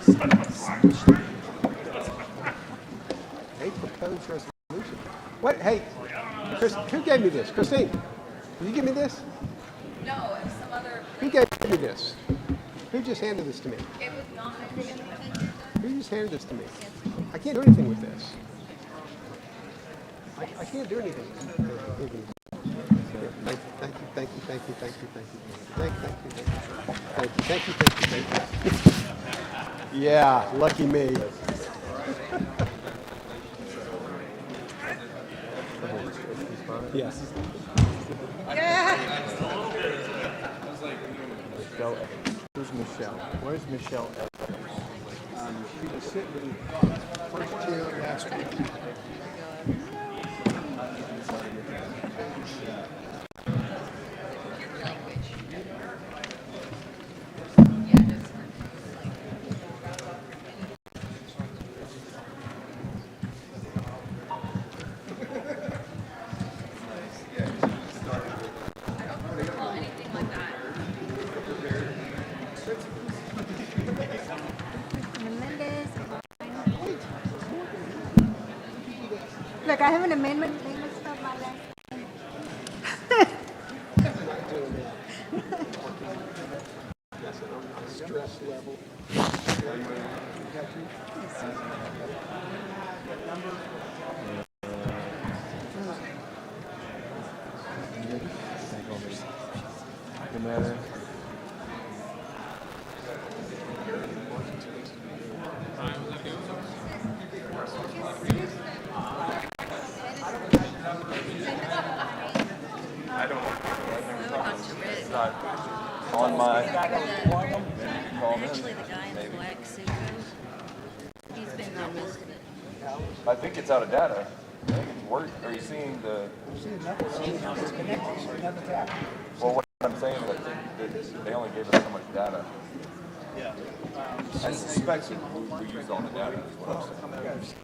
A proposed resolution. What? Hey, Chris, who gave me this? Christine, did you give me this? No, it was some other. Who gave me this? Who just handed this to me? It was not my thing. Who just handed this to me? I can't do anything with this. I can't do anything. Thank you, thank you, thank you, thank you, thank you, thank you, thank you, thank you. Yeah, lucky me. Yes. Yeah. Michelle Evans. Who's Michelle? Where's Michelle Evans? She was sitting in the first chair last week. Look, I have an amendment. Amendment of my last. Stress level. On my Actually, the guy in the black suit, he's been unlisted. I think it's out of data. I think it's work. Are you seeing the? Well, what I'm saying is I think that they only gave us so much data. Yeah. I suspect that we used all the data. Is what I'm saying.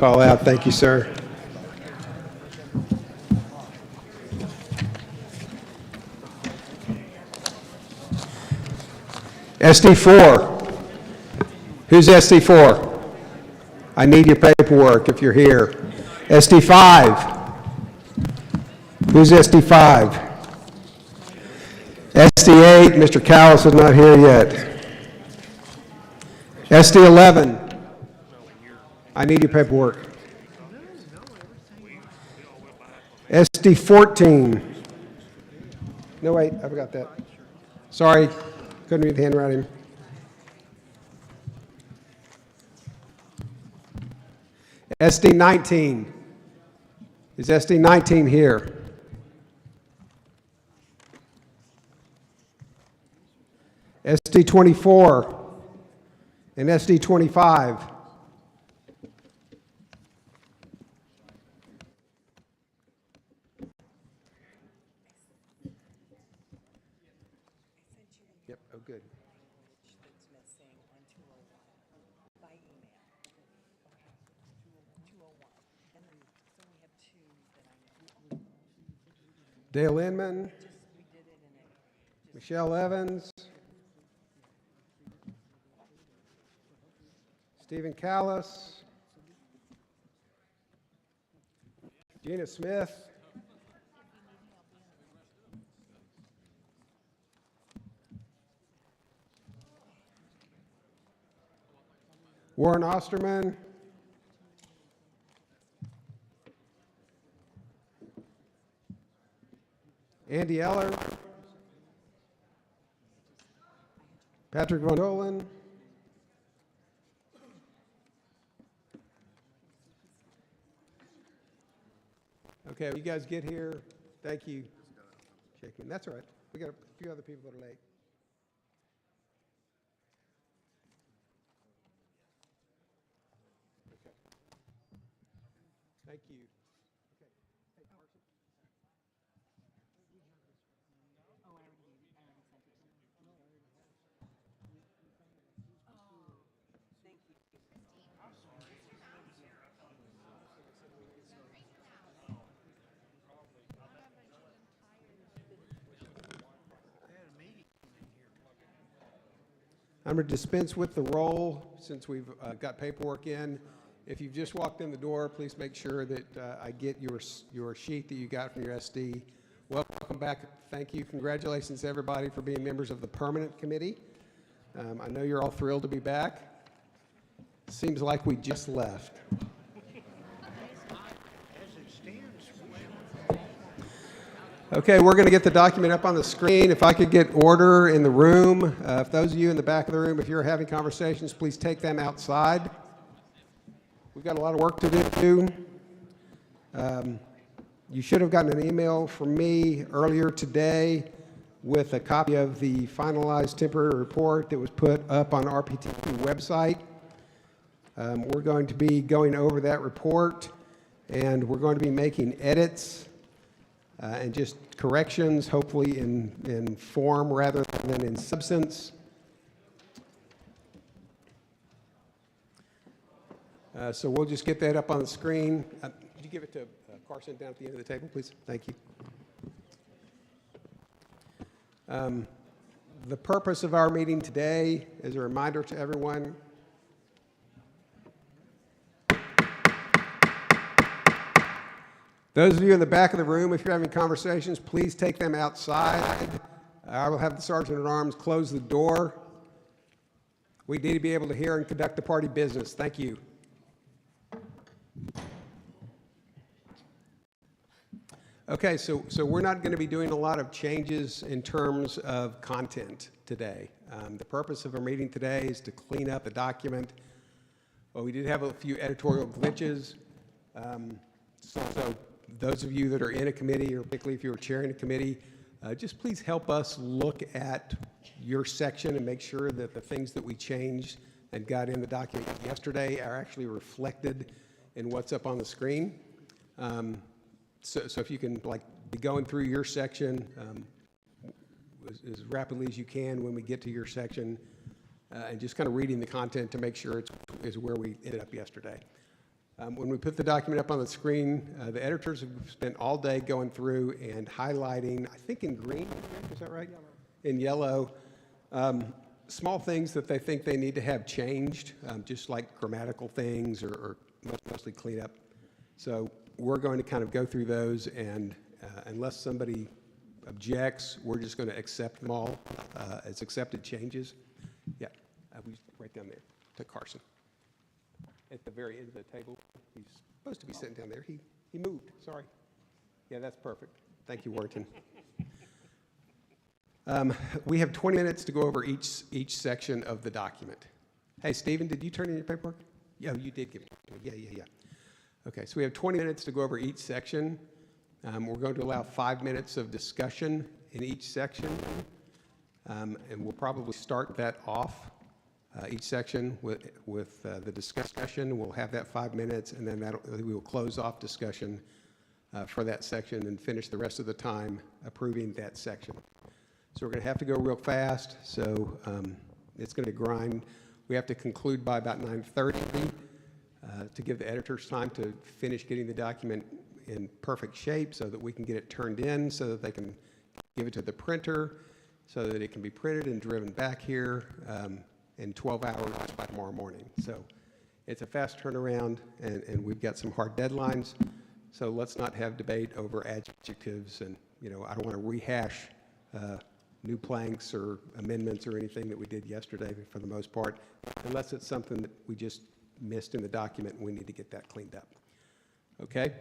Call out. Thank you, sir. SD4. Who's SD4? I need your paperwork if you're here. SD5. Who's SD5? SD8, Mr. Callis is not here yet. SD11. I need your paperwork. SD14. No, wait, I forgot that. Sorry, couldn't read the handwriting. SD19. Is SD19 here? SD24 and SD25. Yep, oh good. Dale Inman, Michelle Evans, Stephen Callis, Gina Smith, Warren Osterman, Andy Eller, Patrick Von Dolan, okay, when you guys get here, thank you. Shaking. That's all right. We got a few other people that are late. Okay. Thank you. Okay. Hey, Carson. I'm going to dispense with the roll since we've got paperwork in. If you've just walked in the door, please make sure that I get your sheet that you got from your SD. Welcome back. Thank you. Congratulations to everybody for being members of the permanent committee. I know you're all thrilled to be back. Seems like we just left. Okay, we're going to get the document up on the screen. If I could get order in the room. If those of you in the back of the room, if you're having conversations, please take them outside. We've got a lot of work to do. You should have gotten an email from me earlier today with a copy of the finalized temporary report that was put up on RPT website. We're going to be going over that report, and we're going to be making edits and just corrections, hopefully in form rather than in substance. So we'll just get that up on the screen. Could you give it to Carson down at the end of the table, please? Thank you. The purpose of our meeting today, as a reminder to everyone, those of you in the back of the room, if you're having conversations, please take them outside. I will have the Sergeant at Arms close the door. We need to be able to hear and conduct the party business. Thank you. Okay, so we're not going to be doing a lot of changes in terms of content today. The purpose of our meeting today is to clean up the document. Well, we did have a few editorial glitches. So those of you that are in a committee, or particularly if you're chairing a committee, just please help us look at your section and make sure that the things that we changed and got in the document yesterday are actually reflected in what's up on the screen. So if you can be going through your section as rapidly as you can when we get to your section, and just kind of reading the content to make sure it's where we ended up yesterday. When we put the document up on the screen, the editors have spent all day going through and highlighting, I think in green, is that right? In yellow, small things that they think they need to have changed, just like grammatical things or mostly cleanup. So we're going to kind of go through those, and unless somebody objects, we're just going to accept them all as accepted changes. Yeah, we right down there to Carson. At the very end of the table. He's supposed to be sitting down there. He moved, sorry. Yeah, that's perfect. Thank you, Warrington. We have 20 minutes to go over each section of the document. Hey, Stephen, did you turn in your paperwork? Yeah, you did give it to me. Yeah. Okay, so we have 20 minutes to go over each section. We're going to allow 5 minutes of discussion in each section, and we'll probably start that off, each section with the discussion. We'll have that 5 minutes, and then we will close off discussion for that section and finish the rest of the time approving that section. So we're going to have to go real fast, so it's going to grind. We have to conclude by about 9:30 to give the editors time to finish getting the document in perfect shape so that we can get it turned in, so that they can give it to the printer, so that it can be printed and driven back here in 12 hours by tomorrow morning. So it's a fast turnaround, and we've got some hard deadlines. So let's not have debate over adjectives, and I don't want to rehash new planks or amendments or anything that we did yesterday for the most part, unless it's something that we just missed in the document and we need to get that cleaned up. Okay?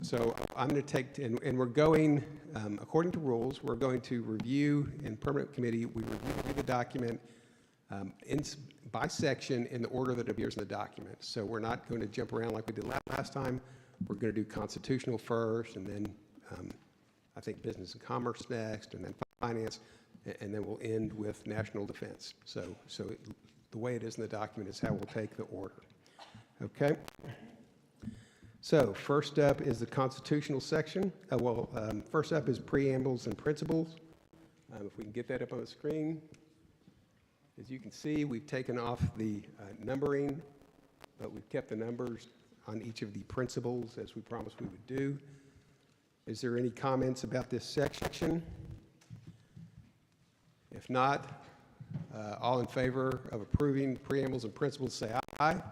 So I'm going to take, and we're going, according to rules, we're going to review in permanent committee, we review the document by section in the order that appears in the document. So we're not going to jump around like we did last time. We're going to do constitutional first, and then I think business and commerce next, and then finance, and then we'll end with national defense. So the way it is in the document is how we'll take the order. Okay? So first up is the constitutional section. First up is preambles and principles. If we can get that up on the screen. As you can see, we've taken off the numbering, but we've kept the numbers on each of the principles as we promised we would do. Is there any comments about this section? If not, all in favor of approving preambles and principles, say aye. Aye.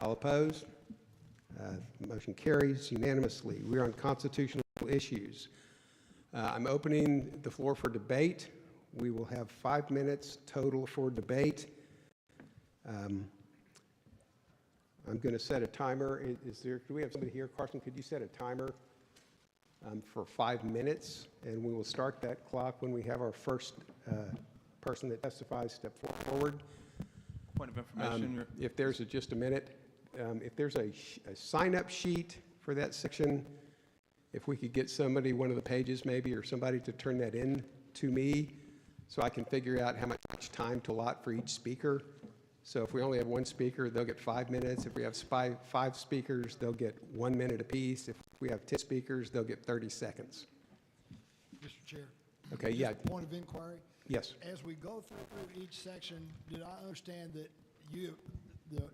All opposed? Motion carries unanimously. We're on constitutional issues. I'm opening the floor for debate. We will have 5 minutes total for debate. I'm going to set a timer. Do we have somebody here? Carson, could you set a timer for 5 minutes? And we will start that clock when we have our first person that testifies step forward. Point of information. If there's just a minute, if there's a sign-up sheet for that section, if we could get somebody, one of the pages maybe, or somebody to turn that in to me so I can figure out how much time to allot for each speaker. So if we only have one speaker, they'll get 5 minutes. If we have five speakers, they'll get 1 minute apiece. If we have 10 speakers, they'll get 30 seconds. Mr. Chair. Okay, yeah. Point of inquiry. Yes. As we go through each section, did I understand that the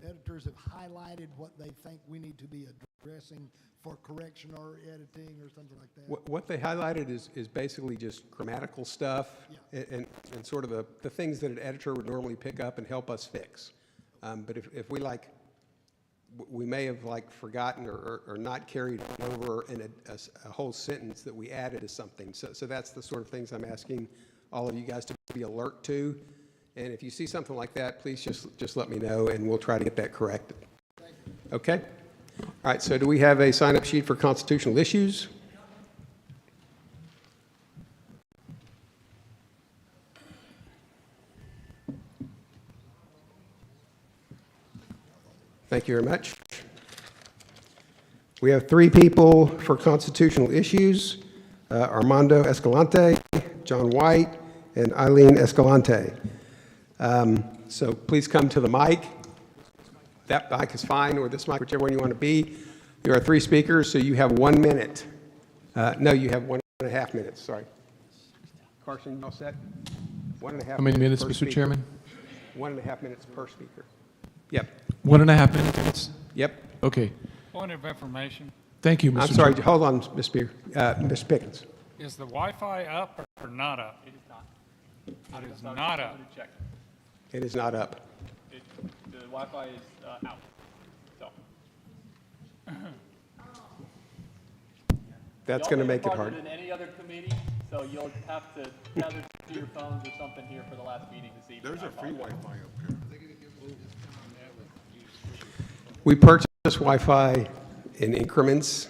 editors have highlighted what they think we need to be addressing for correction or editing or something like that? What they highlighted is basically just grammatical stuff, Yeah. and sort of the things that an editor would normally pick up and help us fix. But if we may have forgotten or not carried over in a whole sentence that we added to something. So that's the sort of things I'm asking all of you guys to be alert to. And if you see something like that, please just let me know, and we'll try to get that corrected. Okay? All right, so do we have a sign-up sheet for constitutional issues? Thank you very much. We have 3 people for constitutional issues, Armando Escalante, John White, and Eileen Escalante. So please come to the mic. That mic is fine, or this mic, whichever one you want to be. There are 3 speakers, so you have 1 minute. No, you have 1.5 minutes, sorry. Carson, you all set? 1.5 minutes. How many minutes, per Mr. speaker. Chairman? 1.5 minutes per speaker. Yep. 1.5 minutes. Yep. Okay. Point of information, Thank you, Mr. I'm sorry, Chair. hold on, Ms. Pickens. is the Wi-Fi up or not up? It is not. It is not up. It is not up. The Wi-Fi is out. So. That's going to make it hard. Y'all than any other committee, so you'll have to gather to your phones or something here for the last meeting this evening. There's a free Wi-Fi up here. We purchase Wi-Fi in increments,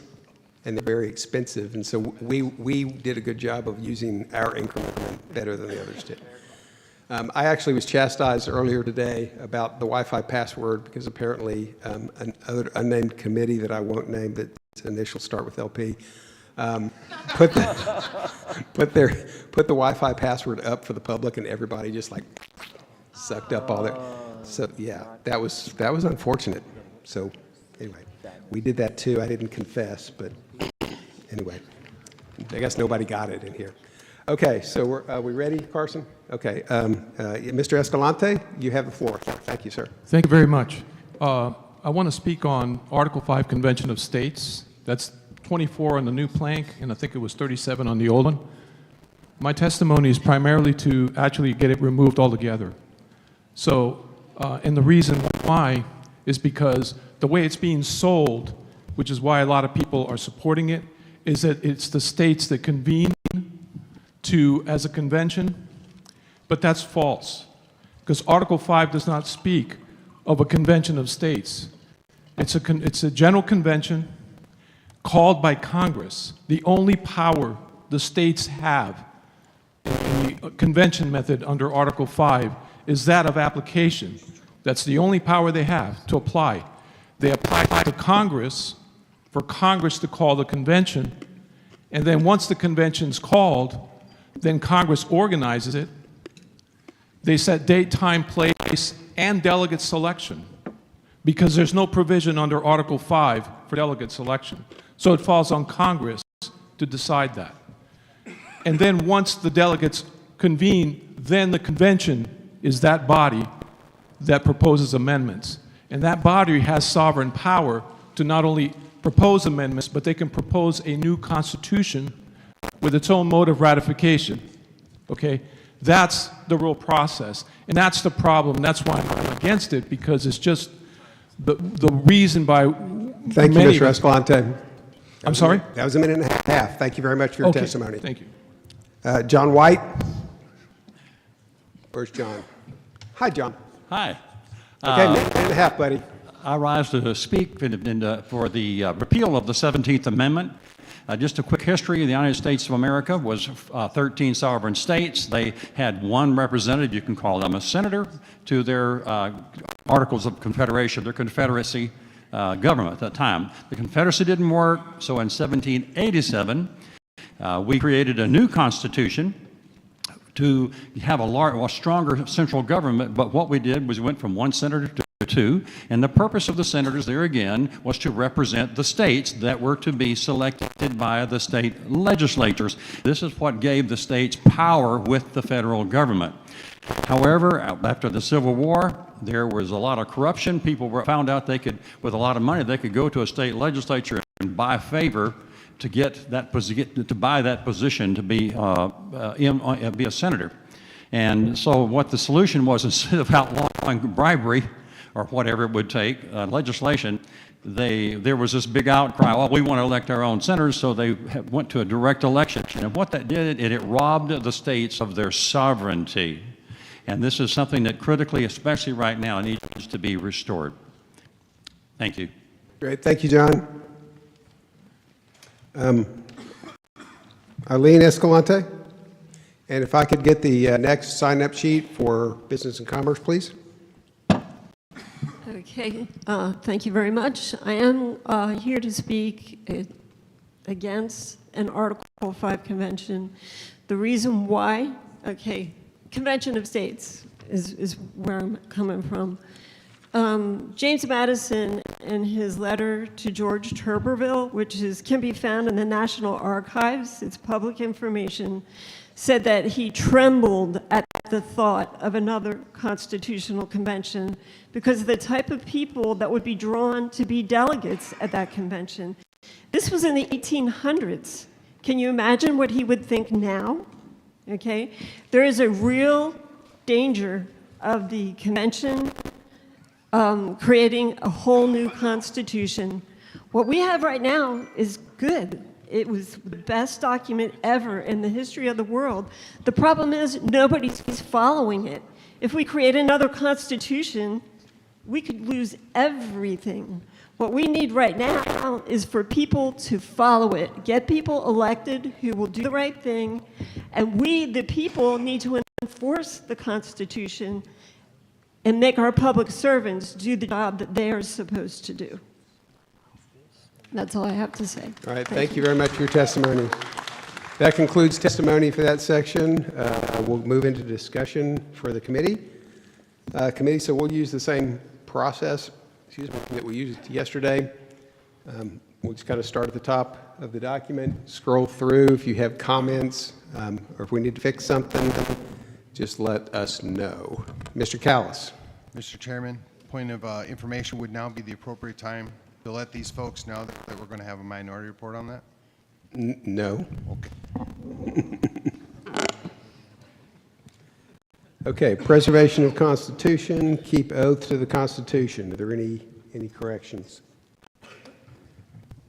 and they're very expensive, and so we did a good job of using our increment better than the others did. I actually was chastised earlier today about the Wi-Fi password because apparently an unnamed committee that I won't name, but its initials start with LP, put the Wi-Fi password up for the public, and everybody just like sucked up all their. So yeah, that was unfortunate. So anyway, we did that too. I didn't confess, but anyway, I guess nobody got it in here. Okay, so are we ready, Carson? Okay, Mr. Escalante, you have the floor. Thank you, sir. Thank you very much. I want to speak on Article 5 Convention of States. That's 24 on the new plank, and I think it was 37 on the old one. My testimony is primarily to actually get it removed altogether. So, and the reason why is because the way it's being sold, which is why a lot of people are supporting it, is that it's the states that convene as a convention, but that's false, because Article 5 does not speak of a convention of states. It's a general convention called by Congress. The only power the states have in the convention method under Article 5 is that of application. That's the only power they have to apply. They apply to Congress for Congress to call the convention, and then once the convention's called, then Congress organizes it. They set date, time, place, and delegate selection, because there's no provision under Article 5 for delegate selection. So it falls on Congress to decide that. And then once the delegates convene, then the convention is that body that proposes amendments. And that body has sovereign power to not only propose amendments, but they can propose a new constitution with its own mode of ratification. Okay? That's the real process. And that's the problem. That's why I'm against it, because it's just the reason by Thank you, Mr. Escalante. I'm sorry? That was a minute and a half. Thank you very much for your testimony. Thank you. John White? Where's John? Hi, John. Hi. Okay, minute and a half, buddy. I rise to speak for the repeal of the 17th Amendment. Just a quick history. The United States of America was 13 sovereign states. They had one representative, you can call them a senator, to their Articles of Confederation, their Confederacy government at that time. The Confederacy didn't work, so in 1787, we created a new constitution to have a stronger central government, but what we did was we went from one senator to two, and the purpose of the senators there again was to represent the states that were to be selected by the state legislatures. This is what gave the states power with the federal government. However, after the Civil War, there was a lot of corruption. People found out they could, with a lot of money, they could go to a state legislature and buy favor to get that to buy that position to be a senator. And so what the solution was, instead of outlawing bribery or whatever it would take, legislation, there was this big outcry, well, we want to elect our own senators, so they went to a direct election. And what that did, it robbed the states of their sovereignty. And this is something that critically, especially right now, needs to be restored. Thank you. Great. Thank you, John. Arlene Escalante. And if I could get the next sign-up sheet for Business and Commerce, please. Okay, thank you very much. I am here to speak against an Article 5 convention. The reason why, okay, Convention of States is where I'm coming from. James Madison, in his letter to George Tuberville, which can be found in the National Archives, it's public information, said that he trembled at the thought of another constitutional convention because of the type of people that would be drawn to be delegates at that convention. This was in the 1800s. Can you imagine what he would think now? Okay? There is a real danger of the convention creating a whole new constitution. What we have right now is good. It was the best document ever in the history of the world. The problem is nobody's following it. If we create another constitution, we could lose everything. What we need right now is for people to follow it, get people elected who will do the right thing, and we, the people, need to enforce the Constitution and make our public servants do the job that they are supposed to do. That's all I have to say. All right, thank you very much for your testimony. That concludes testimony for that section. We'll move into discussion for the committee. So we'll use the same process, that we used yesterday. We'll just kind of start at the top of the document, scroll through. If you have comments or if we need to fix something, just let us know. Mr. Callis. Mr. Chairman, point of information, would now be the appropriate time to let these folks know that we're going to have a minority report on that? No. Okay. Okay, preservation of Constitution, keep oath to the Constitution. Are there any corrections?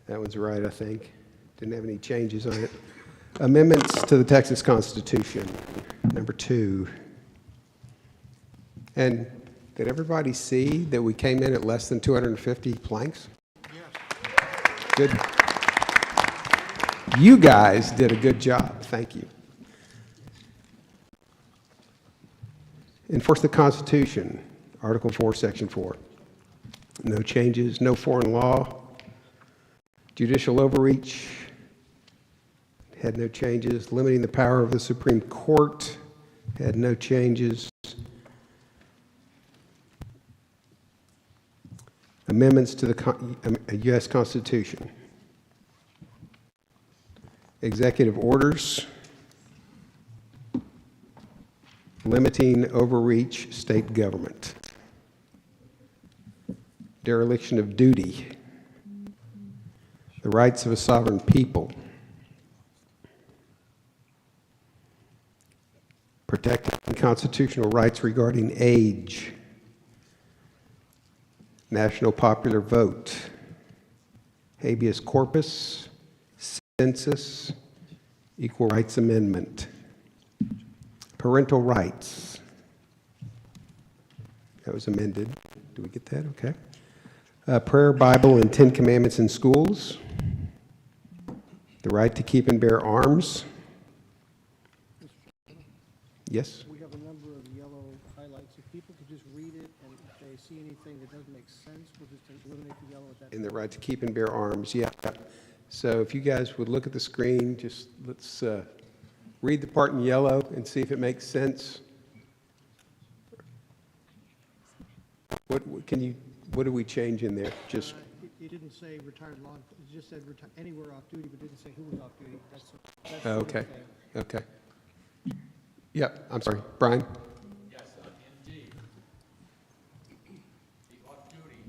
That one's right, I think. Didn't have any changes on it. Amendments to the Texas Constitution, number 2. And did everybody see that we came in at less than 250 planks? Good. You guys did a good job. Thank you. Enforce the Constitution, Article 4, Section 4. No changes, no foreign law. Judicial overreach, had no changes. Limiting the power of the Supreme Court, had no changes. Amendments to the U.S. Constitution. Executive orders. Limiting overreach state government. Dereliction of duty. The rights of a sovereign people. Protecting constitutional rights regarding age. National popular vote. Habeas corpus. Census. Equal rights amendment. Parental rights. That was amended. Do we get that? Okay. Prayer, Bible, and 10 Commandments in schools. The right to keep and bear arms. Yes? We have a number of yellow highlights. If people could just read it, and if they see anything that doesn't make sense, we'll just eliminate the yellow at that And the point. right to keep and bear arms, yeah. So if you guys would look at the screen, just let's read the part in yellow and see if it makes sense. What do we change in there? Just It didn't say retired law, it just said anywhere off duty, but didn't say who was off duty. That's okay. Okay. Yep, I'm sorry. Brian? Yes, indeed. The off-duty,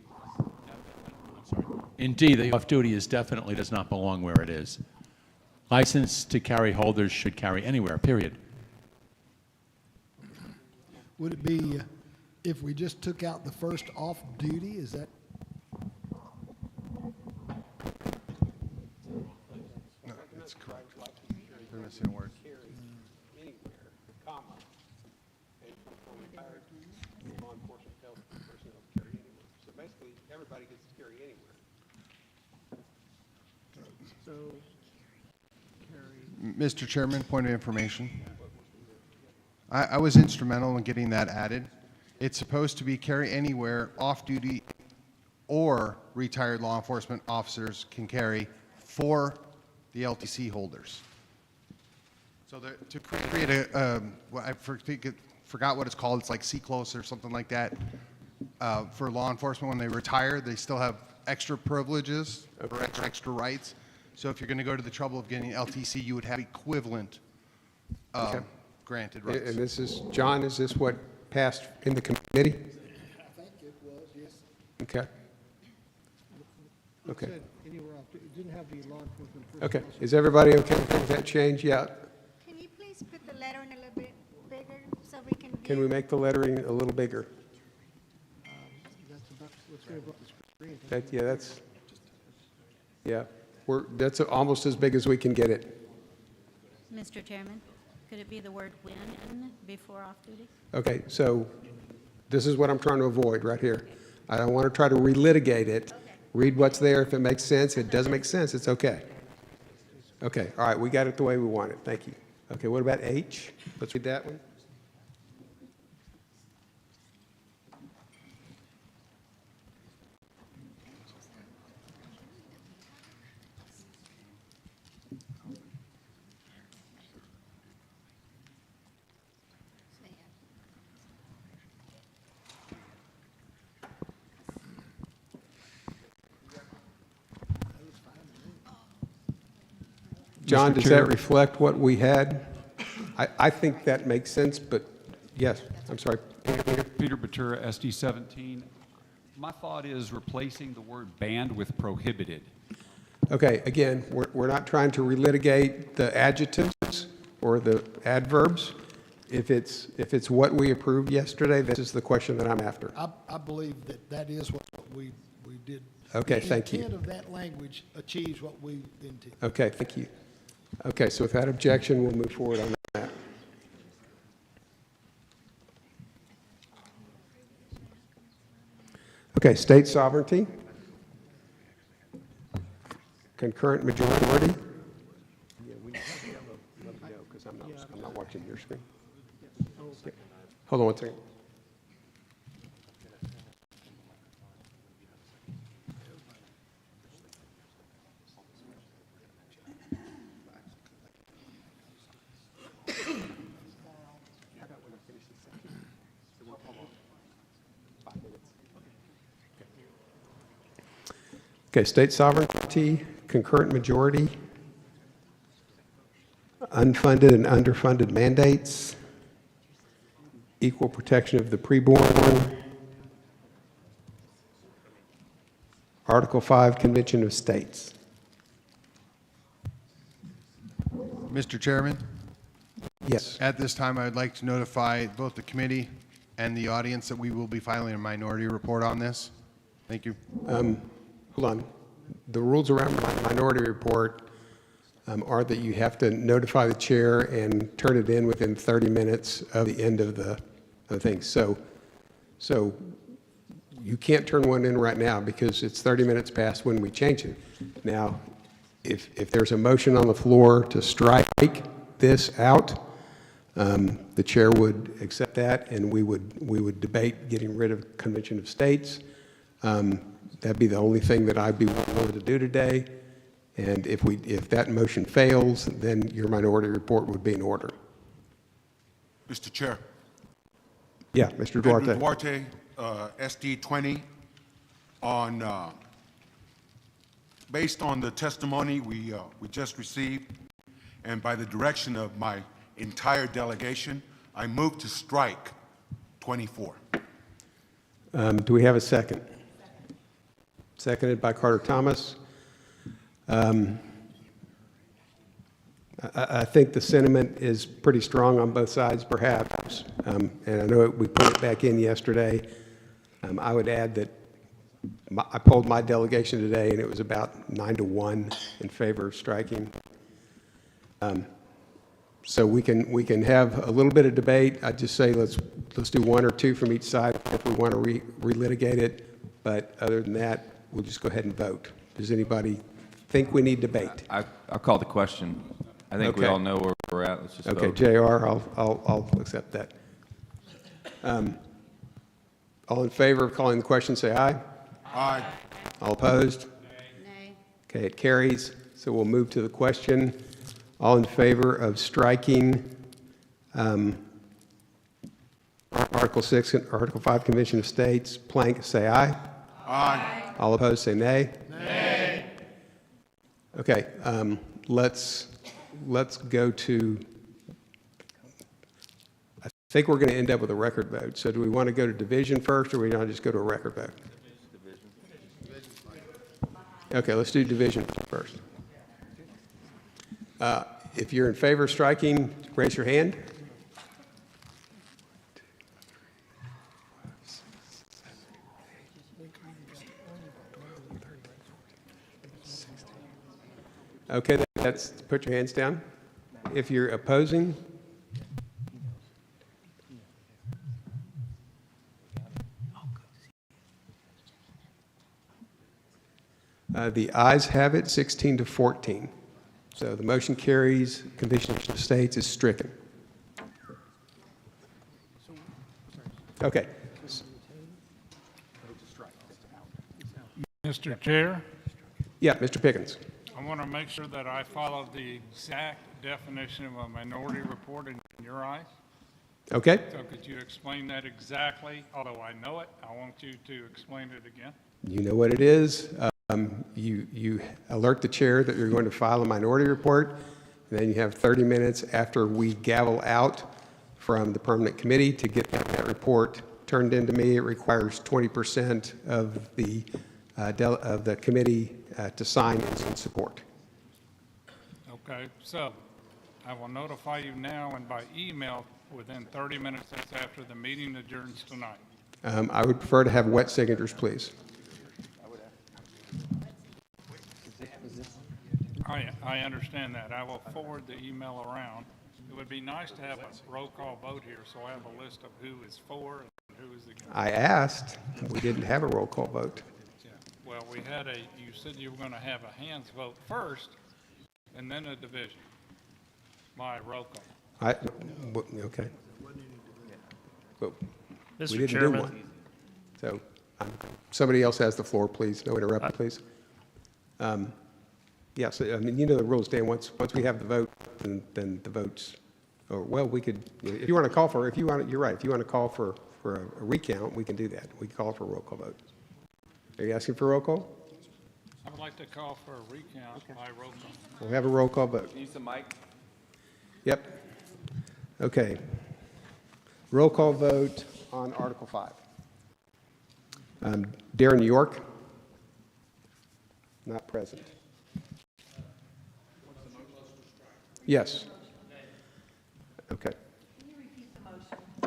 indeed, the off-duty is definitely does not belong where it is. License to carry holders should carry anywhere, period. Would it be, if we just took out the first off-duty, is that? No, that's correct. They're missing a word. So basically, everybody gets to carry anywhere. So, Mr. Chairman, point of information. I was instrumental in getting that added. It's supposed to be carry anywhere, off-duty or retired law enforcement officers can carry for the LTC holders. So to create I forgot what it's called, it's like C-close or something like that. For law enforcement, when they retire, they still have extra privileges or extra rights. So if you're going to go to the trouble of getting LTC, you would have equivalent granted And rights. this is, John, is this what passed in the committee? I think it was, yes. Okay. It Okay. said anywhere else, it didn't have the law enforcement. Okay. personnel. Is everybody okay with that change? Yeah. Can you please put the lettering a little bit bigger so we can Can we make the lettering a little bigger? That's about, what's going to go up the screen. That, yeah, that's almost as big as we can get it. Mr. Chairman, could it be the word when before off-duty? Okay, so this is what I'm trying to avoid right here. I don't want to try to relitigate it. Read what's there. If it makes sense, if it doesn't make sense, it's okay. Okay, all right, we got it the way we want it. Thank you. Okay, what about H? Let's read that one. John, Mr. does Chair. that reflect what we had? I think that makes sense, but yes, I'm sorry. Peter Batura, SD 17. My thought is replacing the word banned with prohibited. Okay, again, we're not trying to relitigate the adjectives or the adverbs. If it's what we approved yesterday, this is the question that I'm after. I believe that that is what we did. Okay, thank you. The intent of that language achieves what we intended. Okay, thank you. Okay, so without objection, we'll move forward on that. Okay, state sovereignty. Concurrent majority. Yeah, we have to let me know because I'm not watching your screen. Yeah. Hold on one second. Okay, state sovereignty, concurrent majority, unfunded and underfunded mandates, equal protection of the preborn, Article 5, Convention of States. Mr. Chairman, Yes. at this time, I would like to notify both the committee and the audience that we will be filing a minority report on this. Thank you. Hold on. The rules around my minority report are that you have to notify the chair and turn it in within 30 minutes of the end of the thing. So you can't turn one in right now because it's 30 minutes past when we change it. Now, if there's a motion on the floor to strike this out, the chair would accept that, and we would debate getting rid of Convention of States. That'd be the only thing that I'd be willing to do today. And if that motion fails, then your minority report would be in order. Mr. Chair. Yeah, Mr. Duarte. Andrew Duarte, SD 20, based on the testimony we just received, and by the direction of my entire delegation, I move to strike 24. Do we have a second? Seconded by Carter Thomas. I think the sentiment is pretty strong on both sides, perhaps. And I know we put it back in yesterday. I would add that I polled my delegation today, and it was about 9-1 in favor of striking. So we can have a little bit of debate. I'd just say let's do one or two from each side if we want to relitigate it. But other than that, we'll just go ahead and vote. Does anybody think we need debate? I'll call the question. I think we Okay. all know where we're at. Let's just Okay, vote. JR, I'll accept that. All in favor of calling the question, say aye. Aye. All opposed? Nay. Okay, it carries. So we'll move to the question. All in favor of striking Article 6, Article 5, Convention of States, Plank, say aye. Aye. All opposed, say nay. Nay. Okay, let's go to think we're going to end up with a record vote. So do we want to go to division first, or we want to just go to a record vote? Okay, let's do division first. If you're in favor of striking, raise your hand. Okay, that's, put your hands down. If you're opposing, the ayes have it, 16 to 14. So the motion carries, convention of states is stricken. Okay. Mr. Chair, Yeah, Mr. Pickens. I want to make sure that I follow the exact definition of a minority report in your eyes. Okay. So could you explain that exactly? Although I know it, I want you to explain it again. You know what it is. You alert the chair that you're going to file a minority report, and then you have 30 minutes after we gavel out from the permanent committee to get that report turned into me. It requires 20% of the committee to sign in support. Okay, so I will notify you now and by email within 30 minutes after the meeting adjourns tonight. I would prefer to have wet signatures, please. I understand that. I will forward the email around. It would be nice to have a roll call vote here, so I have a list of who is for and who is against. I asked. We didn't have a roll call vote. Yeah. Well, we had you said you were going to have a hands vote first and then a division by roll call. Okay. But we Mr. didn't do Chairman. one. So somebody else has the floor, please. No interrupting, please. Yes, I mean, you know the rules, Dan. Once we have the vote, then the votes, or well, we could, if you want to call for, you're right. If you want to call for a recount, we can do that. We can call for a roll call vote. Are you asking for a roll call? I would like to call for a recount by roll call. We'll have a roll call vote. Need some mic? Yep. Okay. Roll call vote on Article 5. Darren York? Not present. Yes. Okay.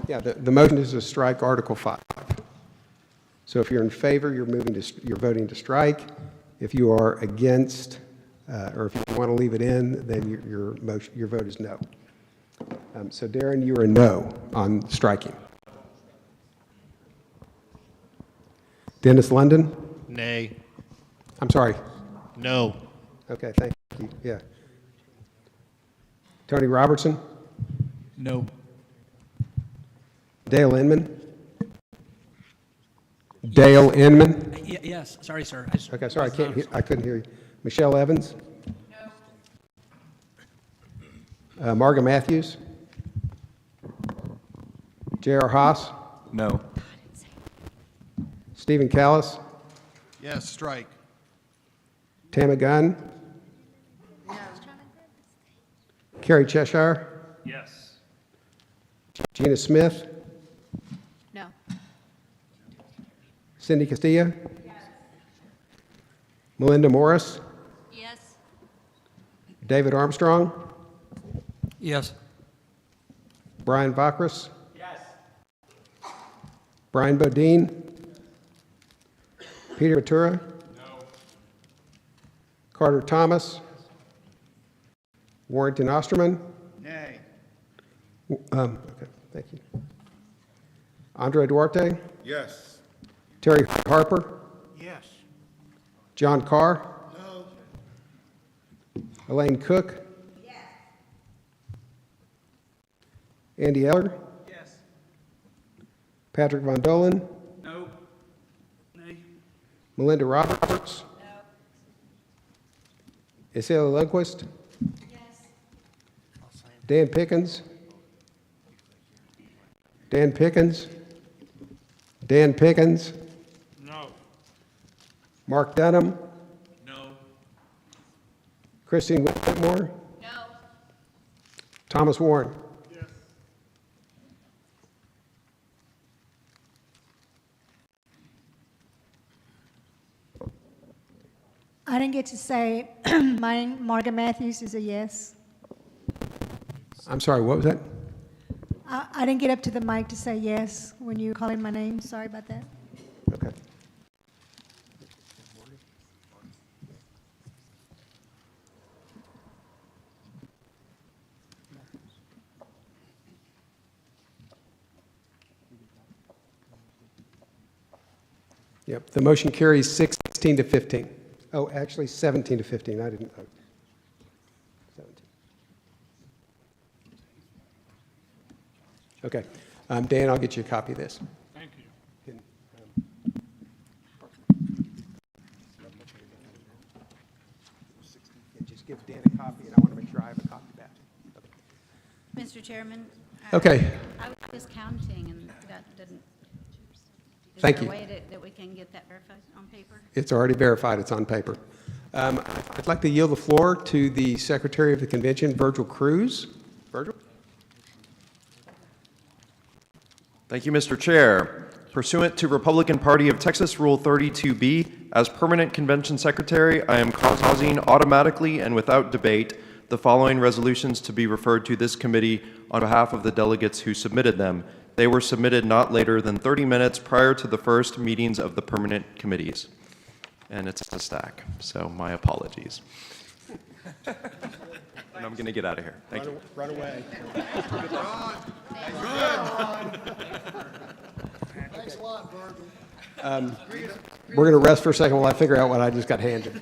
Yeah, the motion is to strike Article 5. So if you're in favor, you're voting to strike. If you are against, or if you want to leave it in, then your vote is no. So Darren, you're a no on striking. Dennis London? Nay. I'm sorry. No. Okay, thank you. Yeah. Tony Robertson? No. Dale Inman? Dale Inman? Yes, sorry, sir. Okay, sorry, I couldn't hear you. Michelle Evans? No. Marga Matthews? J.R. Haas? No. Stephen Callis? Yes, strike. Tama Gunn? Carrie Cheshire? Yes. Gina Smith? No. Cindy Castilla? Yes. Melinda Morris? Yes. David Armstrong? Yes. Brian Vakras? Yes. Brian Bodine? Peter Matura? No. Carter Thomas? Warrington Osterman? Nay. Okay, thank you. Andre Duarte? Yes. Terry Harper? Yes. John Carr? No. Elaine Cook? Yes. Andy Eller? Yes. Patrick Von Dolen? No. Nay. Melinda Roberts? No. Isela Lundquist? Yes. Dan Pickens? Dan Pickens? Dan Pickens? No. Mark Dunham? No. Christine Whitmore? No. Thomas Warren? Yes. I didn't get to say, mine, Margaret Matthews is a yes. I'm sorry, what was that? I didn't get up to the mic to say yes when you were calling my name. Sorry about that. Okay. Yep, the motion carries 16 to 15. Oh, actually 17 to 15, I didn't vote. 17. Okay, Dan, I'll get you a copy of this. Thank you. Just give Dan a copy, and I want to make sure I have a copy back. Mr. Chairman? Okay. I was counting, and that didn't. Thank Is you. there a way that we can get that verified on paper? It's already verified, it's on paper. I'd like to yield the floor to the Secretary of the Convention, Virgil Cruz. Virgil? Thank you, Mr. Chair. Pursuant to Republican Party of Texas Rule 32B, as permanent convention secretary, I am causing automatically and without debate the following resolutions to be referred to this committee on behalf of the delegates who submitted them. They were submitted not later than 30 minutes prior to the first meetings of the permanent committees. And it's a stack, so my apologies. And I'm going to get out of here. Thank you. Run away. Thanks a lot, Virgil. We're going to rest for a second while I figure out what I just got handed.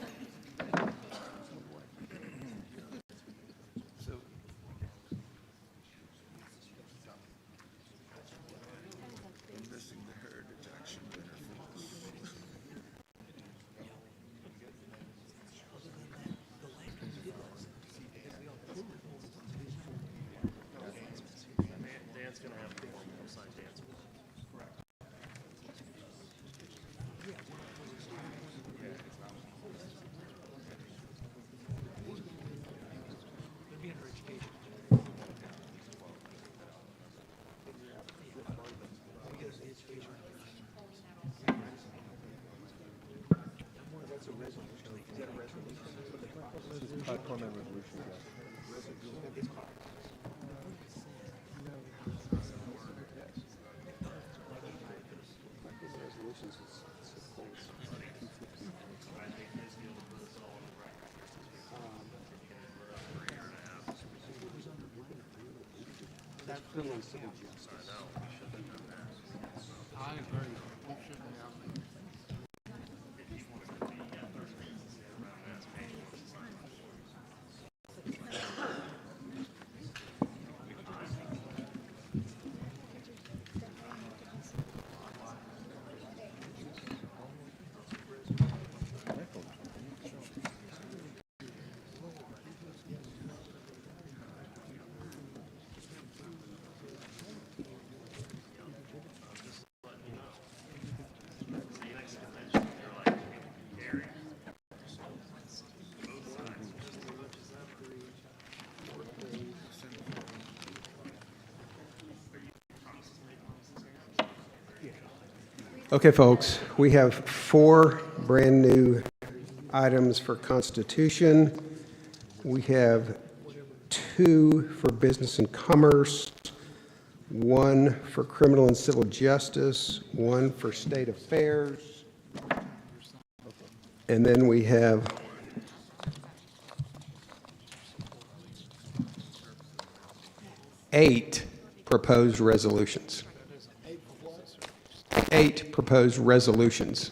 Okay, folks, we have 4 brand-new items for Constitution. We have 2 for Business and Commerce, 1 for Criminal and Civil Justice, 1 for State Affairs, and then we have 8 proposed resolutions. 8 proposed resolutions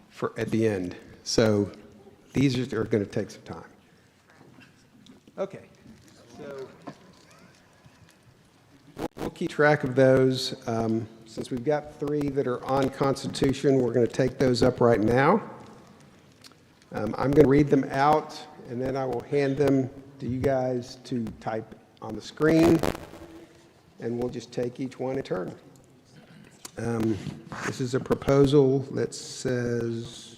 for at the end. So these are going to take some time. Okay. So we'll keep track of those. Since we've got 3 that are on Constitution, we're going to take those up right now. I'm going to read them out, and then I will hand them to you guys to type on the screen, and we'll just take each one in turn. This is a proposal that says,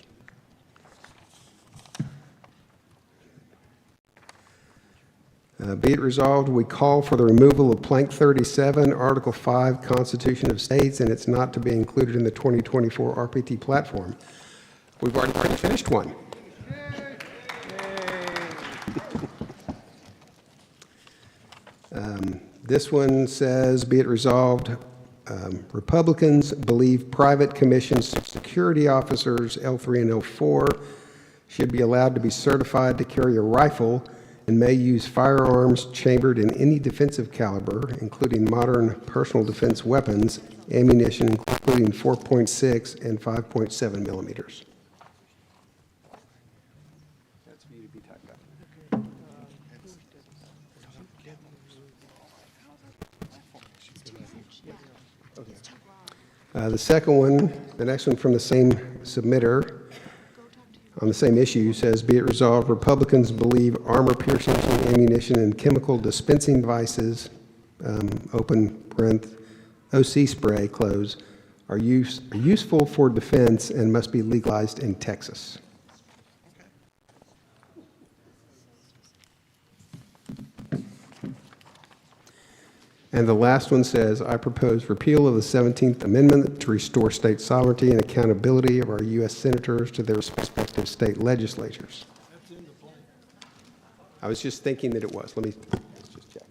be it resolved, we call for the removal of Plank 37, Article 5, Constitution of States, and it's not to be included in the 2024 RPT platform. We've already finished one. This one says, be it resolved, Republicans believe private commission security officers, L3 and L4, should be allowed to be certified to carry a rifle and may use firearms chambered in any defensive caliber, including modern personal defense weapons, ammunition, including 4.6 and 5.7 millimeters. That's for you to be typed up. The second one, the next one from the same submitter, on the same issue, says, be it resolved, Republicans believe armor-piercing ammunition and chemical dispensing devices, open parenth, OC spray, close, are useful for defense and must be legalized in Texas. And the last one says, I propose repeal of the 17th Amendment to restore state sovereignty and accountability of our U.S. senators to their respective state legislatures. I was just thinking that it was. Let's just check.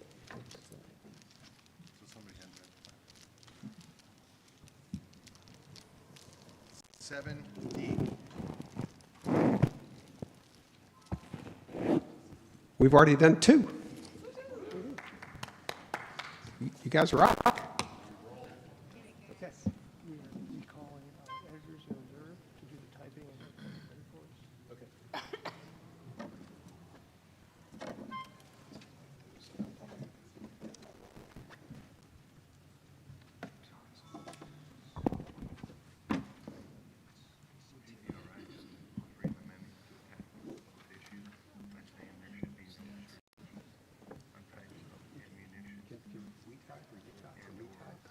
Seven D. We've already done 2. You guys rock. Okay. You calling editors and observe to do the typing and reports? Okay.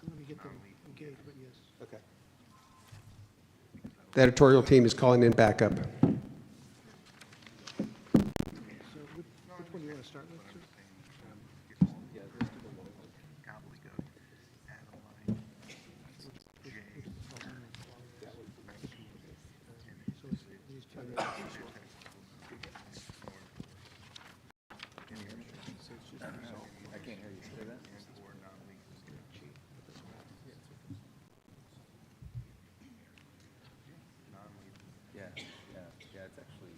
Let me get them engaged, but yes. Okay. The editorial team is calling in backup. So which one do you want to start with, sir? So it's these two. I can't hear you say that. Yeah, it's actually,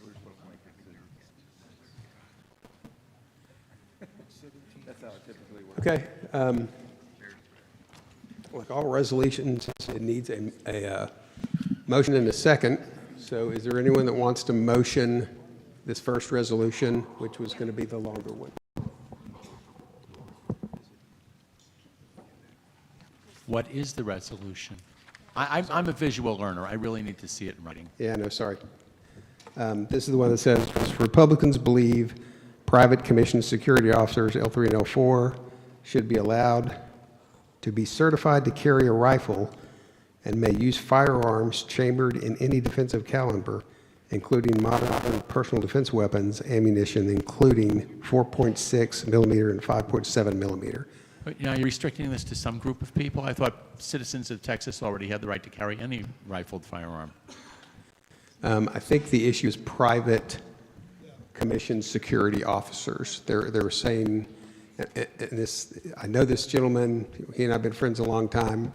we're supposed to make decisions. That's how it typically works. Okay. Like all resolutions, it needs a motion and a second. So is there anyone that wants to motion this first resolution, which was going to be the longer one? What is the resolution? I'm a visual learner. I really need to see it in writing. Yeah, no, sorry. This is the one that says, Republicans believe private commissioned security officers, L3 and L4, should be allowed to be certified to carry a rifle and may use firearms chambered in any defensive caliber, including modern personal defense weapons, ammunition, including 4.6 millimeter and 5.7 millimeter. But now you're restricting this to some group of people? I thought citizens of Texas already had the right to carry any rifled firearm. I think the issue is private commissioned security officers. They're saying, and this, I know this gentleman, he and I have been friends a long time,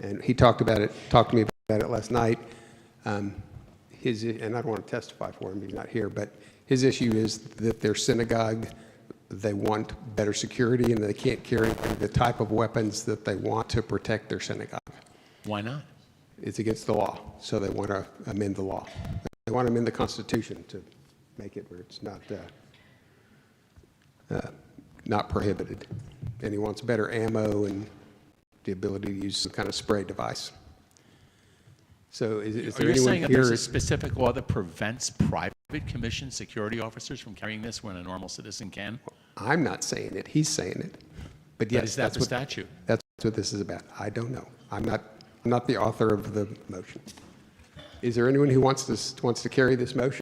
and he talked to me about it last night. And I don't want to testify for him, he's not here, but his issue is that their synagogue, they want better security and they can't carry the type of weapons that they want to protect their synagogue. Why not? It's against the law, so they want to amend the law. They want to amend the Constitution to make it where it's not prohibited. And he wants better ammo and the ability to use some kind of spray device. So is there Are you anyone saying that there's here? a specific law that prevents private commissioned security officers from carrying this when a normal citizen can? I'm not saying it, he's saying it. But yes, is that the statute? That's what this is about. I don't know. I'm not the author of the motion. Is there anyone who wants to carry this motion?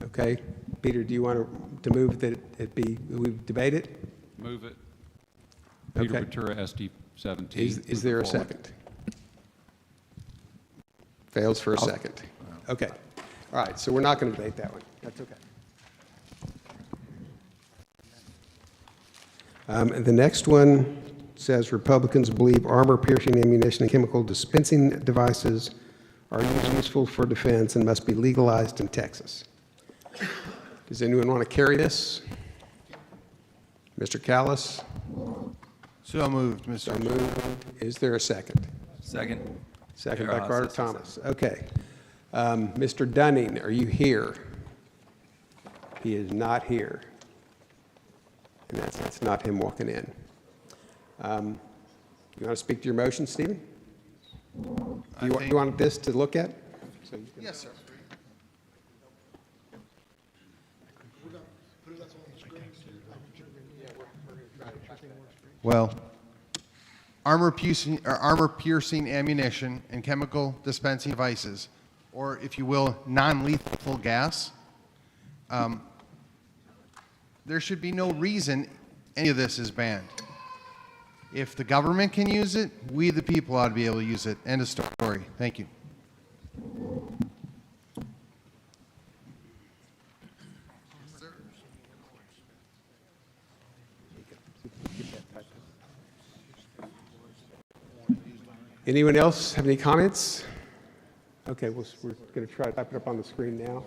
Okay. Peter, do you want to move that we debate it? Move it. Peter Okay. Ventura, SD 17. Is there a second? Fails for a second. Okay. All right, so we're not going to debate that one. That's okay. And the next one says Republicans believe armor-piercing ammunition and chemical dispensing devices are useful for defense and must be legalized in Texas. Does anyone want to carry this? Mr. Callis? So moved, Mr. So moved. Is there a second? Second. Second Chair, by I'll Carter say Thomas. Okay. Mr. Dunning, are you here? He is not here. And that's not him walking in. You want to speak to your motion, Stephen? You want this to look at? Yes, sir. Well, armor-piercing ammunition and chemical dispensing devices, or if you will, non-lethal gas, there should be no reason any of this is banned. If the government can use it, we the people ought to be able to use it. End of story. Thank you. Anyone else have any comments? Okay, we're going to try to type it up on the screen now.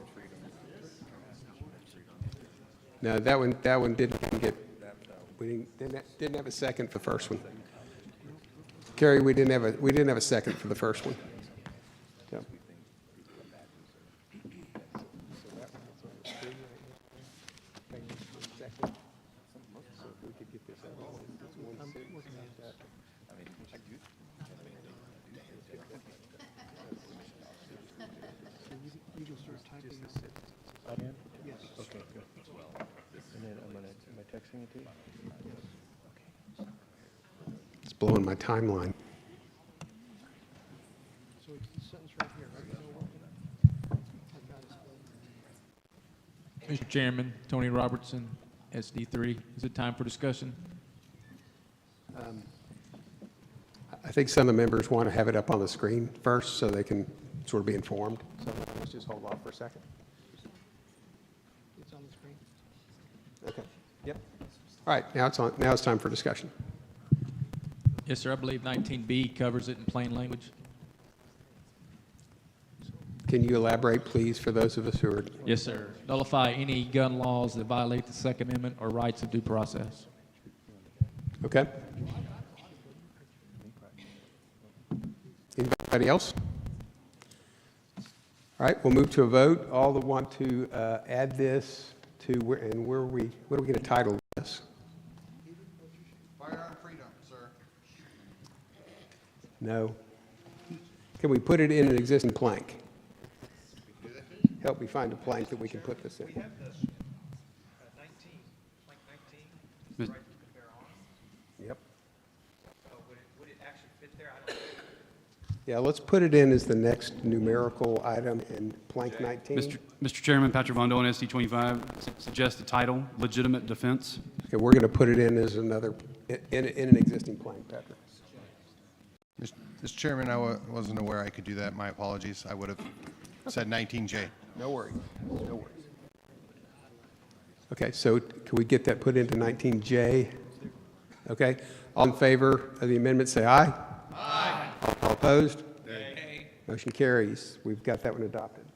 No, that one didn't get. We didn't have a second for the first one. Kerry, we didn't have a second for the first one. Yep. You can start typing this. Yes. Okay, good. And then am I texting it to you? It's blowing my timeline. So it's the sentence right here, right? Mr. Chairman, Tony Robertson, SD3. Is it time for discussion? I think some of the members want to have it up on the screen first so they can sort of be informed. So let's just hold off for a second. It's on the screen. Okay. Yep. All right. Now it's on. Now it's time for discussion. Yes, sir. I believe 19B covers it in plain language. Can you elaborate, please, for those of us who are? Yes, sir. Nullify any gun laws that violate the Second Amendment or rights of due process. Okay. Anybody else? All right, we'll move to a vote. All that want to add this to where are we? What are we going to title this? Firearm freedom, sir. No. Can we put it in an existing plank? Help me find a plank that we can put this in. We have this, 19, plank 19, Mis- right to compare on. Yep. Would it actually fit there? I don't know. Yeah, let's put it in as the next numerical item in plank 19. Mr. Chairman, Patrick Von Dolan, SD 25, suggest the title, Legitimate Defense. Okay, we're going to put it in as another, in an existing plank, Patrick. Mr. Chairman, I wasn't aware I could do that. My apologies. I would have said 19J. No worries. No worries. Okay, so can we get that put into 19J? Okay. All in favor of the amendment, say aye. Aye. All opposed? Nay. Motion carries. We've got that one adopted.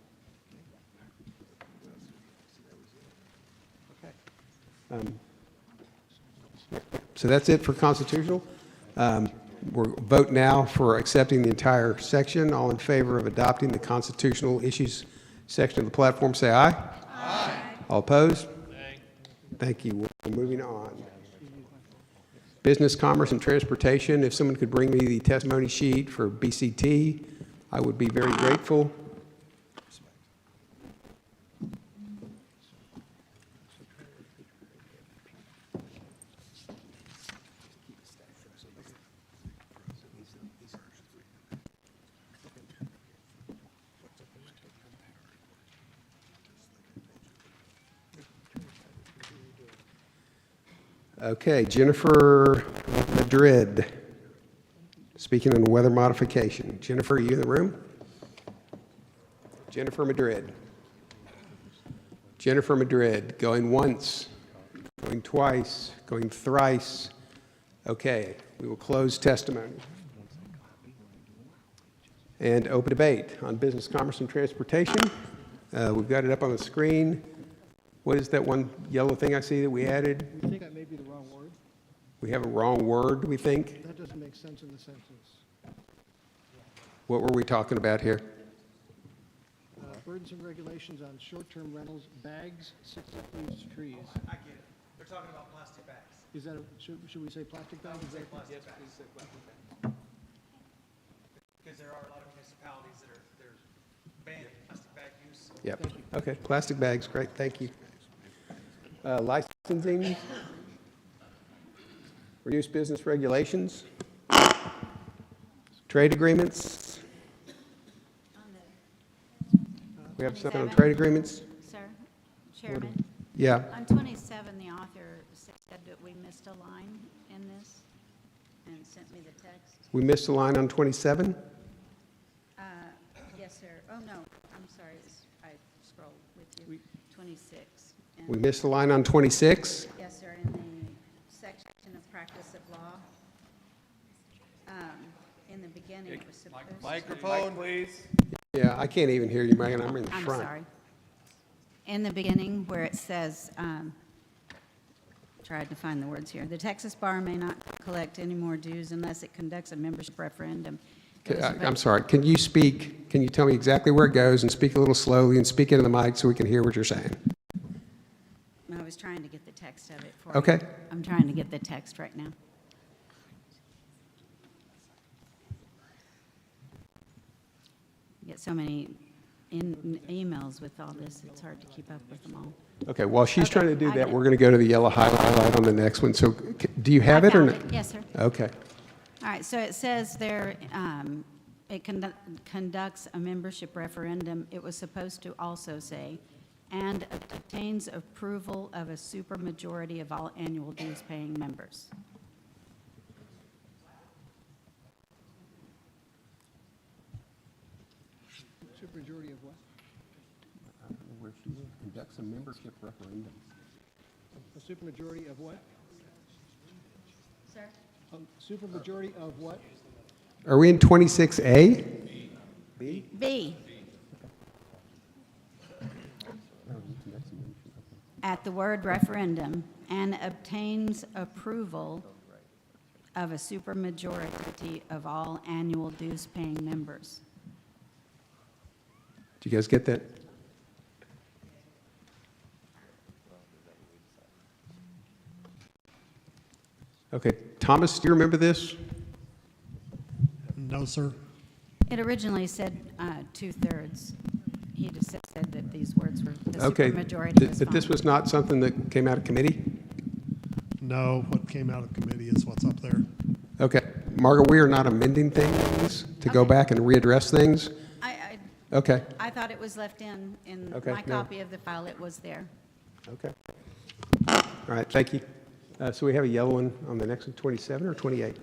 Okay. So that's it for constitutional. We'll vote now for accepting the entire section. All in favor of adopting the constitutional issues section of the platform, say aye. Aye. All opposed? Nay. Thank you. We're moving on. Business, Commerce, and Transportation. If someone could bring me the testimony sheet for BCT, I would be very grateful. Okay, Jennifer Madrid, speaking on weather modification. Jennifer, are you in the room? Jennifer Madrid. Jennifer Madrid, going once, going twice, going thrice. Okay, we will close testimony. And open debate on business, commerce, and transportation. We've got it up on the screen. What is that one yellow thing I see that we added? We think that may be the wrong word. We have a wrong word, we think. That doesn't make sense in the sentence. What were we talking about here? Burdensome regulations on short-term rentals, bags, six-foot leaves, trees. I get it. They're talking about plastic bags. Is that, should we say plastic bags? Say plastic bags. Please say plastic bags. Because there are a lot of municipalities that are banning plastic bag use. So Yep. Okay, plastic bags, great, thank you. Licensing, reduced business regulations, trade agreements. We have something on trade agreements? Sir, Chairman? Yeah. On 27, the author said that we missed a line in this and sent me the text. We missed a line on 27? Yes, sir. Oh, no, I'm sorry. I scrolled with you. 26. And We missed a line on 26? yes, sir, in the section of practice of law. In the beginning, it was supposed to. Microphone, please. Yeah, I can't even hear you, Megan, I'm in the I'm front. sorry. In the beginning, where it says, tried to find the words here, the Texas Bar may not collect any more dues unless it conducts a membership referendum. I'm sorry, can you tell me exactly where it goes and speak a little slowly and speak into the mic so we can hear what you're saying? I was trying to get the text of it for you. Okay. I'm trying to get the text right now. I get so many emails with all this, it's hard to keep up with them all. Okay, while she's trying to do I that, got we're going to go to the yellow highlight on the next one. So do you have it or found not? it. Yes, sir. Okay. All right, so it says there, it conducts a membership referendum. It was supposed to also say, and obtains approval of a supermajority of all annual dues-paying members. Supermajority of what? I don't know where she is. Conducts a membership referendum. A supermajority of what? Sir? A supermajority of what? Are we in 26A? B? B. At the word referendum, and obtains approval of a supermajority of all annual dues-paying members. Did you guys get that? Okay, Thomas, do you remember this? No, sir. It originally said two-thirds. He just said that these words were, the Okay, supermajority was but this fine. was not something that came out of committee? No, what came out of committee is what's up there. Okay, Margaret, we are not amending things to go Okay. back and readdress things? Okay, I thought it was left in Okay, my no. copy of the file. It was there. okay. All right, thank you. So we have a yellow one on the next one, 27 or 28?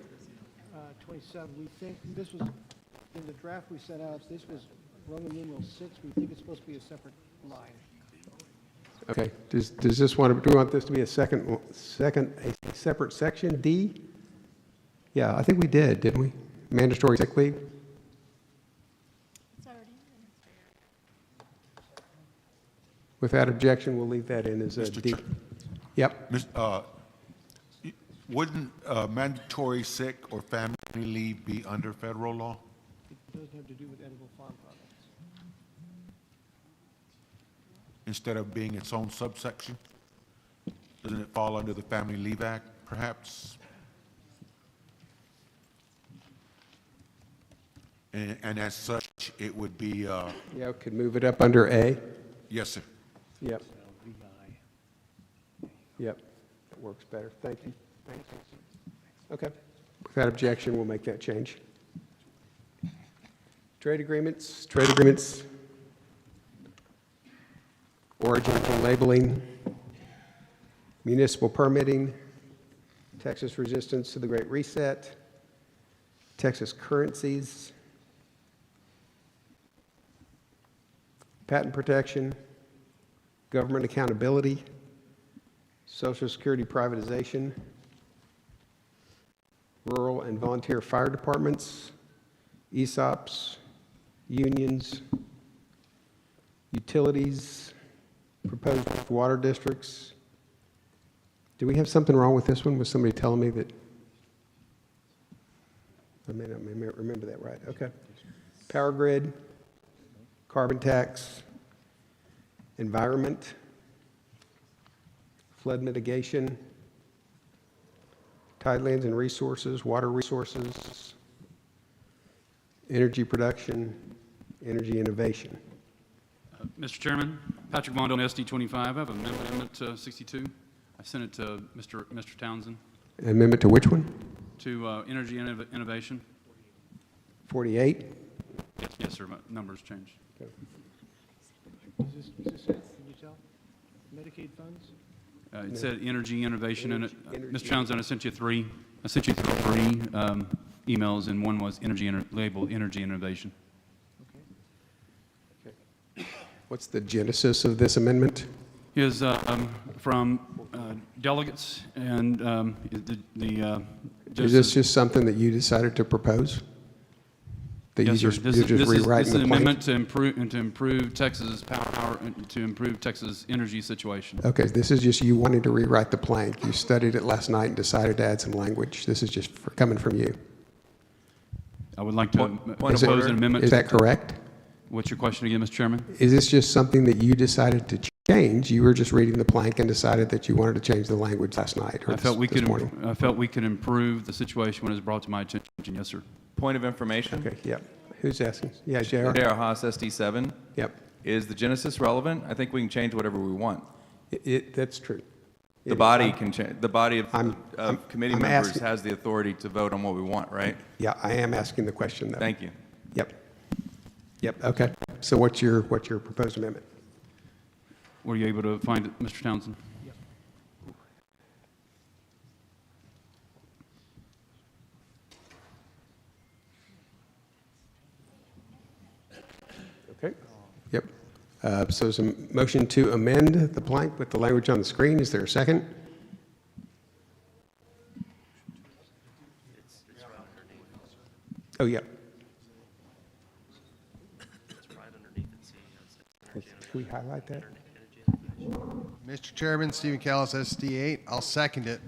27, we think, this was, in the draft we sent out, this was Roman numeral 6, we think it's supposed to be a separate line. Okay, does this want, do we want this to be a separate section, D? Yeah, I think we did, didn't we? Mandatory sick leave? Without objection, we'll leave that in as a D. Yep. Wouldn't mandatory sick or family leave be under federal law? It doesn't have to do with edible farm products. Instead of being its own subsection? Doesn't it fall under the Family Leave Act, perhaps? And as such, it would be, Yeah, could move it up under A. yes, sir. Yep. Yep, that works better. Thank you. Okay. Without objection, we'll make that change. Trade agreements, origin and labeling, municipal permitting, Texas resistance to the Great Reset, Texas currencies, patent protection, government accountability, Social Security privatization, rural and volunteer fire departments, ESOPs, unions, utilities, proposed water districts. Do we have something wrong with this one? Was somebody telling me that? I may not remember that right. Okay. Power grid, carbon tax, environment, flood mitigation, tidelands and resources, water resources, energy production, energy innovation. Mr. Chairman, Patrick Mondo on SD 25. I have an amendment to 62. I sent it to Mr. Townsend. Amendment to which one? To energy innovation. 48? Yes, sir. My numbers changed. Is this it? Can you tell? Medicaid funds? It said energy innovation in it. Mr. Townsend, I sent you three. I sent you three emails, and one was labeled energy innovation. What's the genesis of this amendment? Is from delegates and Is this just something that you decided to propose? That yes, you sir. just, you're just rewriting this is the an plan? amendment to improve Texas power, to improve Texas energy situation. Okay, this is just you wanting to rewrite the plank. You studied it last night and decided to add some language. This is just coming from you. I would like to propose an amendment. Is that correct? What's your question again, Mr. Chairman? Is this just something that you decided to change? You were just reading the plank and decided that you wanted to change the language last night or I felt we this could. morning? I felt we could improve the situation when it was brought to my attention. Yes, sir. Point of information. Okay, yep. Who's asking? Yeah, JR. JR Haas, SD7. Yep. Is the genesis relevant? I think we can change whatever we want. That's true. The body can change. The body of committee members has the authority to vote on what we want, right? Yeah, I am asking the question though. Thank you. Yep. Yep. Okay. So what's your proposed amendment? Were you able to find it, Mr. Townsend? Okay. Yep. So there's a motion to amend the plank with the language on the screen. Is there a second? Oh, yeah. Can we highlight that? Mr. Chairman, Stephen Callis, SD8. I'll second it.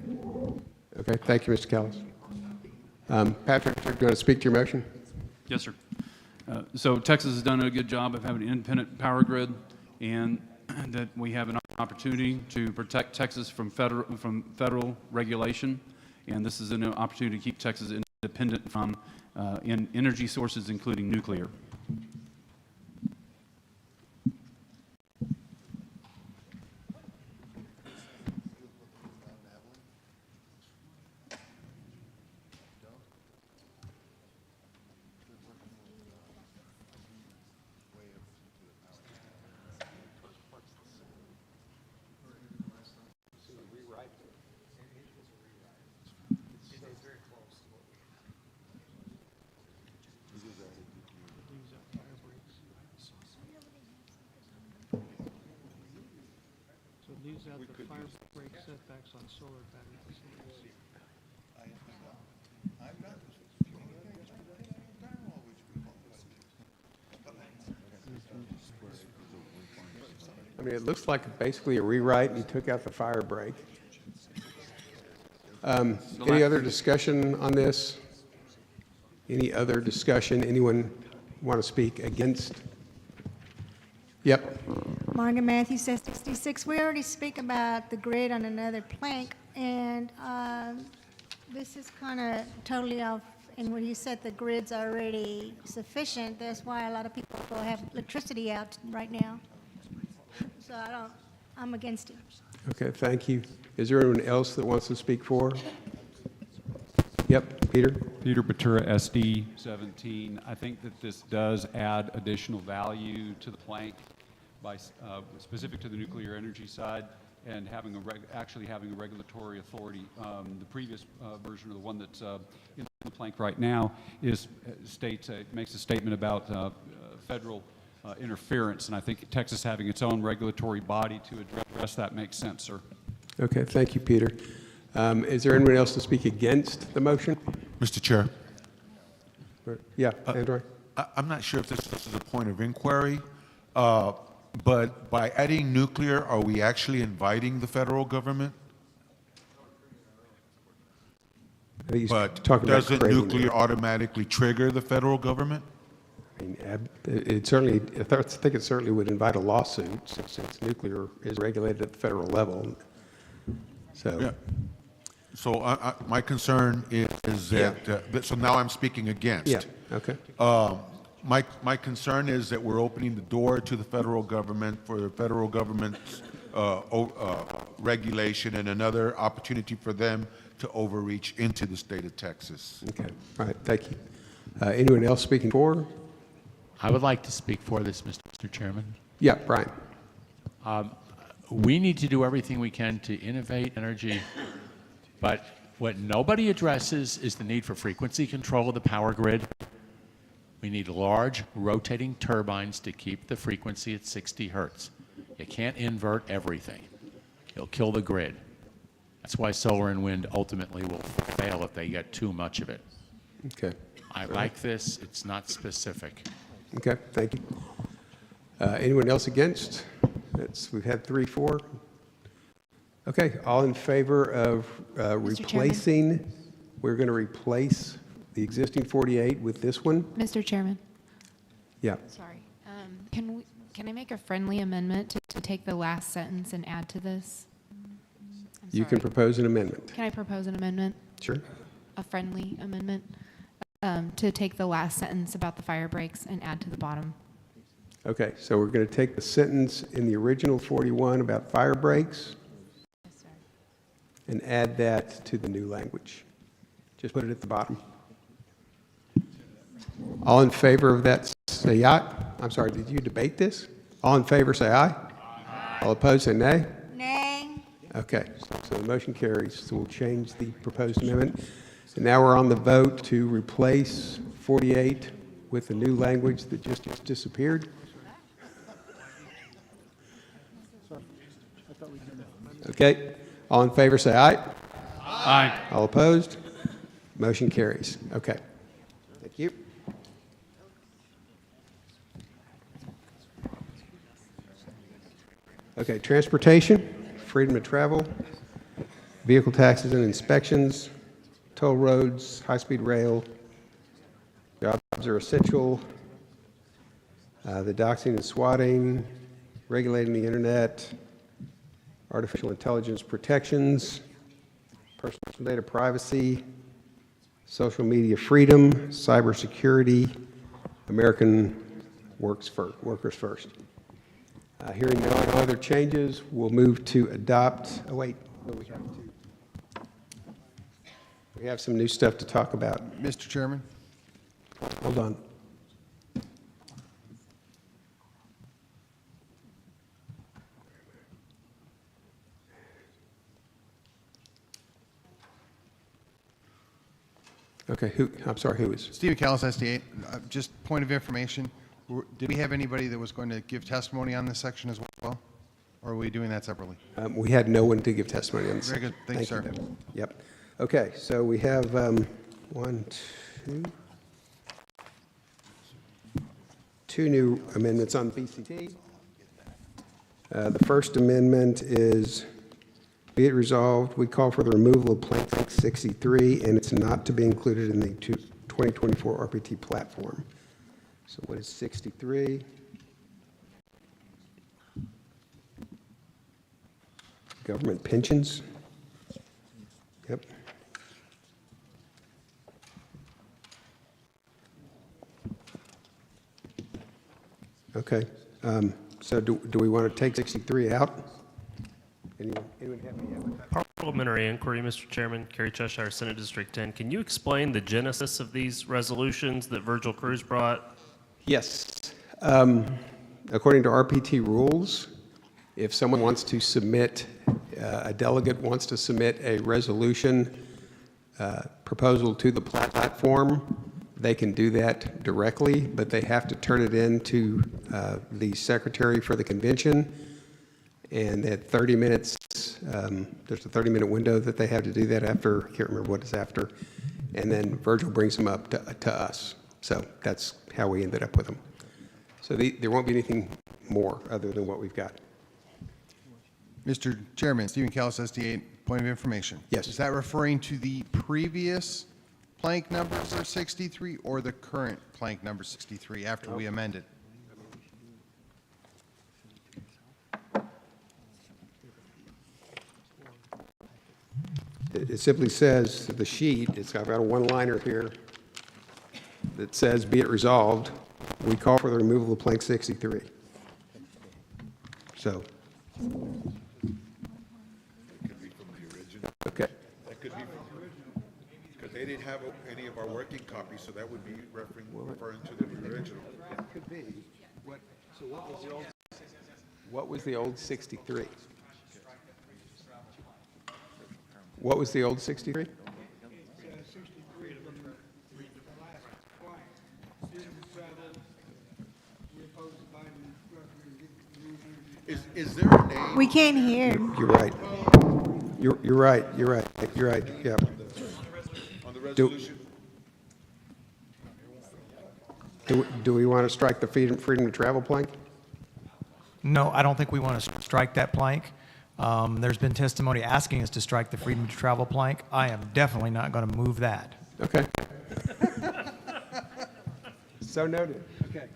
Okay. Thank you, Mr. Callis. Patrick, you're going to speak to your motion? Yes, sir. So Texas has done a good job of having an independent power grid, and that we have an opportunity to protect Texas from federal regulation, and this is an opportunity to keep Texas independent from in energy sources, including nuclear. So it leaves out the fire break setbacks on solar battery facilities. I mean, it looks like basically a rewrite, and you took out the fire break. Any other discussion on this? Any other discussion? Anyone want to speak against? Yep. Margaret Matthews says 66. We already speak about the grid on another plank, and this is kind of totally off. And when you said the grid's already sufficient, that's why a lot of people have electricity out right now. So I'm against it. Okay, thank you. Is there anyone else that wants to speak for? Yep, Peter. Peter Batura, SD 17. I think that this does add additional value to the plank by specific to the nuclear energy side and having actually having a regulatory authority. The previous version of the one that's in the plank right now is makes a statement about federal interference, and I think Texas having its own regulatory body to address that makes sense, sir. Okay, thank you, Peter. Is there anyone else to speak against the motion? Mr. Chair. Yeah, Andrew. I'm not sure if this is a point of inquiry, but by adding nuclear, are we actually inviting the federal government? But doesn't nuclear automatically trigger the federal government? I mean, it certainly, I think it certainly would invite a lawsuit since nuclear is regulated at the federal level. So, yeah. So my concern is that, so now I'm speaking against. Yeah, okay. My concern is that we're opening the door to the federal government for the federal government's regulation and another opportunity for them to overreach into the state of Texas. Okay, all right, thank you. Anyone else speaking for? I would like to speak for this, Mr. Chairman. Yeah, Brian. We need to do everything we can to innovate energy, but what nobody addresses is the need for frequency control of the power grid. We need large rotating turbines to keep the frequency at 60 hertz. You can't invert everything. You'll kill the grid. That's why solar and wind ultimately will fail if they get too much of it. Okay. I like this. It's not specific. Okay, thank you. Anyone else against? We've had 3, 4. Okay, all in favor of replacing, we're going to replace the existing 48 with this one? Mr. Chairman. Yeah. Sorry. Can I make a friendly amendment to take the last sentence and add to this? You can propose an amendment. Can I propose an amendment? Sure. A friendly amendment to take the last sentence about the fire breaks and add to the bottom. Okay, so we're going to take the sentence in the original 41 about fire breaks and add that to the new language. Just put it at the bottom. All in favor of that, say aye. I'm sorry, did you debate this? All in favor, say aye. Aye. All opposed, say nay. Nay. Okay, so the motion carries. So we'll change the proposed amendment. And now we're on the vote to replace 48 with the new language that just disappeared. Okay, all in favor say aye. Aye. All opposed? Motion carries. Okay, thank you. Okay, transportation, freedom of travel, vehicle taxes and inspections, toll roads, high-speed rail, jobs are essential, the doxing and swatting, regulating the internet, artificial intelligence protections, personal data privacy, social media freedom, cybersecurity, American workers first. Hearing no other changes, we'll move to adopt. Oh wait, no, we have some new stuff to talk about. Mr. Chairman? Hold on. Okay, I'm sorry, who is? Steve Callis, SD8. Just point of information. Did we have anybody that was going to give testimony on this section as well? Or are we doing that separately? We had no one to give testimony on this. Very good. Thank you, sir. Yep. Okay, so we have 2 new amendments on BCT. The first amendment is, be it resolved, we call for the removal of plank 63, and it's not to be included in the 2024 RPT platform. So what is 63? Government pensions. Yep. Okay. So do we want to take 63 out? Anyone have any? Parliamentary inquiry, Mr. Chairman. Kerry Cheshire, Senate District 10. Can you explain the genesis of these resolutions that Virgil Cruz brought? Yes. According to RPT rules, if someone wants to submit, a delegate wants to submit a resolution proposal to the platform, they can do that directly, but they have to turn it in to the secretary for the convention. And at 30 minutes, there's a 30-minute window that they have to do that after. I can't remember what it's after. And then Virgil brings them up to us. So that's how we ended up with them. So there won't be anything more other than what we've got. Mr. Chairman, Stephen Callis, SD8, point of information. Yes. Is that referring to the previous plank number 63 or the current plank number 63 after we amended? It simply says, the sheet, I've got a one-liner here that says, be it resolved, we call for the removal of plank 63. So. Okay. That could be, because they didn't have any of our working copies, so that would be referring to the original. That could be. So what was the old 63? What was the old 63? Is there a name? We can't hear. You're right. You're right. You're right. You're right. Yeah. On the resolution? Do we want to strike the freedom to travel plank? No, I don't think we want to strike that plank. There's been testimony asking us to strike the freedom to travel plank. I am definitely not going to move that. Okay. So noted. Okay.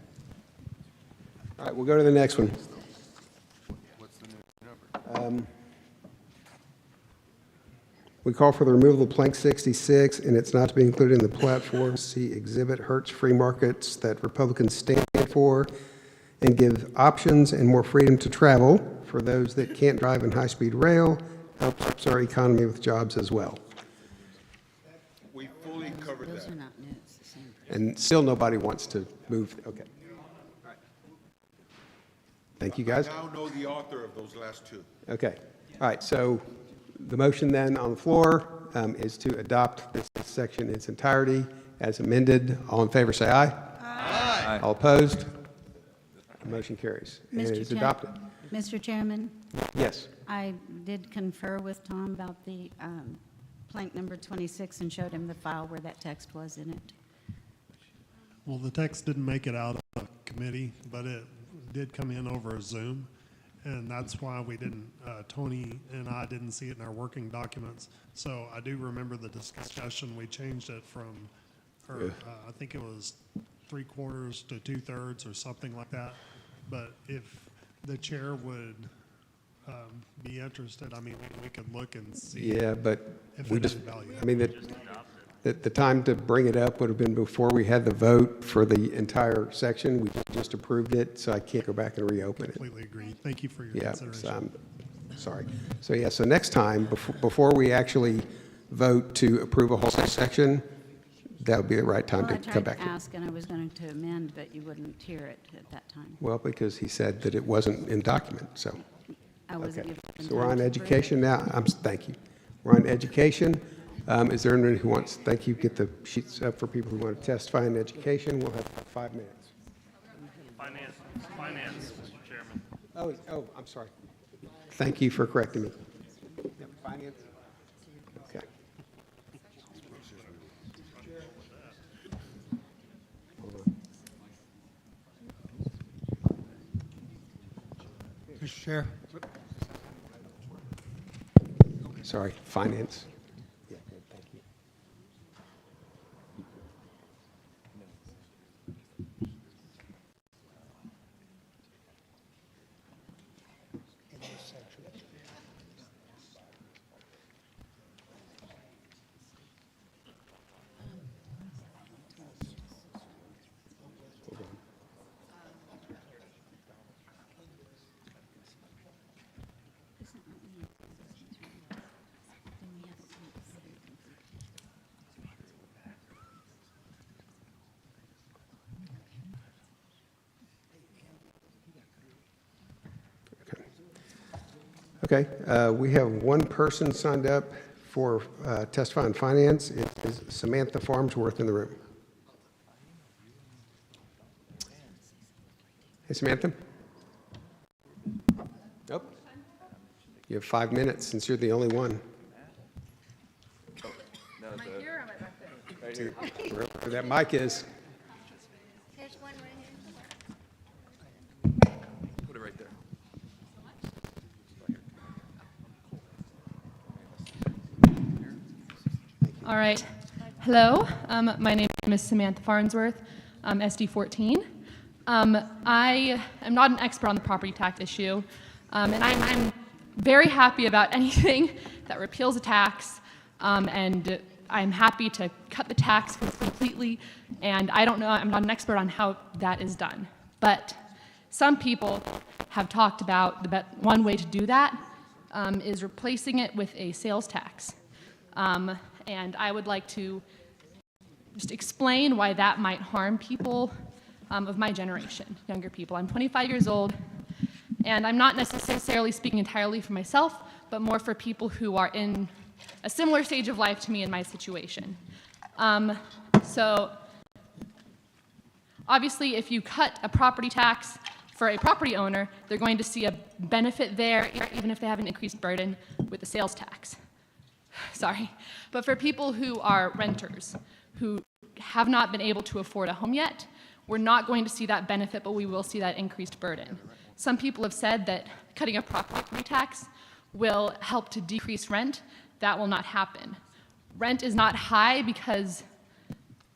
All right, we'll go to the next one. What's the new number? We call for the removal of plank 66, and it's not to be included in the platform. See exhibit hurts free markets that Republicans stand for and give options and more freedom to travel for those that can't drive in high-speed rail, helps our economy with jobs as well. We fully covered that. And still nobody wants to move. Okay. Thank you, guys. I now know the author of those last two. Okay. All right. So the motion then on the floor is to adopt this section in its entirety as amended. All in favor, say aye. Aye. All opposed? The motion carries. And it Mr. is Chair- adopted. Mr. Chairman, Yes. I did confer with Tom about the plank number 26 and showed him the file where that text was in it. Well, the text didn't make it out of committee, but it did come in over Zoom. And that's why we didn't, Tony and I didn't see it in our working documents. So I do remember the discussion. We changed it from, I think it was 3/4 to 2/3 or something like that. But if the chair would be interested, I mean, we could look and see. Yeah, but if we it just, is valuable. I mean, the time to bring it up would have been before we had the vote for the entire section. We just approved it, so I can't go back and reopen it. Completely agree. Thank you for your Yeah, consideration. so I'm sorry. So yeah, so next time, before we actually vote to approve a whole section, that would be the right time Well, to I come tried back. to ask, and I was going to amend, but you wouldn't hear it at that time. Well, because he said that it wasn't in document, so. I wasn't Okay. given So we're time on to approve education now. Thank you. We're on education. Is there anyone who wants, thank you, get the sheets up for people who want to testify in education. We'll have 5 minutes. Finance, Mr. Chairman. Oh, I'm sorry. Thank you for correcting me. Yeah, finance? Okay. Hold on. Mr. Chair. Sorry, finance. Yeah, good, thank you. Okay, we have one person signed up for testifying finance. Is Samantha Farmsworth in the room? Hey, Samantha? Nope. You have 5 minutes since you're the only one. Wherever that mic is. There's one right here. Put it right there. All right. Hello. My name is Samantha Farnsworth, SD 14. I am not an expert on the property tax issue, and I'm very happy about anything that repeals a tax, and I'm happy to cut the tax completely, and I don't know, I'm not an expert on how that is done. But some people have talked about one way to do that is replacing it with a sales tax. And I would like to just explain why that might harm people of my generation, younger people. I'm 25 years old, and I'm not necessarily speaking entirely for myself, but more for people who are in a similar stage of life to me in my situation. So obviously, if you cut a property tax for a property owner, they're going to see a benefit there, even if they have an increased burden with the sales tax. Sorry. But for people who are renters, who have not been able to afford a home yet, we're not going to see that benefit, but we will see that increased burden. Some people have said that cutting a property tax will help to decrease rent. That will not happen. Rent is not high because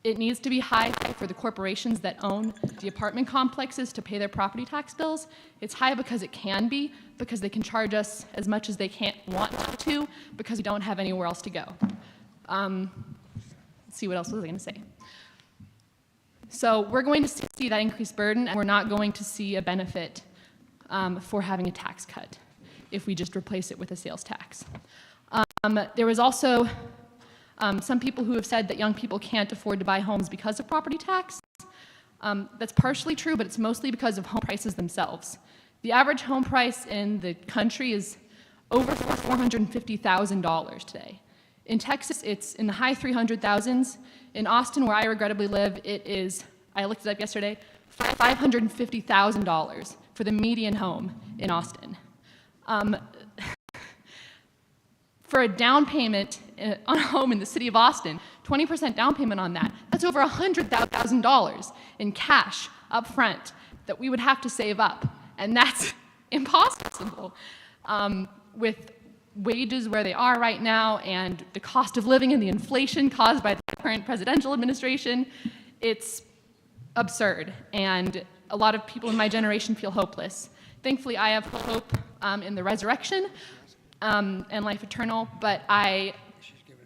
it needs to be high for the corporations that own the apartment complexes to pay their property tax bills. It's high because it can be, because they can charge us as much as they can't want to, because we don't have anywhere else to go. Let's see, what else was I going to say? So we're going to see that increased burden, and we're not going to see a benefit for having a tax cut if we just replace it with a sales tax. There was also some people who have said that young people can't afford to buy homes because of property tax. That's partially true, but it's mostly because of home prices themselves. The average home price in the country is over $450,000 today. In Texas, it's in the high 300,000s. In Austin, where I regrettably live, it is, I looked it up yesterday, $550,000 for the median home in Austin. For a down payment on a home in the city of Austin, 20% down payment on that, that's over $100,000 in cash up front that we would have to save up. And that's impossible. With wages where they are right now and the cost of living and the inflation caused by the current presidential administration, it's absurd. And a lot of people in my generation feel hopeless. Thankfully, I have hope in the resurrection and life eternal, but I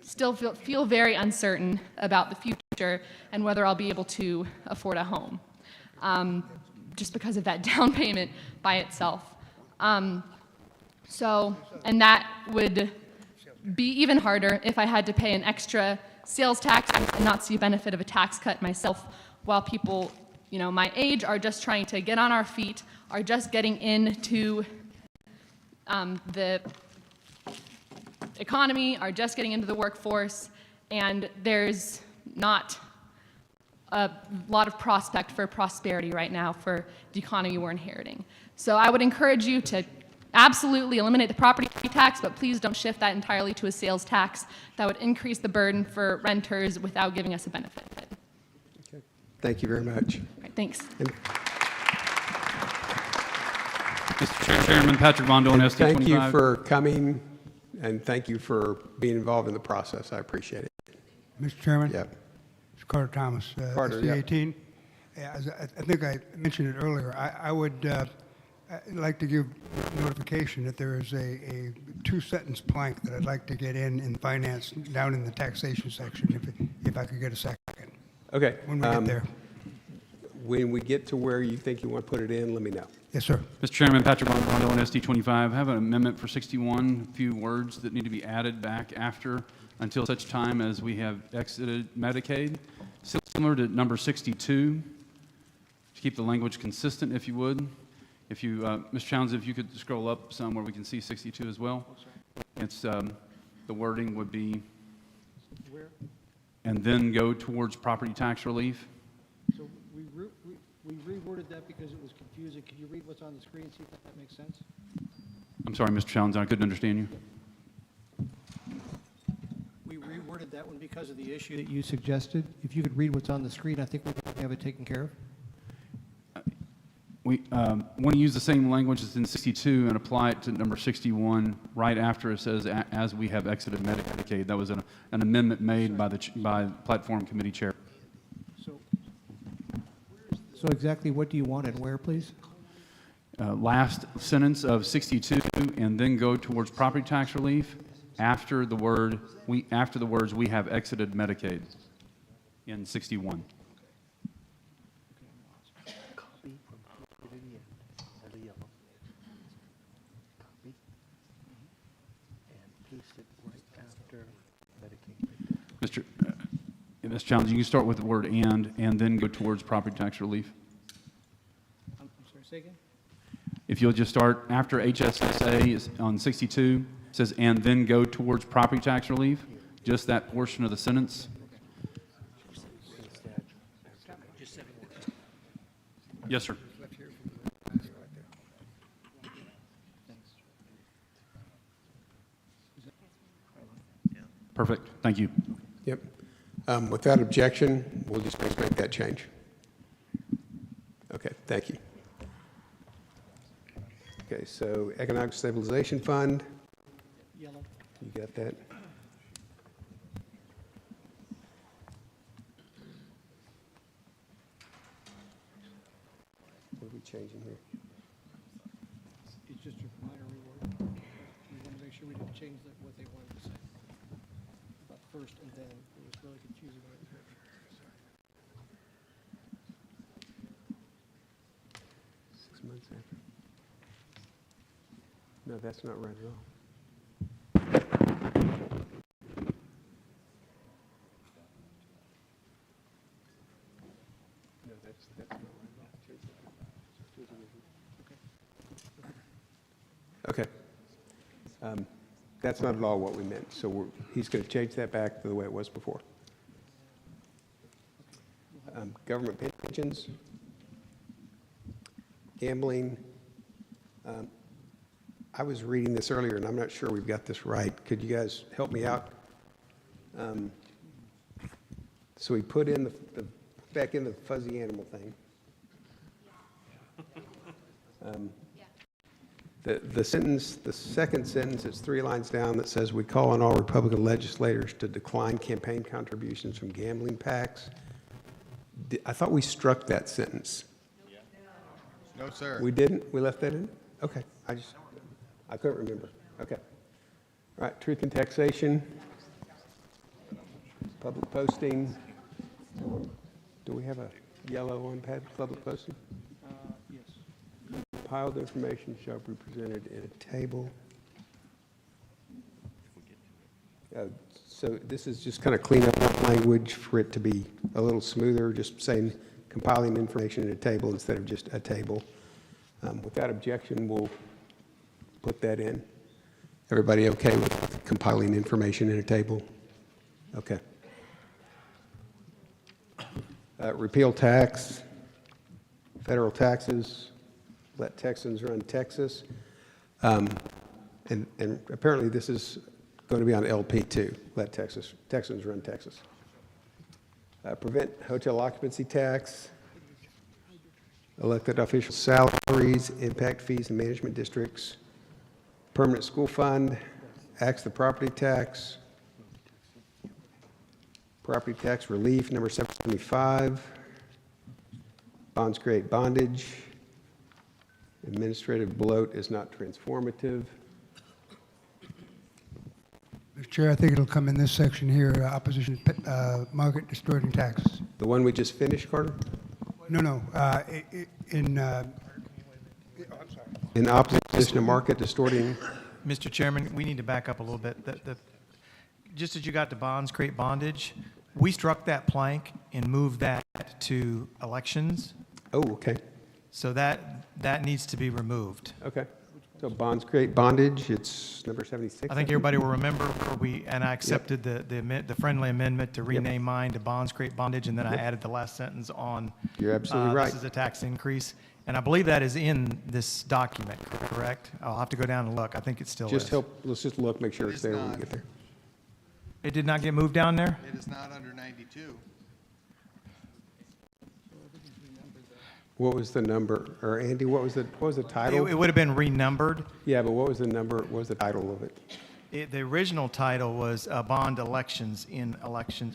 still feel very uncertain about the future and whether I'll be able to afford a home, just because of that down payment by itself. And that would be even harder if I had to pay an extra sales tax and not see a benefit of a tax cut myself, while people, my age are just trying to get on our feet, are just getting into the economy, are just getting into the workforce, and there's not a lot of prospect for prosperity right now for the economy we're inheriting. So I would encourage you to absolutely eliminate the property tax, but please don't shift that entirely to a sales tax. That would increase the burden for renters without giving us a benefit. Okay. Thank you very much. All right, thanks. Mr. Chairman, Patrick Von Dolan, SD 25. Thank you for coming, and thank you for being involved in the process. I appreciate it. Mr. Chairman? Yep. It's Carter Thomas, Carter, SD yep. 18. Yeah, I think I mentioned it earlier. I would I'd like to give notification that there is a two-sentence plank that I'd like to get in finance down in the taxation section, if I could get a second. Okay. When we get there. When we get to where you think you want to put it in, let me know. Yes, sir. Mr. Chairman, Patrick Von Dolan, SD 25. I have an amendment for 61, a few words that need to be added back after until such time as we have exited Medicaid, similar to number 62, to keep the language consistent, if you would. If you, Ms. Chowns, if you could scroll up some where we can see 62 as well. It's, the wording would be, and then go towards property tax relief. So we reworded that because it was confusing. Can you read what's on the screen, see if that makes sense? I'm sorry, Mr. Challenge, I couldn't understand you. We reworded that one because of the issue that you suggested. If you could read what's on the screen, I think we can have it taken care of. We want to use the same language that's in 62 and apply it to number 61 right after it says, as we have exited Medicaid. That was an amendment made by by Platform Committee Chair. So exactly what do you want and where, please? Last sentence of 62, and then go towards property tax relief after the words, we have exited Medicaid in 61. Mr. Challenge, you can start with the word and then go towards property tax relief. I'm sorry, say again? If you'll just start after HSA is on 62, it says, and then go towards property tax relief, just that portion of the sentence. Yes, sir. Perfect. Thank you. Yep. Without objection, we'll just make that change. Okay, thank you. Okay, so Economic Stabilization Fund. Yellow. You got that? What are we changing here? It's just a minor reword. We want to make sure we didn't change what they wanted to say. About first and then, it was really confusing. 6 months after. No, that's not right at all. No, that's not right at all. Change that. Okay. That's not at all what we meant, so he's going to change that back to the way it was before. Government pensions, gambling. I was reading this earlier, and I'm not sure we've got this right. Could you guys help me out? So we put in back in the fuzzy animal thing. The sentence, the second sentence, it's 3 lines down, that says, we call on all Republican legislators to decline campaign contributions from gambling PACs. I thought we struck that sentence. No, sir. We didn't? We left that in? Okay. I couldn't remember. Okay. All right, truth in taxation, public posting. Do we have a yellow on public posting? Yes. Compiled information shall be presented in a table. So this is just kind of clean up language for it to be a little smoother, just saying compiling information in a table instead of just a table. Without objection, we'll put that in. Everybody okay with compiling information in a table? Okay. Repeal tax, federal taxes, let Texans run Texas. And apparently this is going to be on LP2, let Texans run Texas. Prevent hotel occupancy tax, elected official salaries, impact fees and management districts, permanent school fund, axe the property tax, property tax relief, number 775, bonds create bondage, administrative bloat is not transformative. Mr. Chair, I think it'll come in this section here, opposition market distorting taxes. The one we just finished, Carter? No, in opposition to market distorting. Mr. Chairman, we need to back up a little bit. Just as you got to bonds create bondage, we struck that plank and moved that to elections. Oh, okay. So that needs to be removed. Okay. So bonds create bondage, it's number 76. I think everybody will remember where I accepted the friendly amendment to rename mine to bonds create bondage, and then I added the last sentence on. You're absolutely right. This is a tax increase, and I believe that is in this document, correct? I'll have to go down and look. I think it still is. Let's just look, make sure it's there when we get there. It did not get moved down there? It is not under 92. What was the number, or Andy, what was the title? It would have been renumbered. Yeah, but what was the number, what was the title of it? The original title was bond elections in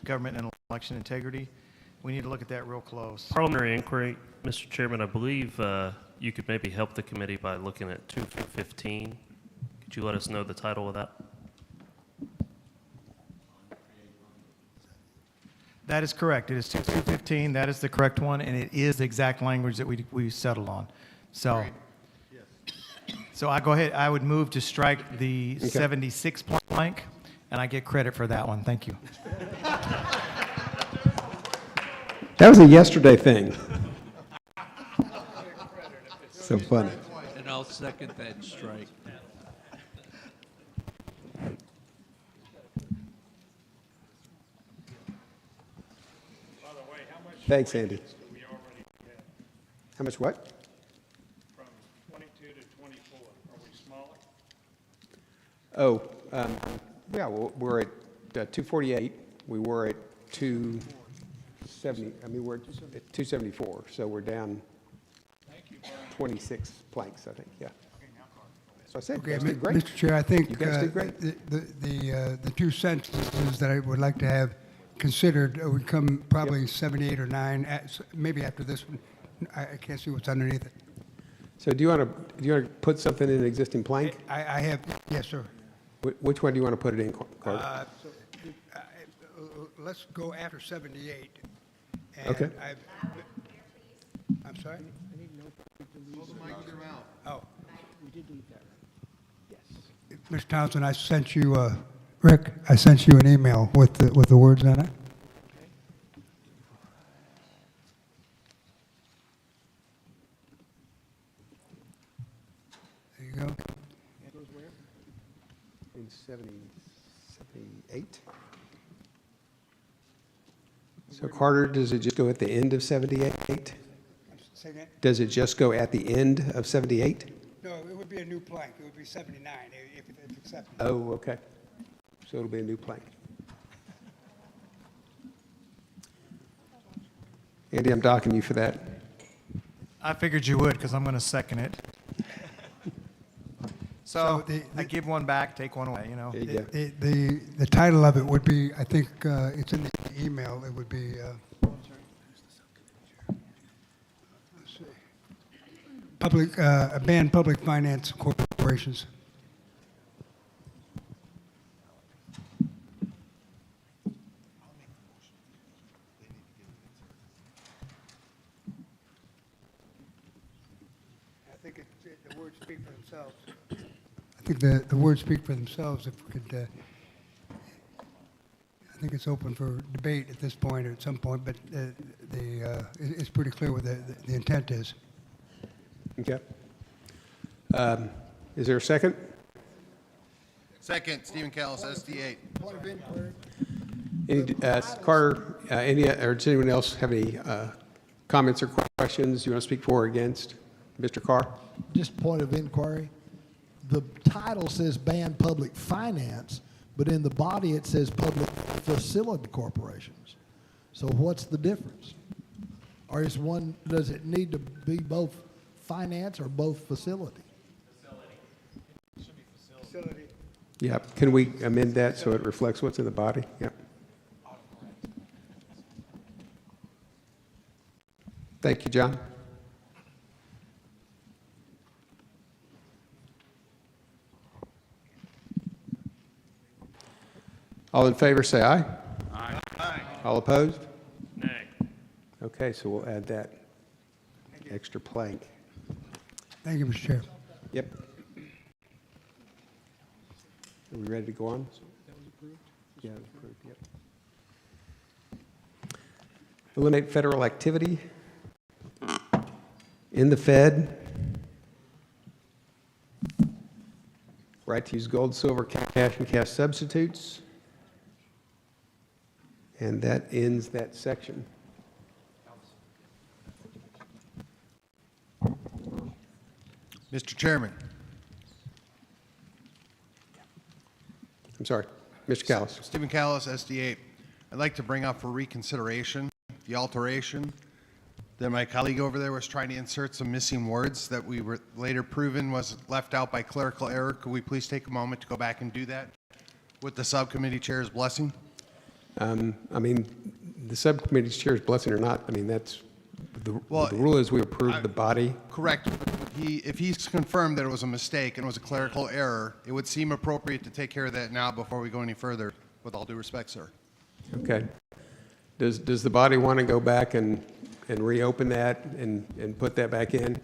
government and election integrity. We need to look at that real close. Parliamentary inquiry, Mr. Chairman, I believe you could maybe help the committee by looking at 215. Could you let us know the title of that? That is correct. It is 215. That is the correct one, and it is the exact language that we settled on. So, so I go ahead. I would move to strike the 76 blank, and I get credit for that one. Thank you. That was a yesterday thing. So funny. And I'll second that strike. Thanks, Andy. How much what? From 22 to 24, are we smaller? Oh, yeah, well, we're at 248. We were at 270, we're at 274, so we're down 26 planks, I think, yeah. So I said, you guys did great. Mr. Chair, I think You guys did great. the two sentences that I would like to have considered would come probably 78 or 9, maybe after this one. I can't see what's underneath it. So do you want to put something in an existing plank? I have, yes, sir. Which one do you want to put it in, Carter? Let's go after 78. And Okay. I'm sorry? Oh. We did leave that. Yes. Mr. Townsend, I sent you, Rick, I sent you an email with the words on it. There you go. That goes where? In 78? So Carter, does it just go at the end of 78? Say again? Does it just go at the end of 78? No, it would be a new plank. It would be 79 if accepted. Oh, okay. So it'll be a new plank. Andy, I'm docking you for that. I figured you would, because I'm going to second it. So I give one back, take one away, you know. There you go. The title of it would be, I think it's in the email, it would be, let's see, ban public finance corporations. I think the words speak for themselves. I think the words speak for themselves. If we could, I think it's open for debate at this point or at some point, but it's pretty clear what the intent is. Okay. Is there a second? Second, Stephen Callis, SD8. Point of inquiry. Carter, or does anyone else have any comments or questions you want to speak for or against? Mr. Carr? Just point of inquiry. The title says ban public finance, but in the body it says public facility corporations. So what's the difference? Or is one, does it need to be both finance or both facility? Facility. Yeah. Can we amend that so it reflects what's in the body? Yeah. Thank you, John. All in favor, say aye. Aye. All opposed? Nay. Okay, so we'll add that extra plank. Thank you, Mr. Chair. Yep. Are we ready to go on? That was approved? Yeah, it was approved, yep. Eliminate federal activity in the Fed. right to use gold, silver, cash, and cash substitutes. And that ends that section. Mr. Chairman. I'm sorry, Mr. Callis. Stephen Callis, SD8. I'd like to bring up for reconsideration the alteration that my colleague over there was trying to insert some missing words that we were later proven was left out by clerical error. Could we please take a moment to go back and do that with the subcommittee chair's blessing? I mean, the subcommittee chair's blessing or not, I mean, that's, the rule is we approve the body. Correct. If he's confirmed that it was a mistake and it was a clerical error, it would seem appropriate to take care of that now before we go any further, with all due respect, sir. Okay. Does the body want to go back and reopen that and put that back in?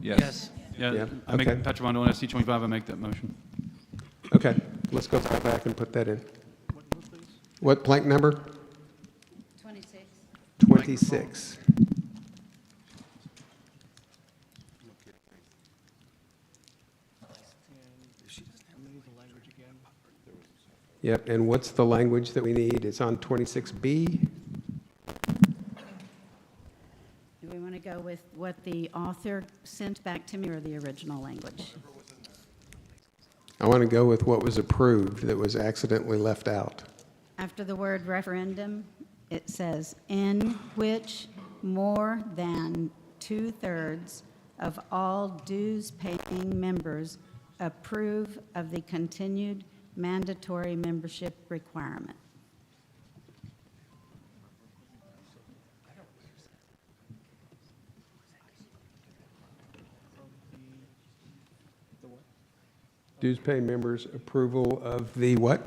Yes. Yeah, Yeah, I make, okay. Patrick Rondo, SC 25, I make that motion. Okay, let's go back and put that in. What plank number? 26. 26. Yep, and what's the language that we need? It's on 26B. Do we want to go with what the author sent back to me or the original language? I want to go with what was approved that was accidentally left out. After the word referendum, it says, in which more than 2/3 of all dues-paying members approve of the continued mandatory membership requirement. Dues paying members' approval of the what?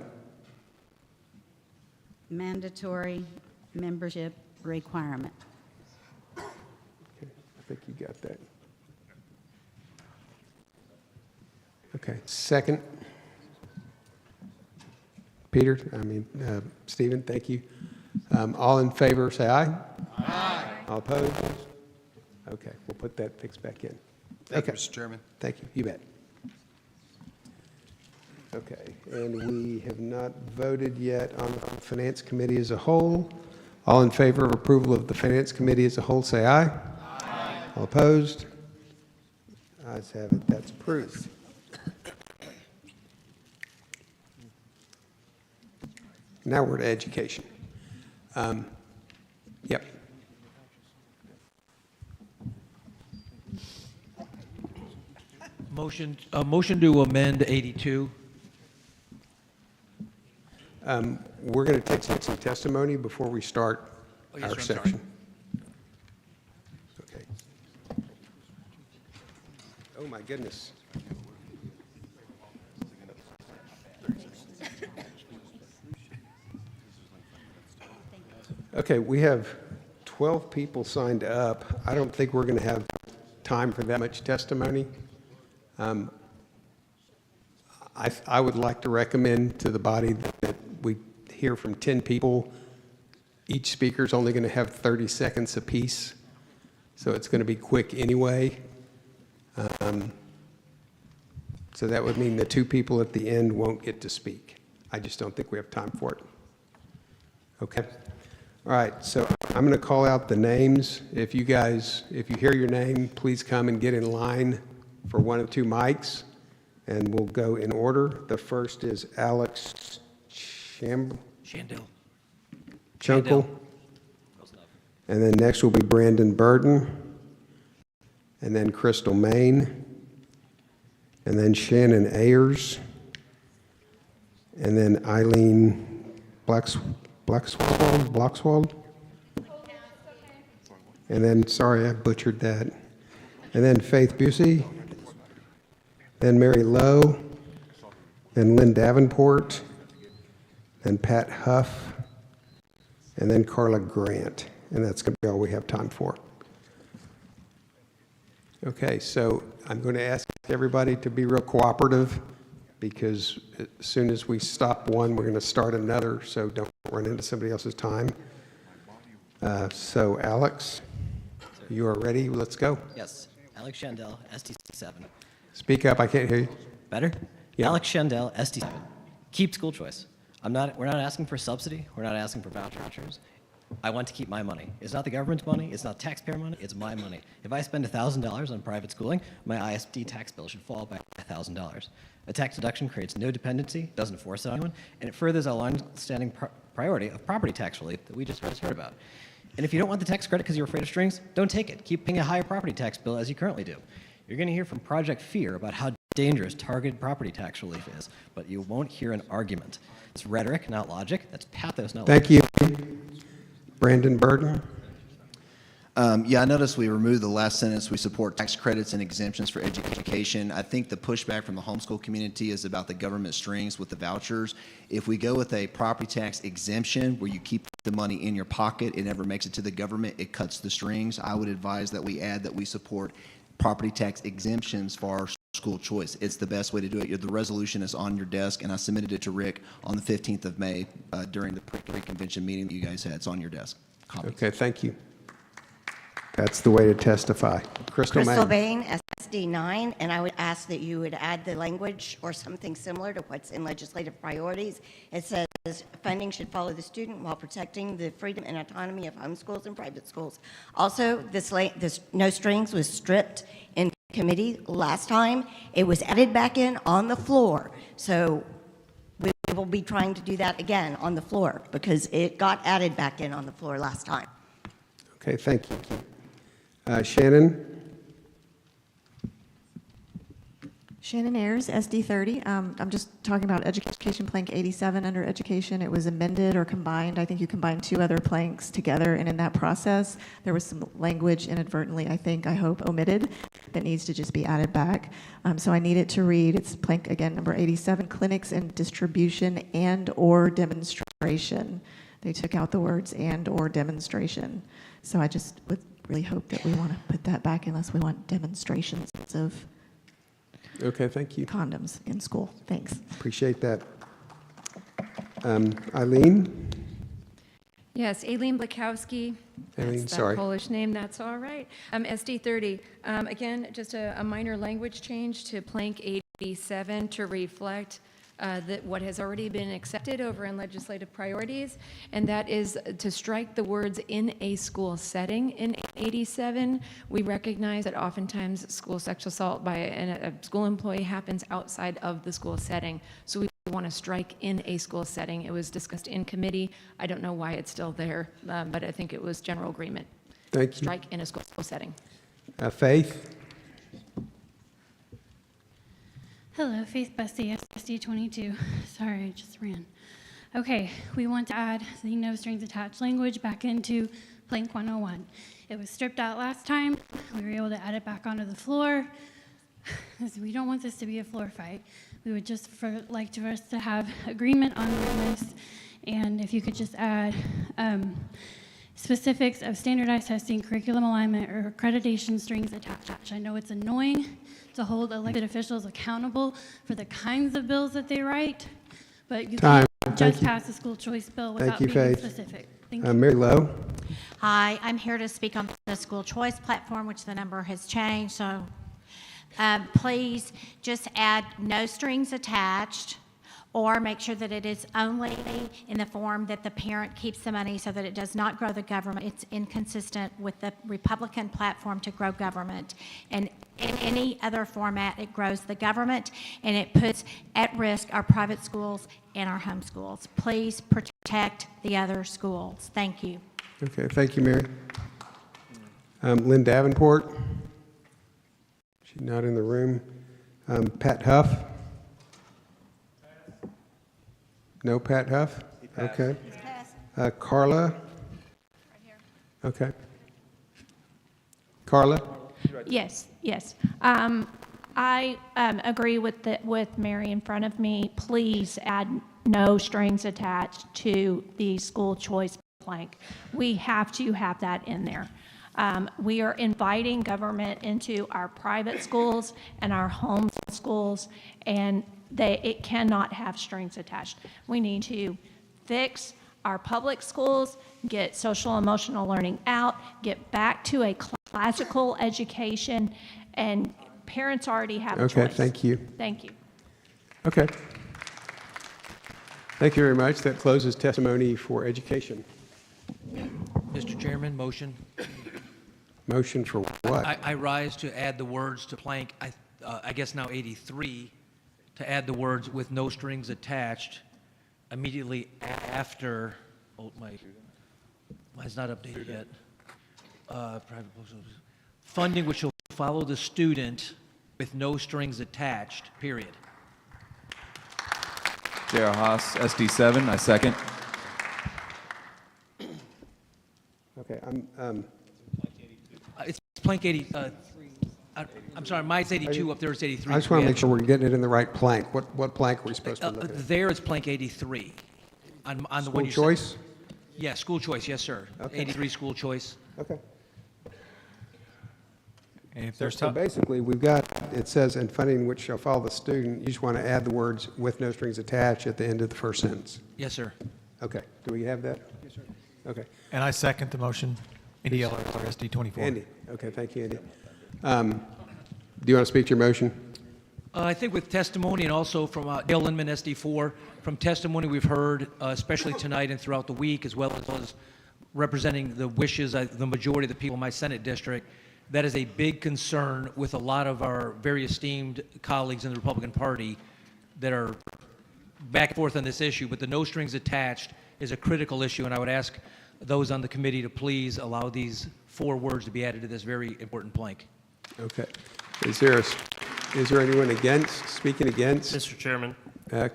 Mandatory membership requirement. Okay, I think you got that. Okay, second. Peter, Stephen, thank you. All in favor, say aye. Aye. All opposed? Okay, we'll put that fixed back in. Thank you, Mr. Chairman. Thank you, you bet. Okay, and we have not voted yet on the Finance Committee as a whole. All in favor of approval of the Finance Committee as a whole, say aye. Aye. All opposed? Ayes have it, that's approved. Now we're to education. Yep. Motion to amend 82. We're going to take some testimony before we start Oh, yes, our sir, I'm sorry. section. Okay. Oh, my goodness. Okay, we have 12 people signed up. I don't think we're going to have time for that much testimony. I would like to recommend to the body that we hear from 10 people. Each speaker's only going to have 30 seconds apiece, so it's going to be quick anyway. So that would mean the 2 people at the end won't get to speak. I just don't think we have time for it. Okay? All right, so I'm going to call out the names. If you hear your name, please come and get in line for one of 2 mics, and we'll go in order. The first is Alex Shandell. Chunkel. And then next will be Brandon Burton, and then Crystal Main, and then Shannon Ayers, and then Eileen Bloxwald? And then, sorry, I butchered that. And then Faith Busey, then Mary Lowe, then Lynn Davenport, then Pat Huff, and then Carla Grant. And that's going to be all we have time for. Okay, so I'm going to ask everybody to be real cooperative, because as soon as we stop one, we're going to start another, so don't run into somebody else's time. So Alex, you are ready, let's go. Yes, Alex Shandell, ST7. Speak up, I can't hear you. Better? Yeah. Alex Shandell, SD7. Keep school choice. We're not asking for subsidy. We're not asking for vouchers. I want to keep my money. It's not the government's money. It's not taxpayer money. It's my money. If I spend $1,000 on private schooling, my ISD tax bill should fall by $1,000. A tax deduction creates no dependency, doesn't force it on anyone, and it furthers our long-standing priority of property tax relief that we just heard about. And if you don't want the tax credit because you're afraid of strings, don't take it. Keep paying a higher property tax bill as you currently do. You're going to hear from Project Fear about how dangerous targeted property tax relief is, but you won't hear an argument. It's rhetoric, not logic. That's pathos, not Thank you. Brandon Burton. Yeah, I noticed we removed the last sentence, we support tax credits and exemptions for education. I think the pushback from the homeschool community is about the government strings with the vouchers. If we go with a property tax exemption where you keep the money in your pocket, it never makes it to the government, it cuts the strings. I would advise that we add that we support property tax exemptions for our school choice. It's the best way to do it. The resolution is on your desk, and I submitted it to Rick on the 15th of May during the pre-convention meeting that you guys had. It's on your desk. Copies. Okay, thank you. That's the way to testify. Crystal Bain, SD9, and I would ask that you would add the language or something similar to what's in legislative priorities. It says funding should follow the student while protecting the freedom and autonomy of home schools and private schools. Also, this no strings was stripped in committee last time. It was added back in on the floor. So we will be trying to do that again on the floor because it got added back in on the floor last time. Okay, thank you. Shannon? Shannon Ayers, SD30. I'm just talking about Education Plank 87 under Education. It was amended or combined. I think you combined two other planks together, and in that process, there was some language inadvertently, I hope, omitted that needs to just be added back. So I need it to read, it's plank, again, number 87, clinics and distribution and or demonstration. They took out the words and or demonstration. So I just would really hope that we want to put that back unless we want demonstrations of Okay, thank you. condoms in school. Thanks. Appreciate that. Eileen? Yes, Aileen Blakowski. Aileen, That's sorry. that Polish name, that's all right. SD30. Again, just a minor language change to plank 87 to reflect that what has already been accepted over in legislative priorities, and that is to strike the words "in a school setting" in 87. We recognize that oftentimes school sexual assault by a school employee happens outside of the school setting, so we want to strike "in a school setting." It was discussed in committee. I don't know why it's still there, but I think it was general agreement. Thank you. Strike in a school setting. Faith? Hello, Faith Bessie, SD22. Sorry, I just ran. Okay, we want to add the no strings attached language back into Plank 101. It was stripped out last time. We were able to add it back onto the floor. Because we don't want this to be a floor fight. We would just like for us to have agreement on this. And if you could just add specifics of standardized testing, curriculum alignment, or accreditation strings attached. I know it's annoying to hold elected officials accountable for the kinds of bills that they write, but you can't just pass a school choice bill without being specific. Thank you. Mary Lowe? Hi, I'm here to speak on the school choice platform, which the number has changed, so please just add no strings attached, or make sure that it is only in the form that the parent keeps the money so that it does not grow the government. It's inconsistent with the Republican platform to grow government. And in any other format, it grows the government, and it puts at risk our private schools and our home schools. Please protect the other schools. Thank you. Okay, thank you, Mary. Lynn Davenport? She's not in the room. Pat Huff? No Pat Huff? Okay. Carla? Okay. Carla? Yes. I agree with Mary in front of me. Please add no strings attached to the school choice plank. We have to have that in there. We are inviting government into our private schools and our home schools, and it cannot have strings attached. We need to fix our public schools, get social emotional learning out, get back to a classical education, and parents already have a choice. Okay, thank you. Thank you. Okay. Thank you very much. That closes testimony for education. Mr. Chairman, motion. Motion for what? I rise to add the words to plank, I guess now 83, to add the words "with no strings attached" immediately after, mine's not updated yet. Funding which will follow the student with no strings attached, period. J.R. Haas, SD7, I second. Okay, It's plank 80, I'm sorry, mine's 82, up there it's 83. I just want to make sure we're getting it in the right plank. What plank are we supposed to be looking at? There it's plank 83. On the one School you choice? said. Yeah, school choice, yes, sir. Okay. 83 school choice. Okay. And if So there's basically, we've got, it says, "and funding which shall follow the student." You just want to add the words "with no strings attached" at the end of the first sentence. Yes, sir. Okay. Do we have that? Yes, sir. Okay. And I second the motion. Andy Eller, SD 24. Andy. Okay, thank you, Andy. Do you want to speak to your motion? I think with testimony and also from Dale Lindman, SD4, from testimony we've heard, especially tonight and throughout the week, as well as representing the wishes of the majority of the people in my Senate district, that is a big concern with a lot of our very esteemed colleagues in the Republican Party that are back and forth on this issue. But the no strings attached is a critical issue, and I would ask those on the committee to please allow these 4 words to be added to this very important plank. Okay. Is there anyone speaking against? Mr. Chairman.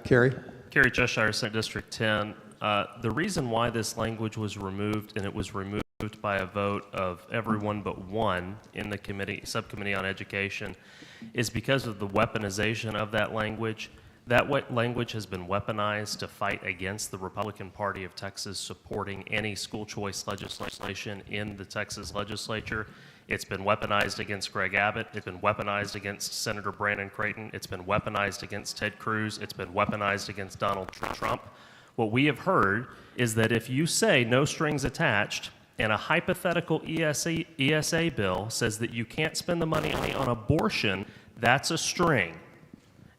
Kerry? Kerry Cheshire, Senate District 10. The reason why this language was removed, and it was removed by a vote of everyone but one in the subcommittee on education, is because of the weaponization of that language. That language has been weaponized to fight against the Republican Party of Texas supporting any school choice legislation in the Texas legislature. It's been weaponized against Greg Abbott. It's been weaponized against Senator Brandon Creighton. It's been weaponized against Ted Cruz. It's been weaponized against Donald Trump. What we have heard is that if you say no strings attached and a hypothetical ESA bill says that you can't spend the money on abortion, that's a string.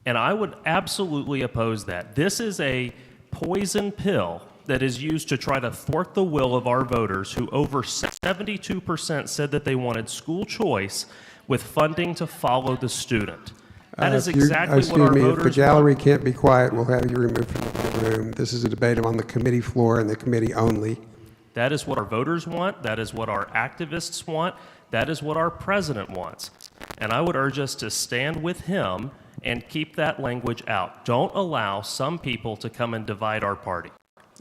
And I would absolutely oppose that. This is a poison pill that is used to try to thwart the will of our voters, who over 72% said that they wanted school choice with funding to follow the student. That is exactly what our voters want. If the gallery can't be quiet, we'll have you removed from the room. This is a debate on the committee floor and the committee only. That is what our voters want. That is what our activists want. That is what our president wants. And I would urge us to stand with him and keep that language out. Don't allow some people to come and divide our party.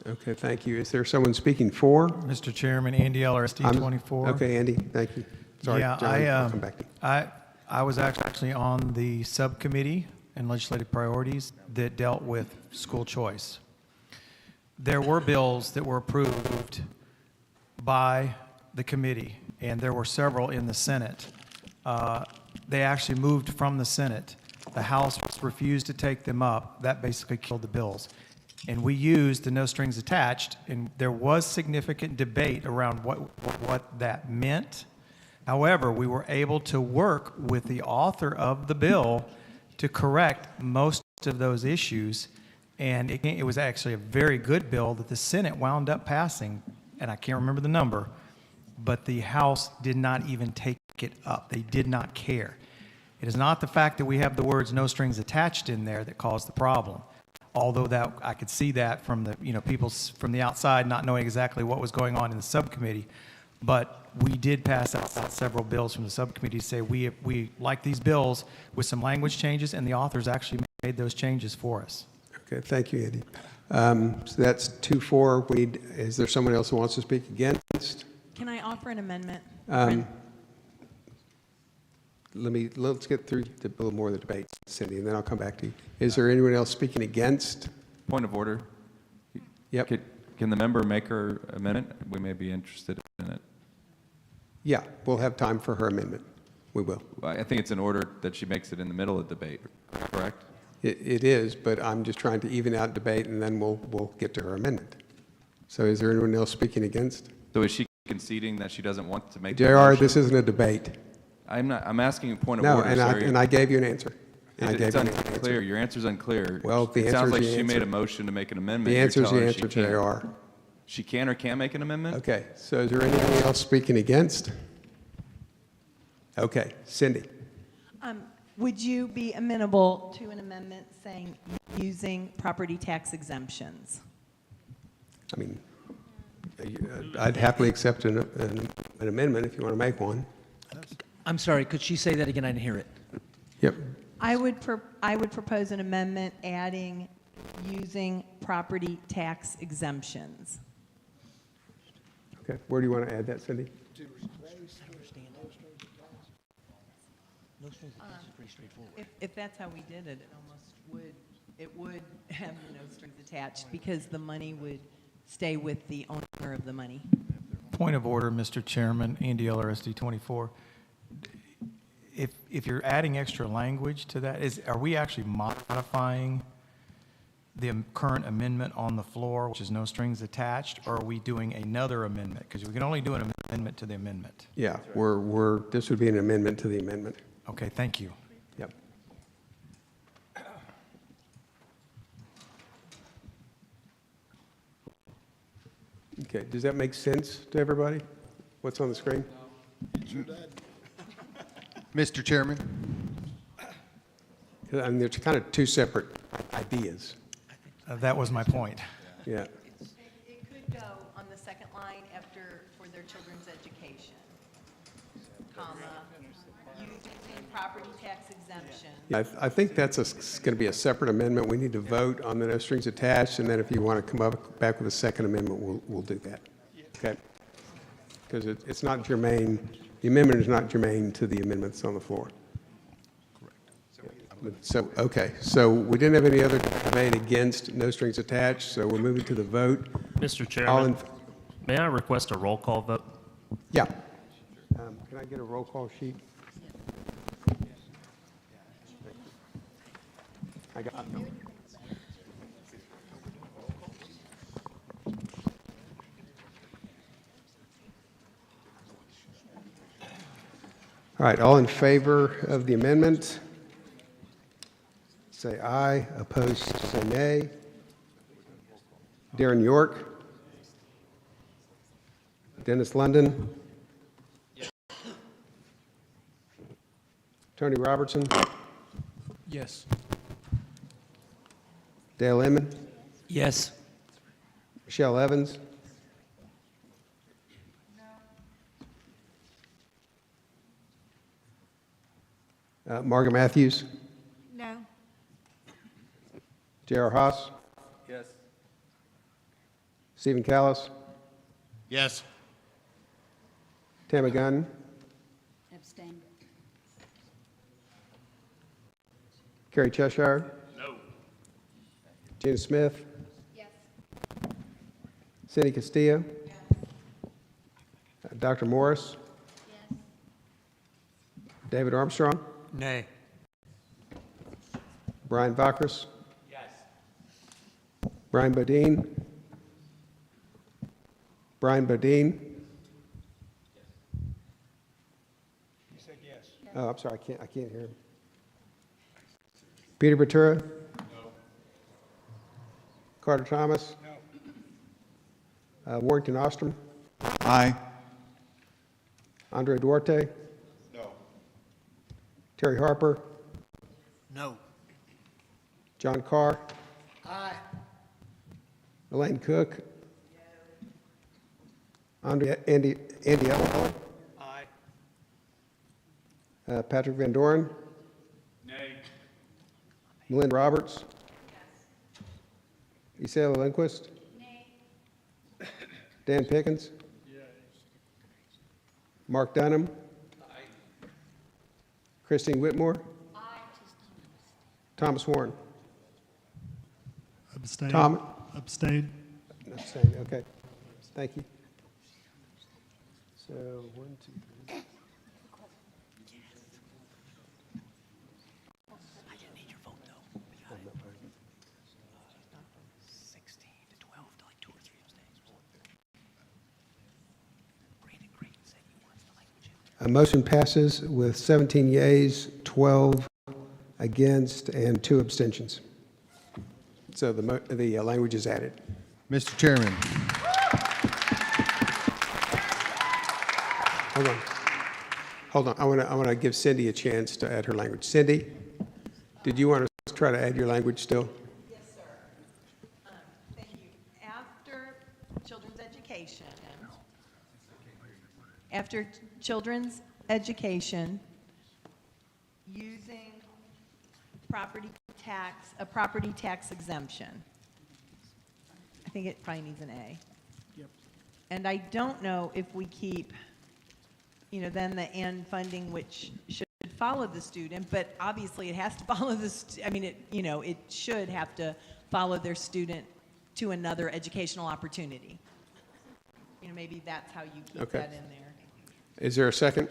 Okay, thank you. Is there someone speaking for? Mr. Chairman, Andy Eller, SD 24. Okay, Andy, thank you. Sorry, Yeah, John, I'll come back to you. I was actually on the subcommittee in legislative priorities that dealt with school choice. There were bills that were approved by the committee, and there were several in the Senate. They actually moved from the Senate. The House refused to take them up. That basically killed the bills. And we used the no strings attached, and there was significant debate around what that meant. However, we were able to work with the author of the bill to correct most of those issues, and it was actually a very good bill that the Senate wound up passing, and I can't remember the number, but the House did not even take it up. They did not care. It is not the fact that we have the words no strings attached in there that caused the problem. Although that I could see that from the people from the outside not knowing exactly what was going on in the subcommittee, but we did pass out several bills from the subcommittee to say we like these bills with some language changes, and the authors actually made those changes for us. Okay, thank you, Andy. So that's 2-4. Is there someone else who wants to speak against? Can I offer an amendment? Let's get through a little more of the debate, Cindy, and then I'll come back to you. Is there anyone else speaking against? Point of order. Yep. Can the member make her amendment? We may be interested in it. Yeah, we'll have time for her amendment. We will. I think it's in order that she makes it in the middle of debate, correct? It is, but I'm just trying to even out debate, and then we'll get to her amendment. So is there anyone else speaking against? So is she conceding that she doesn't want to make the JR, motion? this isn't a debate. I'm asking a point of order. No, and I gave you an answer. I gave It's you an unclear. answer. Your answer's unclear. Well, the It sounds answer is like the she made answer. a motion to make an amendment. The You're answer is the telling her she answer to can't. AR. She can or can't make an amendment? Okay, so is there anyone else speaking against? Okay, Cindy. Would you be amenable to an amendment saying using property tax exemptions? I mean, I'd happily accept an amendment if you want to make one. I'm sorry, could she say that again? I didn't hear it. Yep. I would propose an amendment adding using property tax exemptions. Okay, where do you want to add that, Cindy? If that's how we did it, it would have no strings attached because the money would stay with the owner of the money. Point of order, Mr. Chairman, Andy Eller, SD 24. If you're adding extra language to that, are we actually modifying the current amendment on the floor, which is no strings attached, or are we doing another amendment? Because we can only do an amendment to the amendment. Yeah, this would be an amendment to the amendment. Okay, thank you. Yep. Okay, does that make sense to everybody? What's on the screen? Mr. Chairman? I mean, there's kind of two separate ideas. That was my point. Yeah. It could go on the second line after for their children's education, comma, using property tax exemption. Yeah, I think that's going to be a separate amendment. We need to vote on the no strings attached, and then if you want to come back with a second amendment, we'll do that. Okay? Because it's not germane, the amendment is not germane to the amendments on the floor. So, okay, so we didn't have any other debate against no strings attached, so we're moving to the vote. Mr. All Chairman, in- may I request a roll call vote? Yeah. Can I get a roll call sheet? I got All right, all in favor of the amendment? Say aye. Opposed, say nay. Darren York? Dennis London? Tony Robertson? Yes. Dale Inman? Yes. Michelle Evans? Margaret Matthews? No. J.R. Haas? Yes. Stephen Callis? Yes. Tammy Gunn? Abstain. Carrie Cheshire? No. Gina Smith? Yes. Cindy Castillo? Dr. Morris? Yes. David Armstrong? Nay. Brian Vakras? Yes. Brian Bodine? Brian Bodine? You said yes. Oh, I'm sorry, I can't hear him. Peter Batura? No. Carter Thomas? No. Warrington Ostrom? Aye. Andre Duarte? No. Terry Harper? No. John Carr? Aye. Elaine Cook? Andy Eller? Aye. Patrick Van Doren? Nay. Melinda Roberts? Yes. Isela Lindquist? Nay. Dan Pickens? Yes. Mark Dunham? Aye. Christine Whitmore? Aye. Thomas Warren? Abstain. Tom? Abstain. Abstain, okay. Thank you. So, 1, 2, 3. I didn't need your vote, though. 16 to 12 to like 2 or 3 abstains. Brandon Creighton said he wants the language in there. A motion passes with 17 yeas, 12 against, and 2 abstentions. So the language is added. Mr. Chairman. Hold on. I want to give Cindy a chance to add her language. Cindy, did you want to try to add your language still? Yes, sir. Thank you. After children's education, using a property tax exemption. I think it probably needs an A. Yep. And I don't know if we keep, then the and funding, which should follow the student, but obviously it has to follow it should have to follow their student to another educational opportunity. Maybe that's how you keep that in there. Is there a second?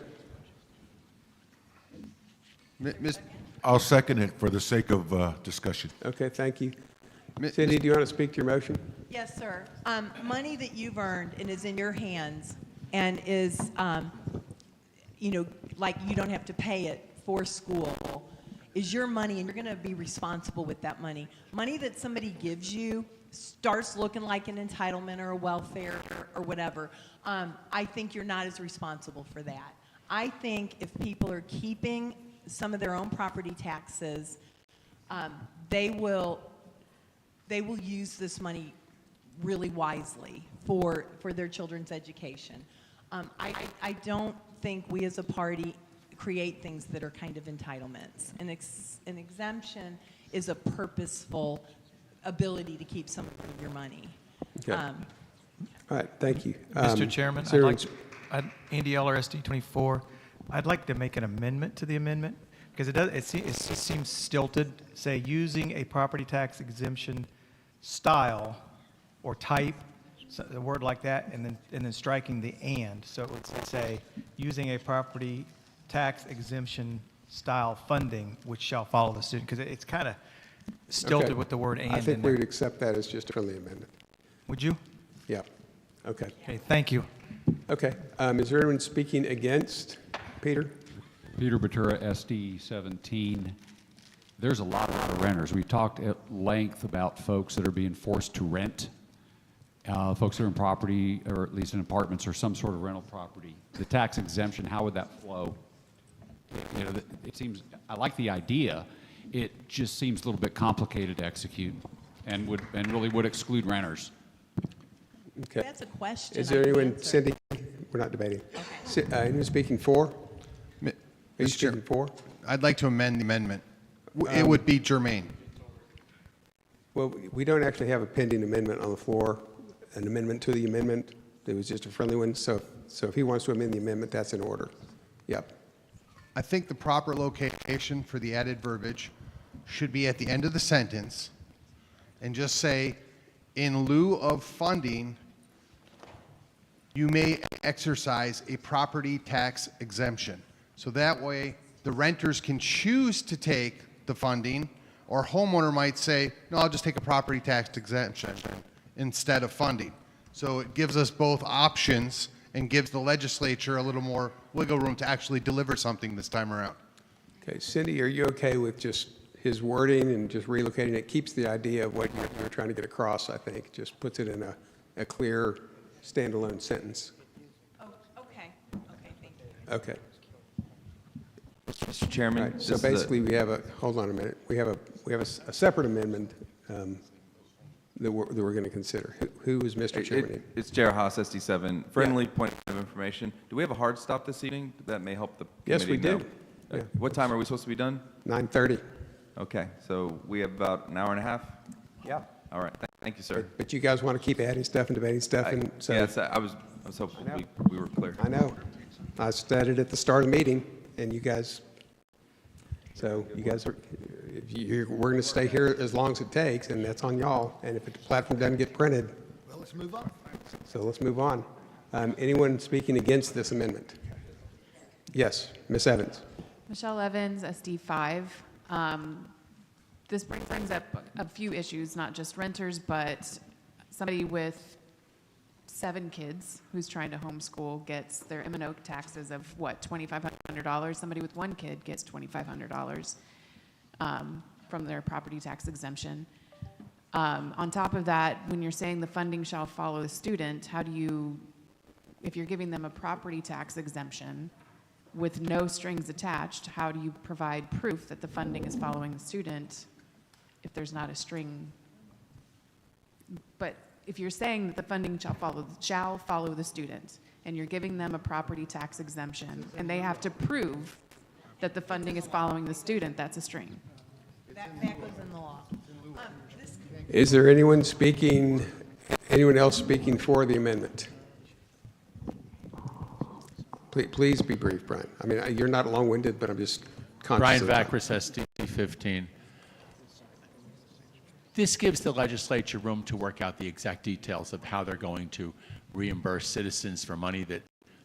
I'll second it for the sake of discussion. Okay, thank you. Cindy, do you want to speak to your motion? Yes, sir. Money that you've earned and is in your hands and is, like you don't have to pay it for school, is your money, and you're going to be responsible with that money. Money that somebody gives you starts looking like an entitlement or a welfare or whatever. I think you're not as responsible for that. I think if people are keeping some of their own property taxes, they will use this money really wisely for their children's education. I don't think we as a party create things that are kind of entitlements. An exemption is a purposeful ability to keep some of your money. Okay. All right, thank you. Mr. Chairman, Andy Eller, SD 24. I'd like to make an amendment to the amendment because it just seems stilted. Say using a property tax exemption style or type, a word like that, and then striking the and. So it would say using a property tax exemption style funding, which shall follow the student, because it's kind of stilted with the word and. I think we would accept that as just a friendly amendment. Would you? Yeah. Okay. Okay, thank you. Okay. Is there anyone speaking against? Peter? Peter Batura, SD 17. There's a lot of renters. We talked at length about folks that are being forced to rent, folks that are in property, or at least in apartments or some sort of rental property. The tax exemption, how would that flow? It seems, I like the idea. It just seems a little bit complicated to execute and really would exclude renters. Okay. That's a question. Is there anyone, Cindy? We're not debating. Okay. Anyone speaking for? Are you speaking for? I'd like to amend the amendment. It would be germane. Well, we don't actually have a pending amendment on the floor, an amendment to the amendment. It was just a friendly one. So if he wants to amend the amendment, that's in order. Yep. I think the proper location for the added verbiage should be at the end of the sentence and just say, in lieu of funding, you may exercise a property tax exemption. So that way, the renters can choose to take the funding, or homeowner might say, no, I'll just take a property tax exemption instead of funding. So it gives us both options and gives the legislature a little more wiggle room to actually deliver something this time around. Okay, Cindy, are you okay with just his wording and just relocating it? Keeps the idea of what you're trying to get across, I think. Just puts it in a clear, standalone sentence. Oh, okay. Okay, thank you. Okay. Mr. Chairman, Right, so basically, we have a, hold on a minute, we have a separate amendment that we're going to consider. Who is Mr. Chairman? It's Jared Haas, SD7. Friendly point of information. Do we have a hard stop this evening? That may help the Yes, committee we know. do. Yeah. What time are we supposed to be done? 9:30. Okay, so we have about an hour and a half? Yeah. All right, thank you, sir. But you guys want to keep adding stuff and debating stuff, and so. Yes, I was hoping we were clear. I know. I started at the start of the meeting, and you guys, so you guys are, we're going to stay here as long as it takes, and that's on y'all. And if the platform doesn't get printed. Well, let's move on. So let's move on. Anyone speaking against this amendment? Yes, Ms. Evans. Michelle Evans, SD5. This brings up a few issues, not just renters, but somebody with 7 kids who's trying to homeschool gets their M&O taxes of, what, $2,500? Somebody with 1 kid gets $2,500. from their property tax exemption. On top of that, when you're saying the funding shall follow the student, how do you, if you're giving them a property tax exemption with no strings attached, how do you provide proof that the funding is following the student if there's not a string? But if you're saying that the funding shall follow the student, and you're giving them a property tax exemption, and they have to prove that the funding is following the student, that's a string. That goes in the law. Is there anyone else speaking for the amendment? Please be brief, Brian. I mean, you're not long-winded, but I'm just conscious Brian of time. Vacris, SD 15. This gives the legislature room to work out the exact details of how they're going to reimburse citizens for money that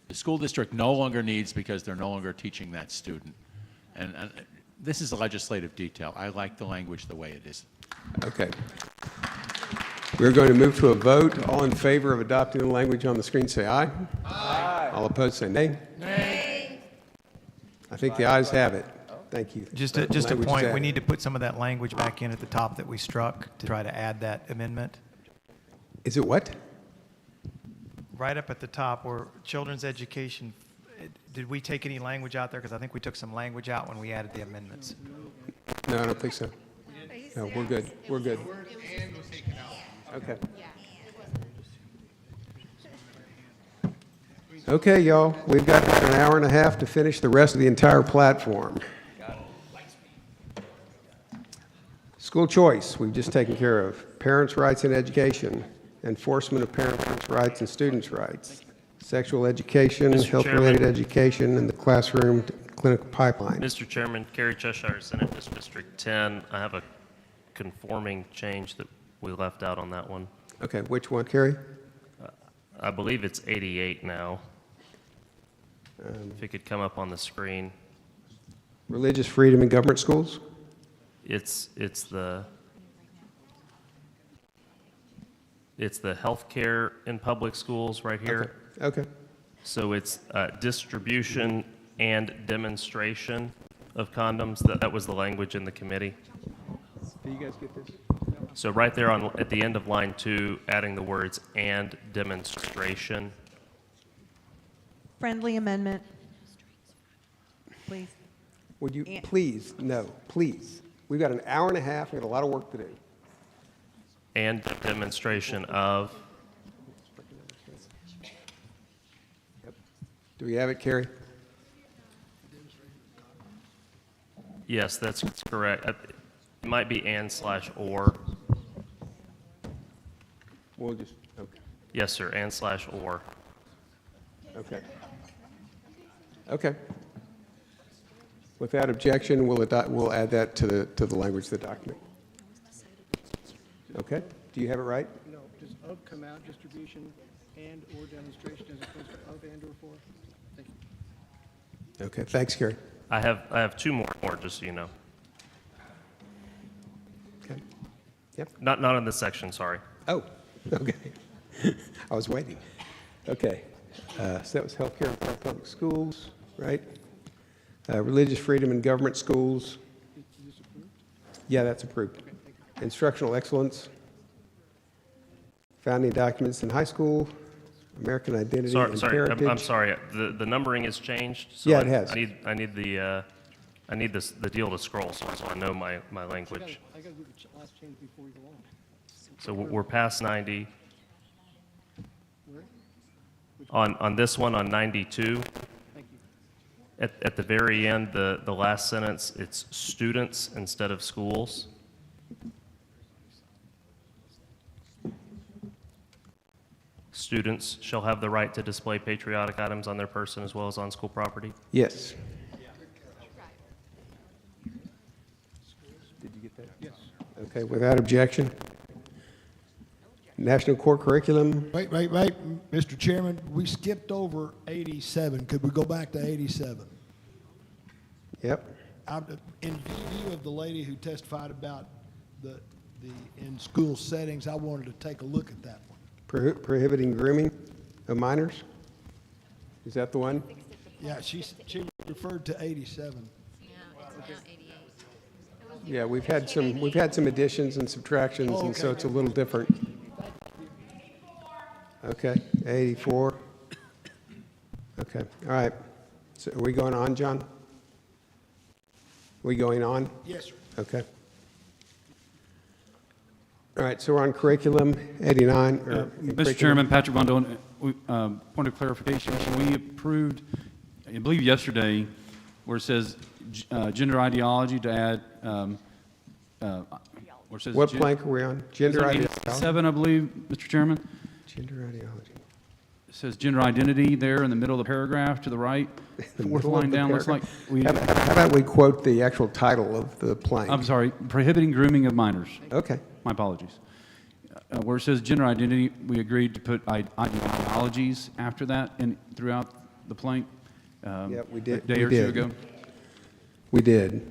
the school district no longer needs because they're no longer teaching that student. And this is a legislative detail. I like the language the way it is. Okay. We're going to move to a vote. All in favor of adopting the language on the screen, say aye. Aye. All opposed, say nay. Nay. I think the ayes have it. Thank you. Just a point, we need to put some of that language back in at the top that we struck to try to add that amendment. Is it what? Right up at the top where children's education, did we take any language out there? Because I think we took some language out when we added the amendments. No, I don't think so. No, we're good. We're good. Okay. Okay, y'all, we've got about an hour and a half to finish the rest of the entire platform. School choice, we've just taken care of. Parents' rights in education, enforcement of parents' rights and students' rights, sexual education, Mr. health-related Chairman. education, and the classroom clinical pipeline. Mr. Chairman, Kerry Cheshire, Senate District 10. I have a conforming change that we left out on that one. Okay, which one, Kerry? I believe it's 88 now. If it could come up on the screen. Religious freedom in government schools? It's the healthcare in public schools right here. Okay. So it's distribution and demonstration of condoms. That was the language in the committee. Do you guys get this? So right there at the end of line 2, adding the words "and demonstration." Friendly amendment. Please. Would you please, no, please. We've got an hour and a half, we've got a lot of work to do. And demonstration of. Do we have it, Kerry? Yes, that's correct. It might be and/or. We'll just, okay. Yes, sir, and/or. Okay. Okay. Without objection, we'll add that to the language of the document. Okay? Do you have it right? No, does of come out, distribution and/or demonstration as opposed to of and/or for? Thank you. Okay, thanks, Kerry. I have 2 more, just so you know. Okay. Yep. Not in this section, sorry. Oh, okay. I was waiting. Okay. So that was healthcare in public schools, right? Religious freedom in government schools. Yeah, that's approved. Instructional excellence. Founding documents in high school. American identity and heritage. I'm sorry. The numbering has changed. So Yeah, it has. I need the deal to scroll so I know my language. I got to do the last change before we go on. So we're past 90. Where? On this one, on 92, Thank you. at the very end, the last sentence, it's students instead of schools. Students shall have the right to display patriotic items on their person as well as on school property. Yes. Did you get that? Yes. Okay, without objection. National core curriculum. Wait, Mr. Chairman, we skipped over 87. Could we go back to 87? Yep. In view of the lady who testified about the in school settings, I wanted to take a look at that one. Prohibiting grooming of minors? Is that the one? Yeah, she referred to 87. Yeah, we've had some additions and subtractions, and so it's a little different. Okay, 84. Okay, all right. So are we going on, John? We going on? Yes, sir. Okay. All right, so we're on curriculum, 89. Mr. Chairman, Patrick Von Dolan, point of clarification. We approved, I believe yesterday, where it says gender ideology to add, where it says What plank are we on? Gender ideology? 7, I believe, Mr. Chairman. Gender ideology. It says gender identity there in the middle of the paragraph to the right. Fourth line down looks like we. How about we quote the actual title of the plank? I'm sorry, prohibiting grooming of minors. Okay. My apologies. Where it says gender identity, we agreed to put ideologies after that and throughout the plank. Yeah, we did. A day or two ago. We did.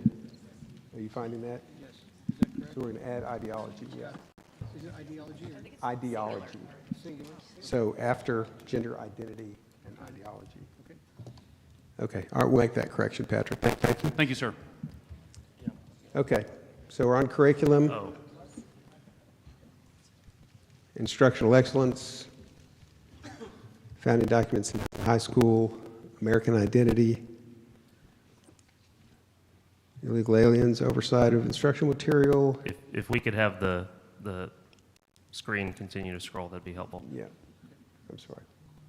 Are you finding that? Yes. Is that correct? So we're going to add ideology, yeah. Is it ideology or? Ideology. Singular. So after gender identity and ideology. Okay. Okay, all right, we'll make that correction, Patrick. Thank you. Thank you, sir. Okay, so we're on curriculum. Oh. Instructional excellence, founding documents in high school, American identity, illegal aliens, oversight of instructional material. If we could have the screen continue to scroll, that'd be helpful. Yeah, I'm sorry.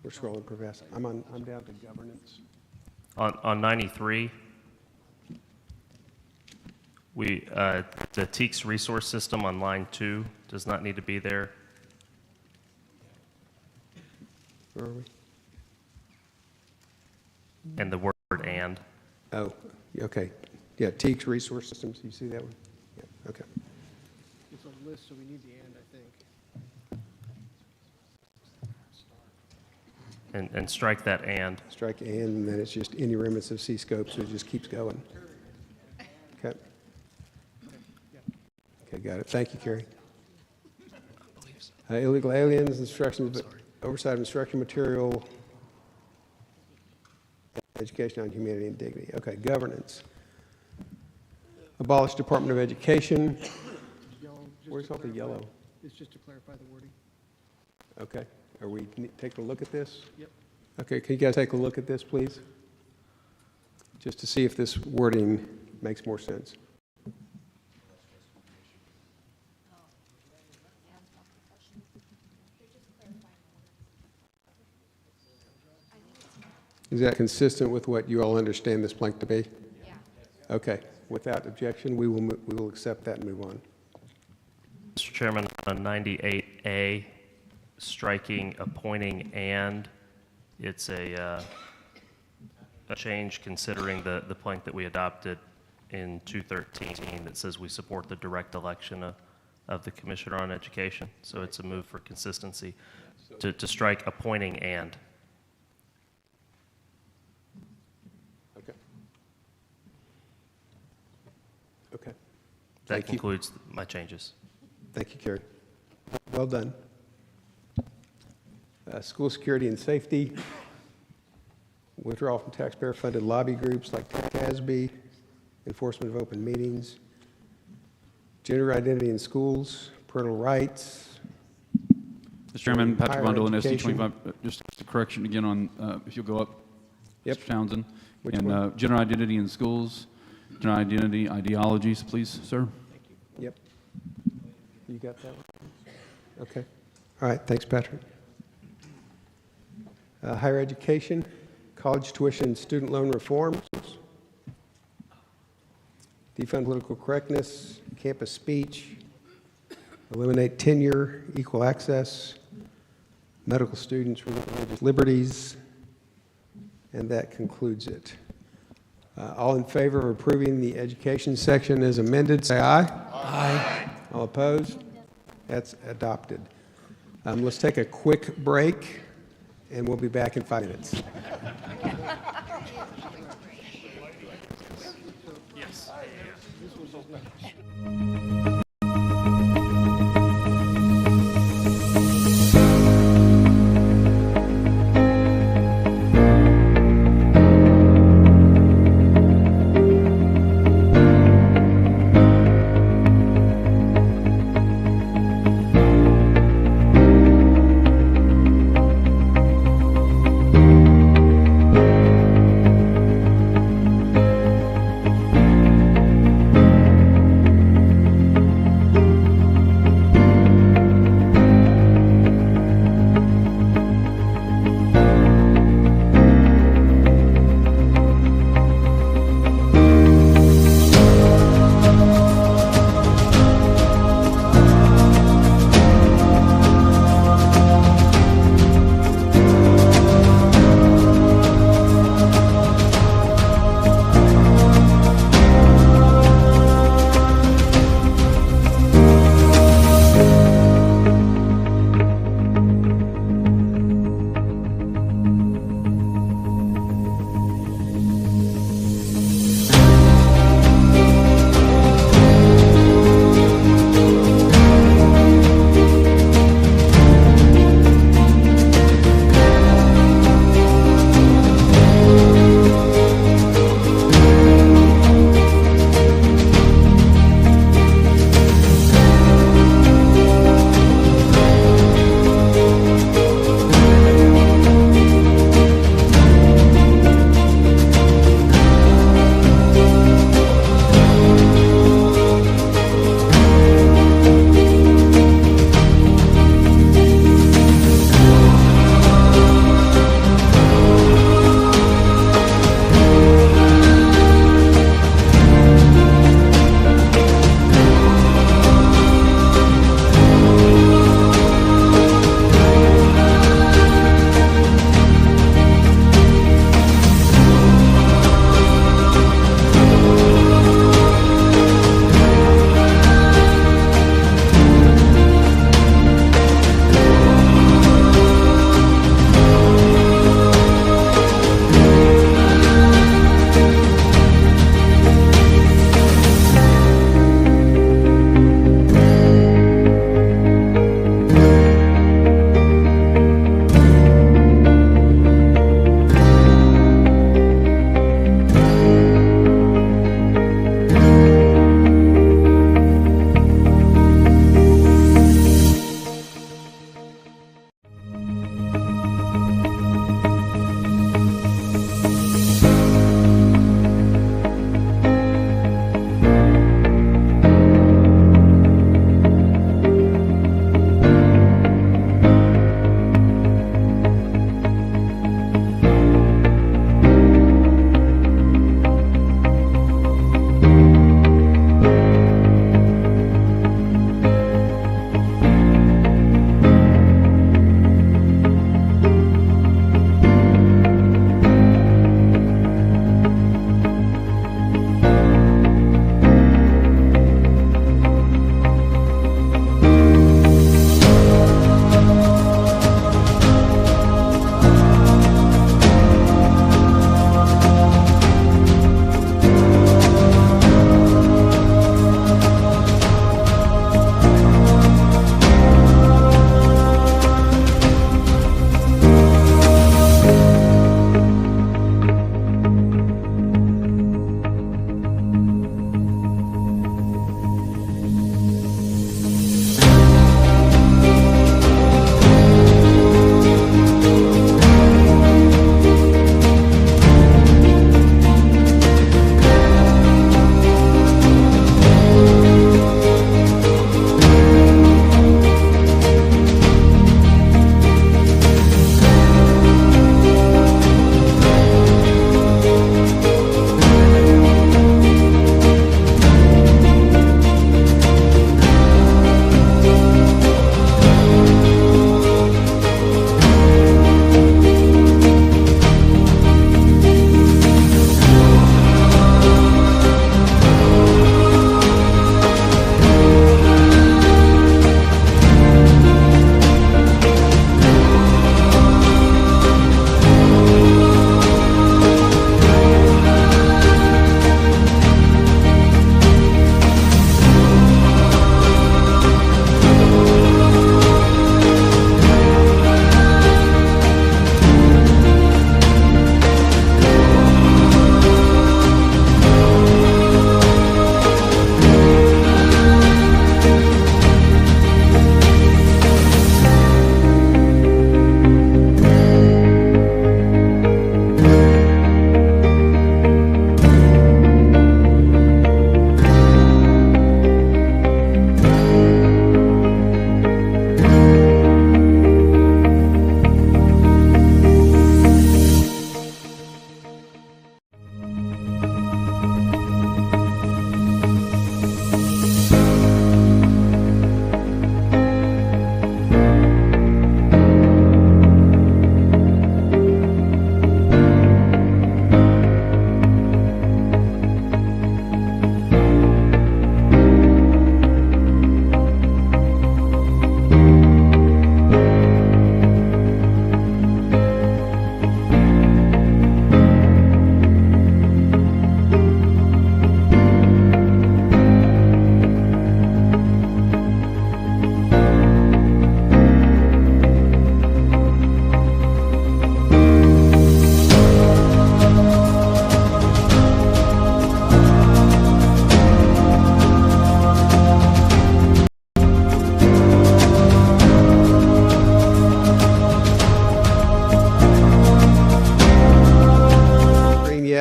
We're scrolling, Professor. I'm down to governance. On 93, the TEACS resource system on line 2 does not need to be there. Where are we? And the word "and." Oh, okay. Yeah, TEACS resource systems. You see that one? Yeah, okay. It's a list, so we need the and, I think. And strike that "and." Strike and then it's just any remnants of C-scope, so it just keeps going. Okay. Okay, got it. Thank you, Carrie. Illegal aliens, instructions, oversight of instruction material, education on humanity and dignity. Okay, governance. Abolish Department of Education. Where's all the yellow? It's just to clarify the wording. Okay, are we taking a look at this? Yep. Okay, can you guys take a look at this, please? Just to see if this wording makes more sense. Is that consistent with what you all understand this blank to be? Yeah. Okay. Without objection, we will accept that and move on. Mr. Chairman, on 98A, striking appointing and, it's a change considering the plank that we adopted in 213 that says we support the direct election of the Commissioner on Education. So it's a move for consistency to strike appointing and. Okay. Okay. That concludes my changes. Thank you, Kerry. Well done. School security and safety. Withdrawal from taxpayer-funded lobby groups like TASB. Enforcement of open meetings. Gender identity in schools. Parental rights. Mr. Chairman, Patrick Higher Von Dolan, education. SD25, just a correction again on, if you'll go up, Yep. Mr. Townsend. Which and one? gender identity in schools, gender identity ideologies, please, sir. Yep. You got that one? Okay. All right, thanks, Patrick. Higher education, college tuition, student loan reforms, defund political correctness, campus speech, eliminate tenure, equal access, medical students, religious liberties, and that concludes it. All in favor of approving the education section as amended, say aye. Aye. All opposed? That's adopted. Let's take a quick break, and we'll be back in 5 minutes.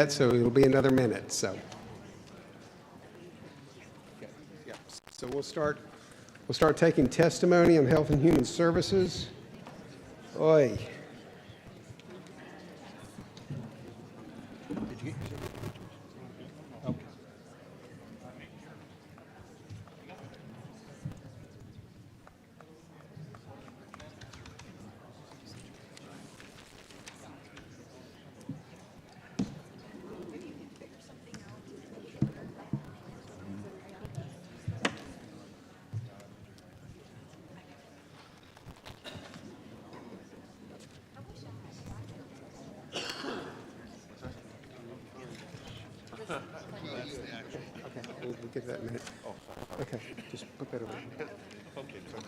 yet, so it'll be another minute, so. Okay, yeah. So we'll start taking testimony on Health and Human Services. Oi. We'll give that a minute. Okay, just put that over.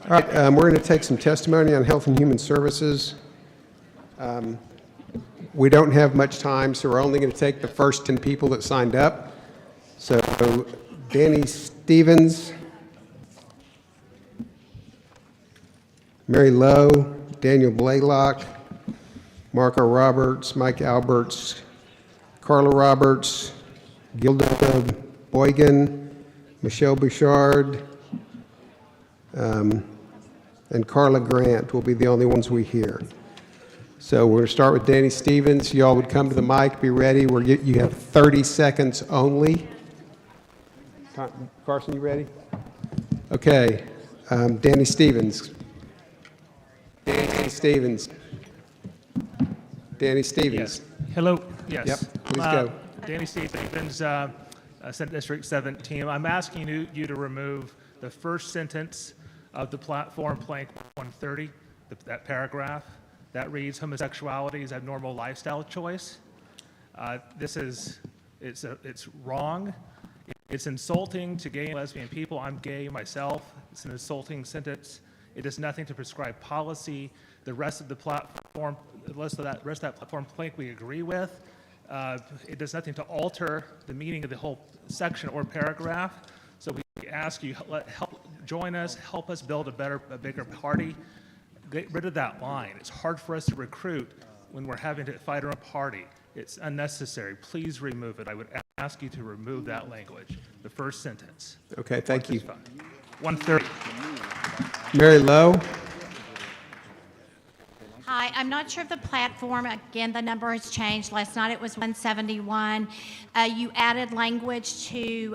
All right, we're going to take some testimony on Health and Human Services. We don't have much time, so we're only going to take the first 10 people that signed up. So Danny Stevens, Mary Lowe, Daniel Blaylock, Marco Roberts, Mike Alberts, Carla Roberts, Gilda Boygan, Michelle Bouchard, and Carla Grant will be the only ones we hear. So we're going to start with Danny Stevens. You all would come to the mic, be ready. You have 30 seconds only. Carson, you ready? Okay. Danny Stevens. Danny Stevens. Danny Stevens. Yes. Hello. Yes. Yep. Please go. Danny Stevens, Senate District 17. I'm asking you to remove the first sentence of the platform plank 130, that paragraph. That reads, homosexuality is abnormal lifestyle choice. It's wrong. It's insulting to gay and lesbian people. I'm gay myself. It's an insulting sentence. It does nothing to prescribe policy. The rest of the platform, the rest of that platform plank we agree with. It does nothing to alter the meaning of the whole section or paragraph. So we ask you, join us, help us build a bigger party. Get rid of that line. It's hard for us to recruit when we're having to fight our own party. It's unnecessary. Please remove it. I would ask you to remove that language, the first sentence. Okay, thank you. 130. Mary Lowe. Hi, I'm not sure of the platform. Again, the number has changed. Last night it was 171. You added language to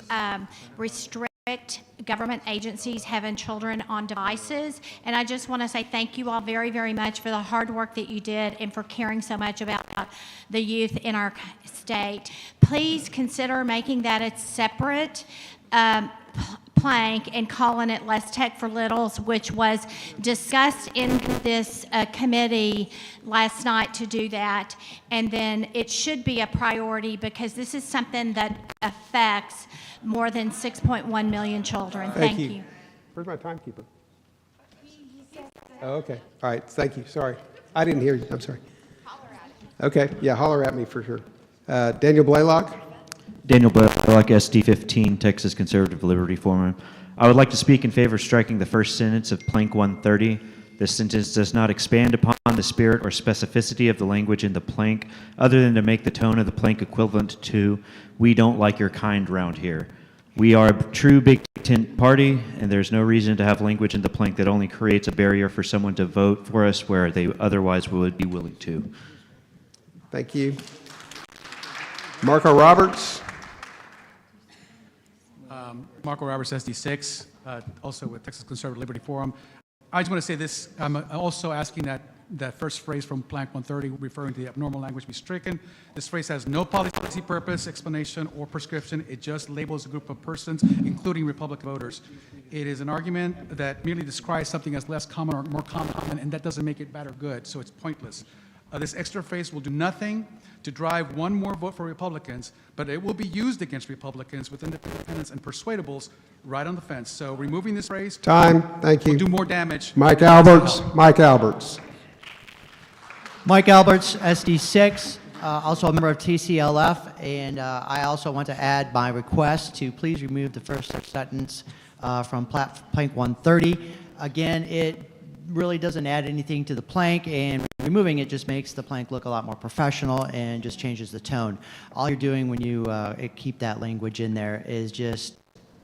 restrict government agencies having children on devices. And I just want to say thank you all very, very much for the hard work that you did and for caring so much about the youth in our state. Please consider making that a separate plank and calling it Less Tech for Littles, which was discussed in this committee last night to do that. And then it should be a priority because this is something that affects more than 6.1 million children. Thank you. Where's my timekeeper? Oh, okay. All right. Thank you. Sorry. I didn't hear you. I'm sorry. Okay. Yeah, holler at me for sure. Daniel Blaylock. Daniel Blaylock, SD 15, Texas Conservative Liberty Forum. I would like to speak in favor of striking the first sentence of Plank 130. This sentence does not expand upon the spirit or specificity of the language in the plank, other than to make the tone of the plank equivalent to, "We don't like your kind round here." We are a true big tent party, and there's no reason to have language in the plank that only creates a barrier for someone to vote for us where they otherwise would be willing to. Thank you. Marco Roberts. Marco Roberts, SD6, also with Texas Conservative Liberty Forum. I just want to say this. I'm also asking that first phrase from Plank 130, referring to the abnormal language, be stricken. This phrase has no policy purpose, explanation, or prescription. It just labels a group of persons, including Republican voters. It is an argument that merely describes something as less common or more common, and that doesn't make it bad or good, so it's pointless. This extra phrase will do nothing to drive one more vote for Republicans, but it will be used against Republicans with independents and persuadables right on the fence. So removing this phrase Time. Thank you. will do more damage. Mike Alberts. Mike Alberts. Mike Alberts, SD6, also a member of TCLF, and I also want to add my request to please remove the first sentence from Plank 130. Again, it really doesn't add anything to the plank, and removing it just makes the plank look a lot more professional and just changes the tone. All you're doing when you keep that language in there is just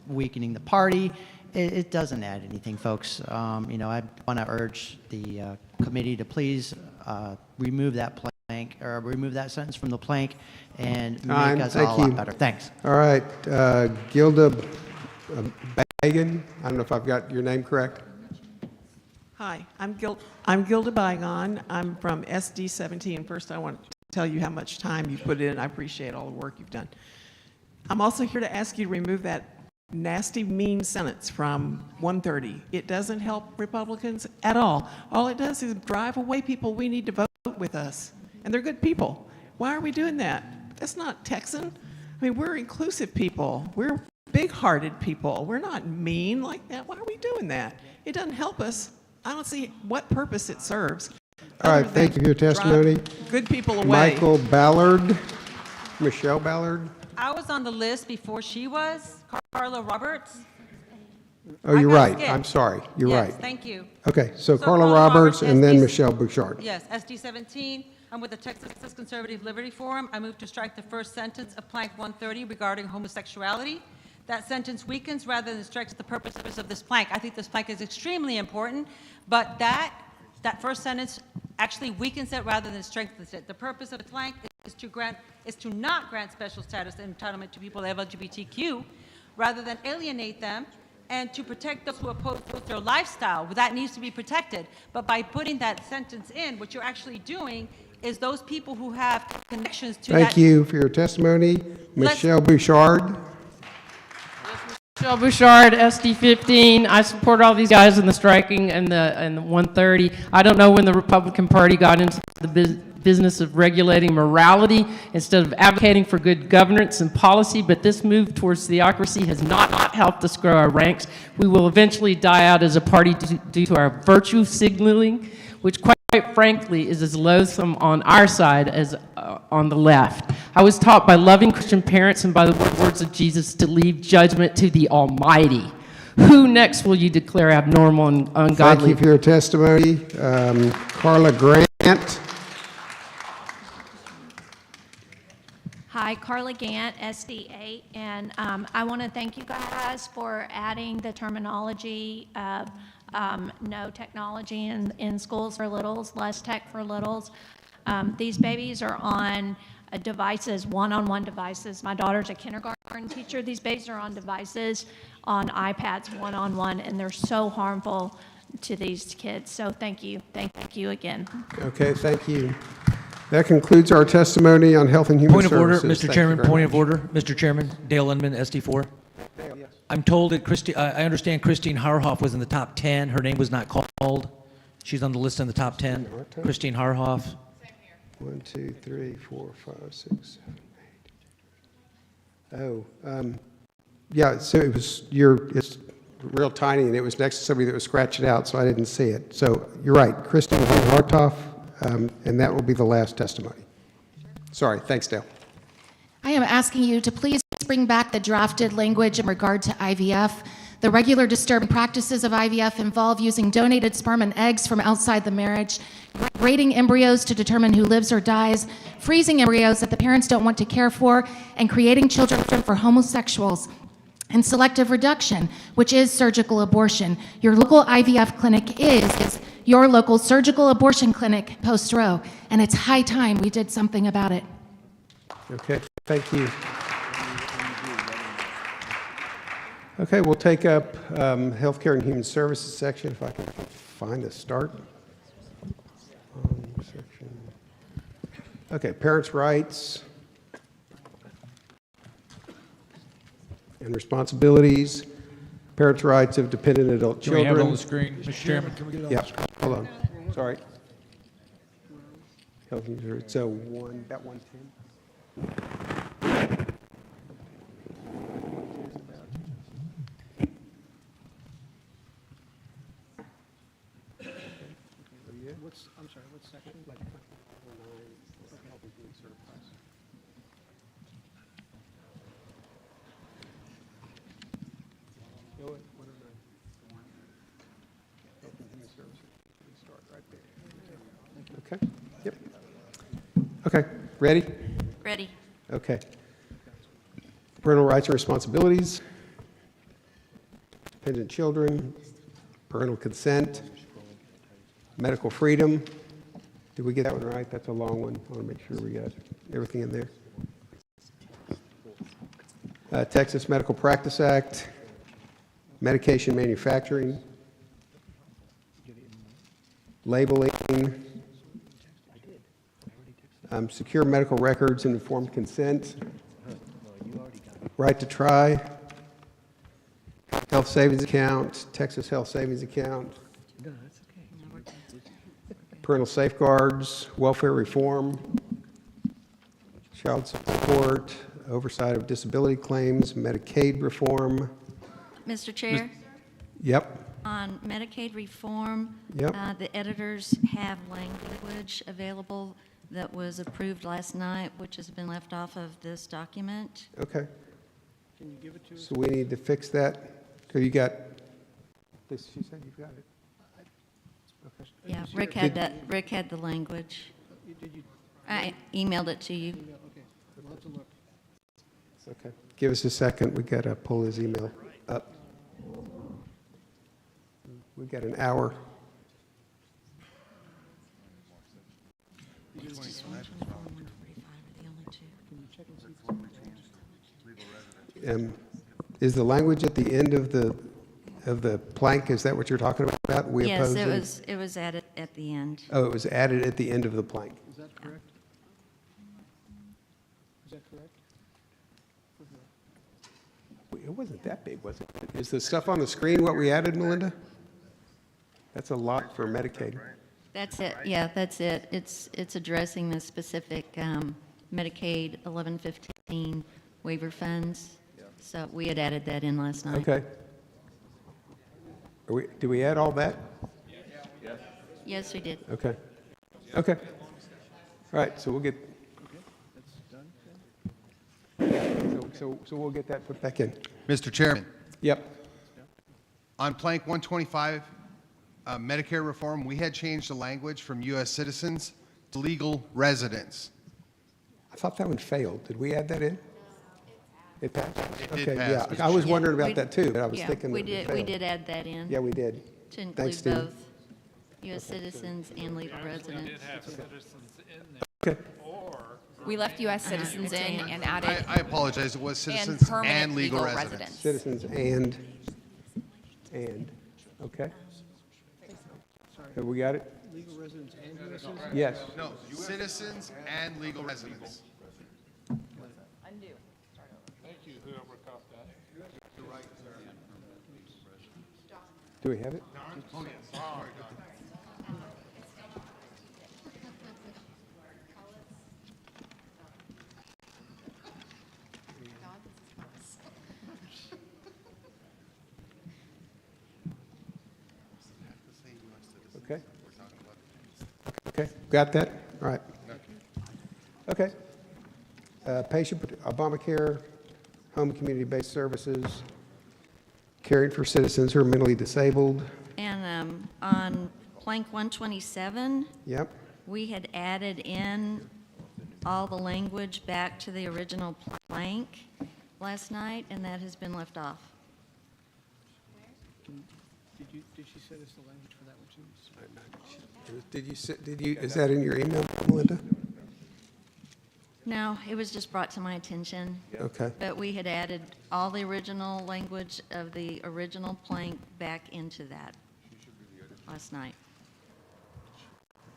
weakening the party. It doesn't add anything, folks. You know, I want to urge the committee to please remove that plank, or remove that sentence from the plank, and make us all a lot better. Thanks. All right, Gilda Bagan, I don't know if I've got your name correct. Hi, I'm Gilda Bygon. I'm from SD 17. First, I want to tell you how much time you put in. I appreciate all the work you've done. I'm also here to ask you to remove that nasty, mean sentence from 130. It doesn't help Republicans at all. All it does is drive away people we need to vote with us, and they're good people. Why are we doing that? That's not Texan. I mean, we're inclusive people. We're big-hearted people. We're not mean like that. Why are we doing that? It doesn't help us. I don't see what purpose it serves. All right, thank you for your testimony. Good people away. Michael Ballard, Michelle Ballard. I was on the list before she was, Carla Roberts. Oh, you're I got right. skipped. I'm sorry. You're Yes, right. thank you. Okay, so Carla Roberts and then SD Michelle Bouchard. Yes, SD 17. I'm with the Texas Conservative Liberty Forum. I move to strike the first sentence of Plank 130 regarding homosexuality. That sentence weakens rather than strikes the purpose of this plank. I think this plank is extremely important, but that first sentence actually weakens it rather than strengthens it. The purpose of the plank is to not grant special status and entitlement to people LGBTQ, rather than alienate them, and to protect those who oppose their lifestyle. That needs to be protected. But by putting that sentence in, what you're actually doing is those people who have connections to that. Thank you for your testimony. Michelle Bouchard. Michelle Bouchard, SD 15. I support all these guys in the striking and the 130. I don't know when the Republican Party got into the business of regulating morality instead of advocating for good governance and policy, but this move towards theocracy has not helped us grow our ranks. We will eventually die out as a party due to our virtue signaling, which quite frankly is as loathsome on our side as on the left. I was taught by loving Christian parents and by the words of Jesus to leave judgment to the Almighty. Who next will you declare abnormal and ungodly? Thank you for your testimony. Carla Grant. Hi, Carla Gant, SD8, and I want to thank you guys for adding the terminology of no technology in schools for littles, less tech for littles. These babies are on devices, one-on-one devices. My daughter's a kindergarten teacher. These babies are on devices, on iPads, one-on-one, and they're so harmful to these kids. So thank you. Thank you again. Okay, thank you. That concludes our testimony on Health and Human Point of order, Services. Mr. Thank Chairman, you very point of much. order. Mr. Chairman, Dale Inman, SD4. I'm told that I understand Christine Harhoff was in the top 10. Her name was not called. She's on the list in the top 10. Christine Harhoff. 1, 2, 3, 4, 5, 6, 7, 8. Yeah, so it was it's real tiny, and it was next to somebody that was scratched out, so I didn't see it. So you're right, Christine Harhoff, and that will be the last testimony. Sorry, thanks, Dale. I am asking you to please bring back the drafted language in regard to IVF. The regular disturbing practices of IVF involve using donated sperm and eggs from outside the marriage, grading embryos to determine who lives or dies, freezing embryos that the parents don't want to care for, and creating children for homosexuals, and selective reduction, which is surgical abortion. Your local IVF clinic is your local surgical abortion clinic, Post Row, and it's high time we did something about it. Okay, thank you. Okay, we'll take up Healthcare and Human Services section, if I can find a start. Okay, parents' rights and responsibilities, parents' rights of dependent adult Can we children. have it on the screen, Mr. Chairman? Can we get it on the Yep, screen? hold on, sorry. Health and Human Services, so about 110. I'm sorry, what section? Like, Okay, yep. Okay, ready? Ready. Okay. Parental rights and responsibilities, dependent children, parental consent, medical freedom. Did we get that one right? That's a long one. I want to make sure we got everything in there. Texas Medical Practice Act, medication manufacturing, labeling, secure medical records and informed consent, right to try, health savings account, Texas health savings account, parental safeguards, welfare reform, child support, oversight of disability claims, Medicaid reform. Mr. Chair, Yep, on Medicaid reform, Yep. the editors have language available that was approved last night, which has been left off of this document. okay. Can you give it to us? So we need to fix that. So you got, this, she said you've got it. Okay. Yeah, Rick had that, Rick had the language. Did you? I emailed it to you. Okay, we'll have to look. Okay. Give us a second. We got to pull his email up. We've got an hour. Is the language at the end of the plank, is that what you're talking about? We Yes, oppose it was added at the end. Oh, it was added at the end of the plank. Is that correct? Is that correct? It wasn't that big, was it? Is the stuff on the screen what we added, Melinda? That's a lot for Medicaid. That's it, yeah, that's it. It's addressing the specific Medicaid 1115 waiver funds. So we had added that in last night. Okay. Did we add all that? Yes, we did. Okay. Okay. All right, so we'll get, so we'll get that put back in. Mr. Chairman, Yep. on plank 125, Medicare reform, we had changed the language from U.S. citizens to legal residents. I thought that one failed. Did we add that in? It passed? It did Okay, pass, yeah. Mr. I was Chairman. wondering We- about that too, but I was yeah, thinking we that it did. We failed. did add that in. Yeah, we did. To include Thanks, Steve. both U.S. citizens and legal residents. Okay. We left U.S. citizens in and added. I apologize, it was citizens permanent and legal residents. Citizens and, okay. Have we got it? Legal residents and U.S. citizens? Yes. No, citizens and legal residents. Undo. Thank you, whoever caught that. Do we have it? Oh, yes. Sorry, Don. Okay. Okay, got that? All right. Okay. Patient, Obamacare, home community-based services, caring for citizens who are mentally disabled. And on plank 127, Yep. we had added in all the language back to the original plank last night, and that has been left off. Did she send us the language for that one too? Is that in your email, Melinda? No, it was just brought to my attention. Okay. But we had added all the original language of the original plank back into that last night.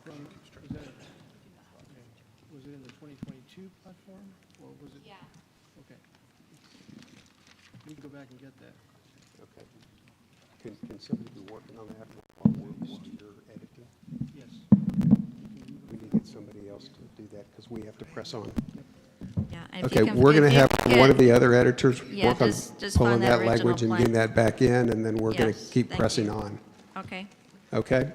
Was it in the 2022 platform, or was it? Yeah. Okay. We can go back and get that. Okay. Can somebody be working on that while you're editing? Yes. We need to get somebody else to do that because we have to press on. Yeah, and if Okay, you can- we're going to if you have could- one of the other editors Yeah, work on just pulling find that that original language and getting plan. that back in, and then we're going to Yes, keep thank pressing you. on. Okay. Okay?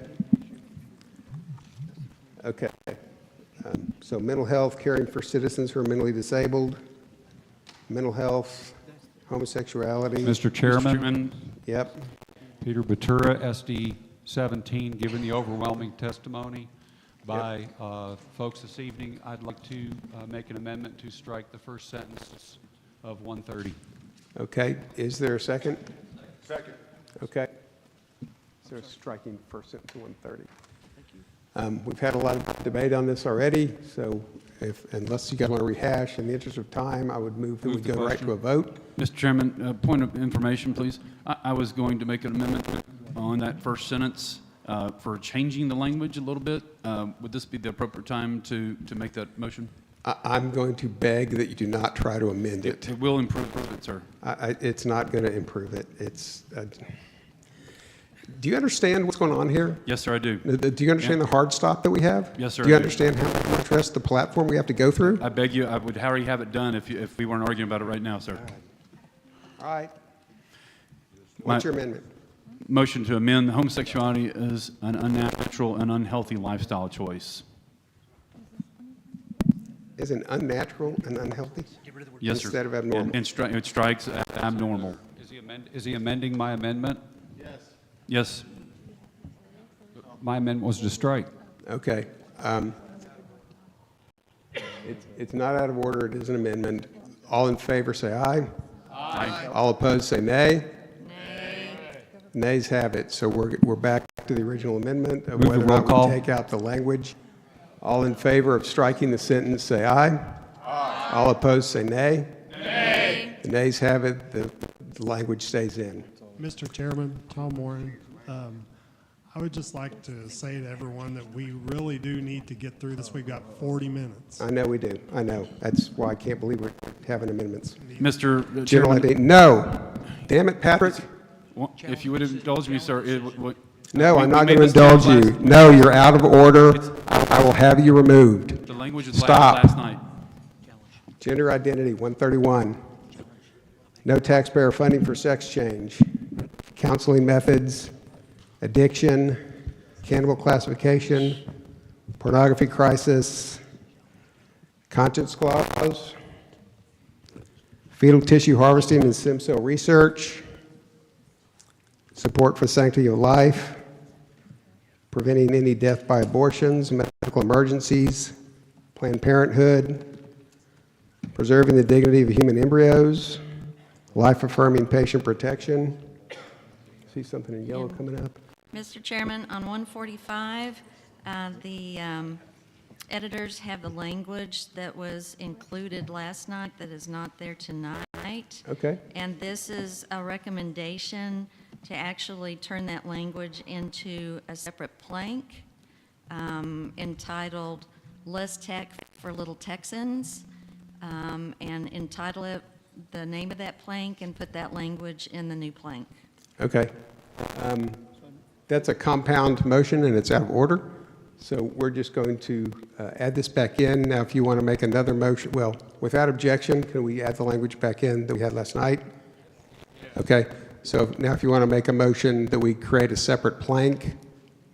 Okay. So mental health, caring for citizens who are mentally disabled, mental health, homosexuality. Mr. Chairman? Yep. Peter Batura, SD 17, given the overwhelming testimony by folks this evening. I'd like to make an amendment to strike the first sentence of 130. Okay, is there a second? Second. Okay. So striking first sentence of 130. We've had a lot of debate on this already, so unless you guys want to rehash, in the interest of time, I would move that we go right to a vote. Mr. Chairman, point of information, please. I was going to make an amendment on that first sentence for changing the language a little bit. Would this be the appropriate time to make that motion? I'm going to beg that you do not try to amend it. It will improve it, sir. It's not going to improve it. Do you understand what's going on here? Yes, sir, I do. Do you understand the hard stop that we have? Yes, sir, Do you I do. understand how much rest the platform we have to go through? I beg you, I would already have it done if we weren't arguing about it right now, sir. All right. What's your amendment? Motion to amend homosexuality as an unnatural and unhealthy lifestyle choice. Is an unnatural and unhealthy? Yes, sir. Instead of abnormal. And it strikes abnormal. Is he amending my amendment? Yes. My amendment was to strike. Okay. It's not out of order. It is an amendment. All in favor say aye. Aye. All opposed say nay. Nays have it. So we're back to the original amendment of Move whether the or roll not call. we take out the language. All in favor of striking the sentence say aye. Aye. All opposed say nay. Nay. The nays have it. The language stays in. Mr. Chairman, Tom Warren, I would just like to say to everyone that we really do need to get through this. We've got 40 minutes. I know we do. I know. That's why I can't believe we're having amendments. Mr. General Chairman. ID. No. Damn it, Patrick. Well, if you would indulge me, sir. No, I'm not made going to this change indulge you. last- No, you're out of order. I will have you removed. The language was Stop. last night. Gender identity, 131. No taxpayer funding for sex change. Counseling methods, addiction, cannibal classification, pornography crisis, conscience clause, fetal tissue harvesting and stem cell research, support for sanctity of life, preventing any death by abortions, medical emergencies, Planned Parenthood, preserving the dignity of human embryos, life-affirming patient protection. See something in yellow coming up? Mr. Chairman, on 145, the editors have the language that was included last night that is not there tonight. Okay. And this is a recommendation to actually turn that language into a separate plank entitled Less Tech for Little Texans, and entitle it the name of that plank and put that language in the new plank. Okay. That's a compound motion and it's out of order. So we're just going to add this back in. Now, if you want to make another motion, well, without objection, can we add the language back in that we had last night? Okay. So now if you want to make a motion that we create a separate plank,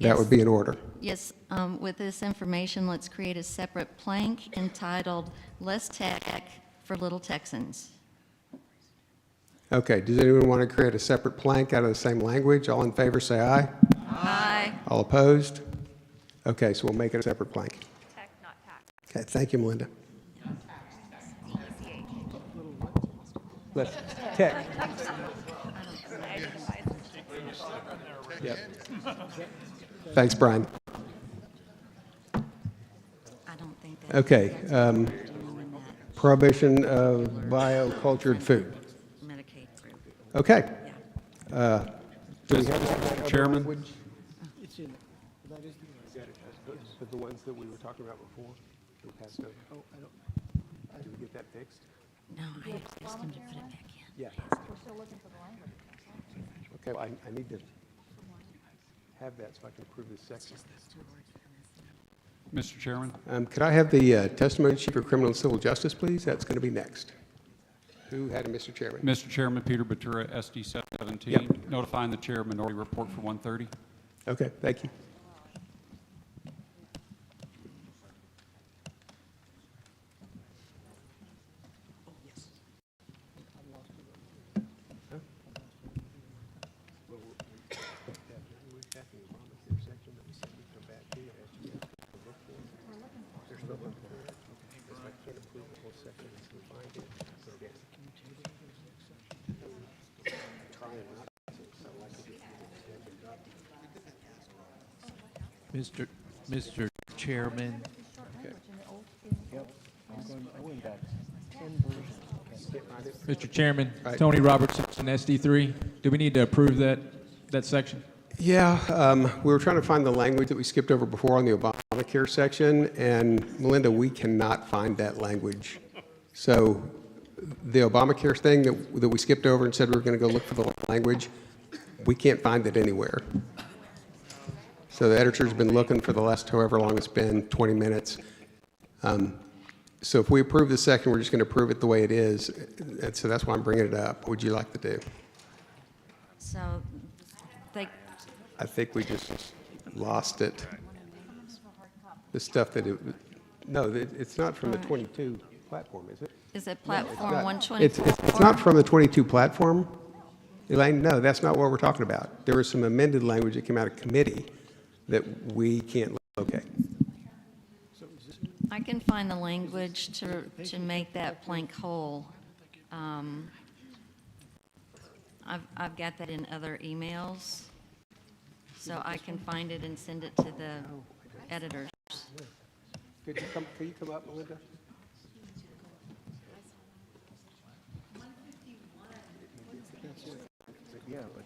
that would be in order. Yes, with this information, let's create a separate plank entitled Less Tech for Little Texans. Okay. Does anyone want to create a separate plank out of the same language? All in favor say aye. Aye. All opposed? Okay, so we'll make it a separate plank. Tech, not tax. Okay, thank you, Melinda. Let's tech. Yep. Thanks, Brian. I don't think that. Okay. Prohibition of biocultured food. Medicaid group. Okay. Do we Mr. have Chairman. language? It's in, that is The ones that we were talking about before, we passed over. oh, I don't, Did we get that fixed? No, I asked them to put it back in. Yeah. Okay, well, I need to have that so I can approve this section. Mr. Chairman. Could I have the testimony chief of criminal and civil justice, please? That's going to be next. Who had it, Mr. Chairman? Mr. Chairman, Peter Batura, SD 17, Yep. notifying the chair of minority report for 130. Okay, thank you. Mr. Chairman. Mr. Chairman, Tony Robertson, SD3. Do we need to approve that section? Yeah, we were trying to find the language that we skipped over before on the Obamacare section, and Melinda, we cannot find that language. So the Obamacare thing that we skipped over and said we were going to go look for the language, we can't find it anywhere. So the editor's been looking for the last however long it's been, 20 minutes. So if we approve this section, we're just going to approve it the way it is. And so that's why I'm bringing it up. What would you like to do? So I think we just lost it. The stuff that it's not from the 22 platform, is it? Is it platform No, 124? It's not from the 22 platform. Elaine, no, that's not what we're talking about. There was some amended language that came out of committee that we can't locate. I can find the language to make that plank whole. I've got that in other emails, so I can find it and send it to the editors. Could you come up, Melinda? Yeah, but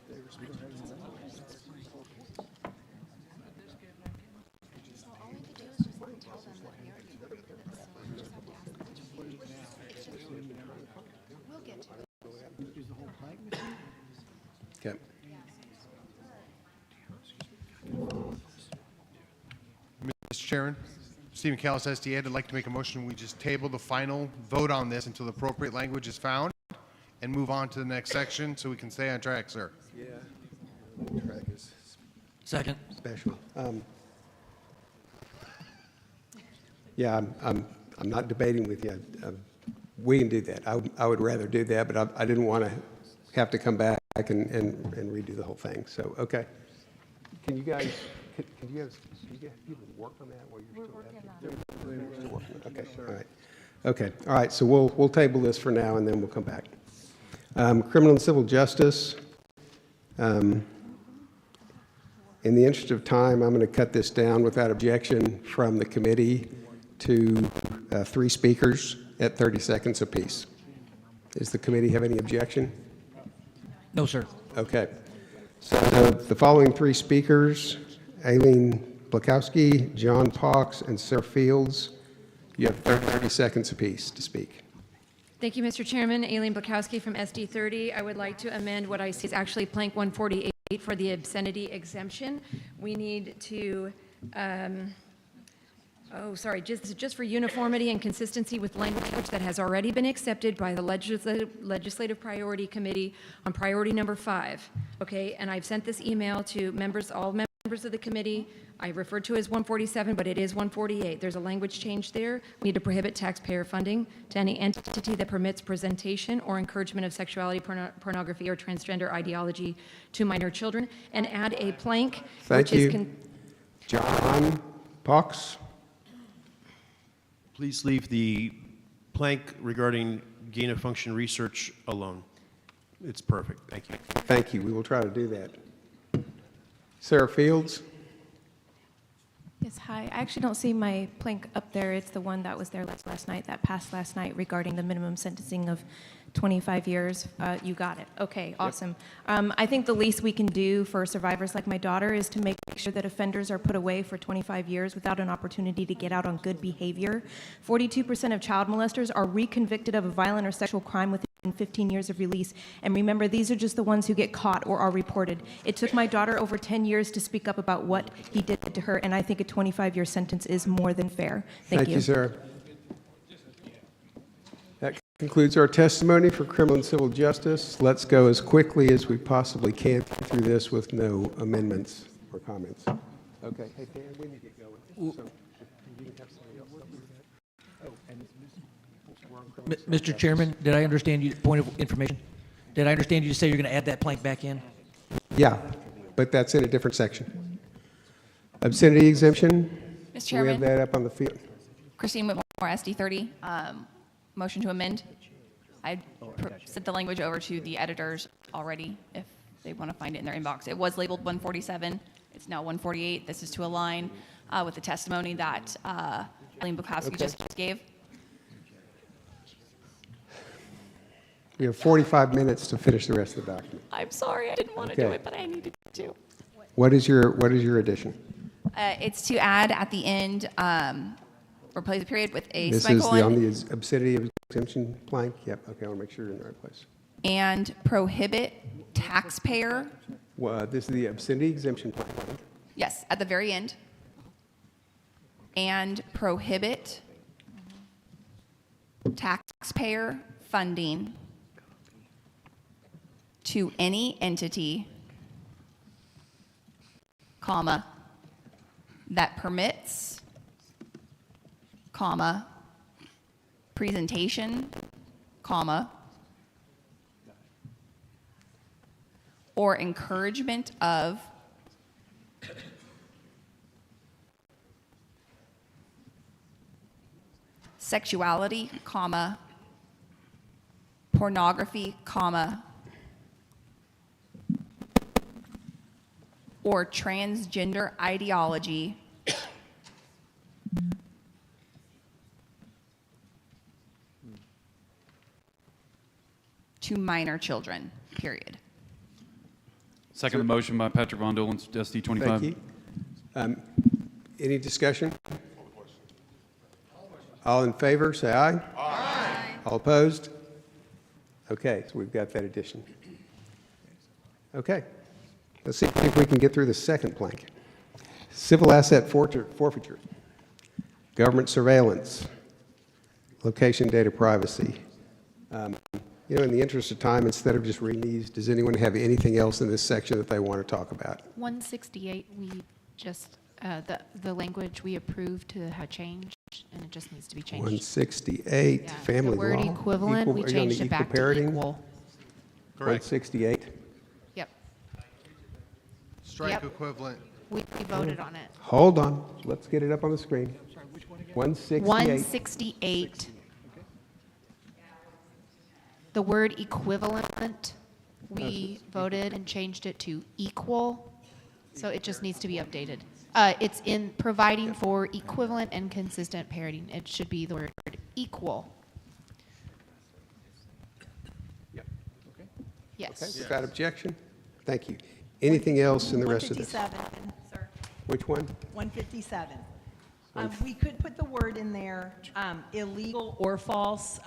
okay. Mr. Chairman, Stephen Callis, SD, I'd like to make a motion. We just table the final vote on this until the appropriate language is found and move on to the next section so we can stay on track, sir. Yeah. Track is Second. special. Yeah, I'm not debating with you. We can do that. I would rather do that, but I didn't want to have to come back and redo the whole thing. So, okay. Can you guys work on that while you're still working? Okay, all right. Okay, all right. So we'll table this for now, and then we'll come back. Criminal and civil justice. In the interest of time, I'm going to cut this down without objection from the committee to 3 speakers at 30 seconds apiece. Does the committee have any objection? No, sir. Okay. So the following 3 speakers, Aileen Blakowski, John Pauks, and Sarah Fields, you have 30 seconds apiece to speak. Thank you, Mr. Chairman. Aileen Blakowski from SD30. I would like to amend what I see is actually plank 148 for the obscenity exemption. We need to, just for uniformity and consistency with language that has already been accepted by the Legislative Priority Committee on priority number 5. Okay, and I've sent this email to all members of the committee. I referred to it as 147, but it is 148. There's a language change there. We need to prohibit taxpayer funding to any entity that permits presentation or encouragement of sexuality, pornography, or transgender ideology to minor children, and add a plank. Thank you. John Pauks. Please leave the plank regarding gain-of-function research alone. It's perfect. Thank you. Thank you. We will try to do that. Sarah Fields. Yes, hi. I actually don't see my plank up there. It's the one that was there last night, that passed last night regarding the minimum sentencing of 25 years. You got it. Okay, awesome. I think the least we can do for survivors like my daughter is to make sure that offenders are put away for 25 years without an opportunity to get out on good behavior. 42% of child molesters are reconvicted of a violent or sexual crime within 15 years of release. And remember, these are just the ones who get caught or are reported. It took my daughter over 10 years to speak up about what he did to her, and I think a 25-year sentence is more than fair. Thank you. Sarah. That concludes our testimony for criminal and civil justice. Let's go as quickly as we possibly can through this with no amendments or comments. Okay. Hey, Dan, we need to get going. So you can have somebody else help with that. Oh, and Mr. Chairman, did I understand you, point of information? Did I understand you to say you're going to add that plank back in? Yeah, but that's in a different section. Obscenity exemption. Mr. Chairman. We have that up on the field. Christine Whitmore, SD30. Motion to amend? I sent the language over to the editors already, if they want to find it in their inbox. It was labeled 147. It's now 148. This is to align with the testimony that Eileen Bukowski just gave. We have 45 minutes to finish the rest of the document. I'm sorry, I didn't want to do it, but I needed to. What is your addition? It's to add at the end, replace the period with a This is semicolon. on the obscenity of exemption blank? Yep, okay, I want to make sure you're in the right place. And prohibit taxpayer, Well, this is the obscenity exemption blank. yes, at the very end. And prohibit taxpayer funding to any entity, comma, that permits, comma, presentation, comma, or encouragement of sexuality, comma, pornography, comma, or transgender ideology to minor children, period. Second the motion by Patrick Von Dolen, SD 25. Thank you. Any discussion? All in favor, say aye. Aye. All opposed? Okay, so we've got that addition. Okay, let's see if we can get through the second plank. Civil asset forfeiture, government surveillance, location data privacy. In the interest of time, instead of just reading these, does anyone have anything else in this section that they want to talk about? 168, we just, the language we approved to have changed, and it just needs to be changed. 168, Yeah. family The word law. equivalent, we Are you on the changed it back to parroting? equal. Correct. 168. Yep. Strike Yep. equivalent. We voted on it. Hold on, let's get it up on the screen. 168. 168. The word equivalent, we voted and changed it to equal, so it just needs to be updated. It's in providing for equivalent and consistent parroting. It should be the word equal. Yes. Okay, without objection? Thank you. Anything else in the rest of this? 157, sir. Which one? 157. We could put the word in there, illegal or false.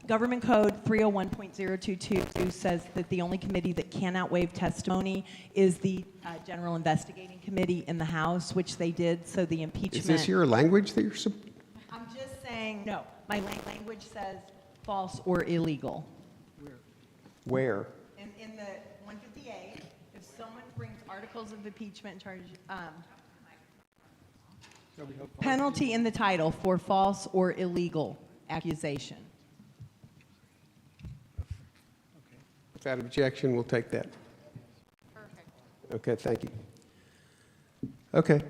Government Code 301.022 says that the only committee that cannot waive testimony is the General Investigating Committee in the House, which they did, so the impeachment. Is this your language that you're, I'm just saying, no, my language says false or illegal. where? In the 158, if someone brings articles of impeachment charge, penalty in the title for false or illegal accusation. Without objection, we'll take that. Perfect. Okay, thank you. Okay,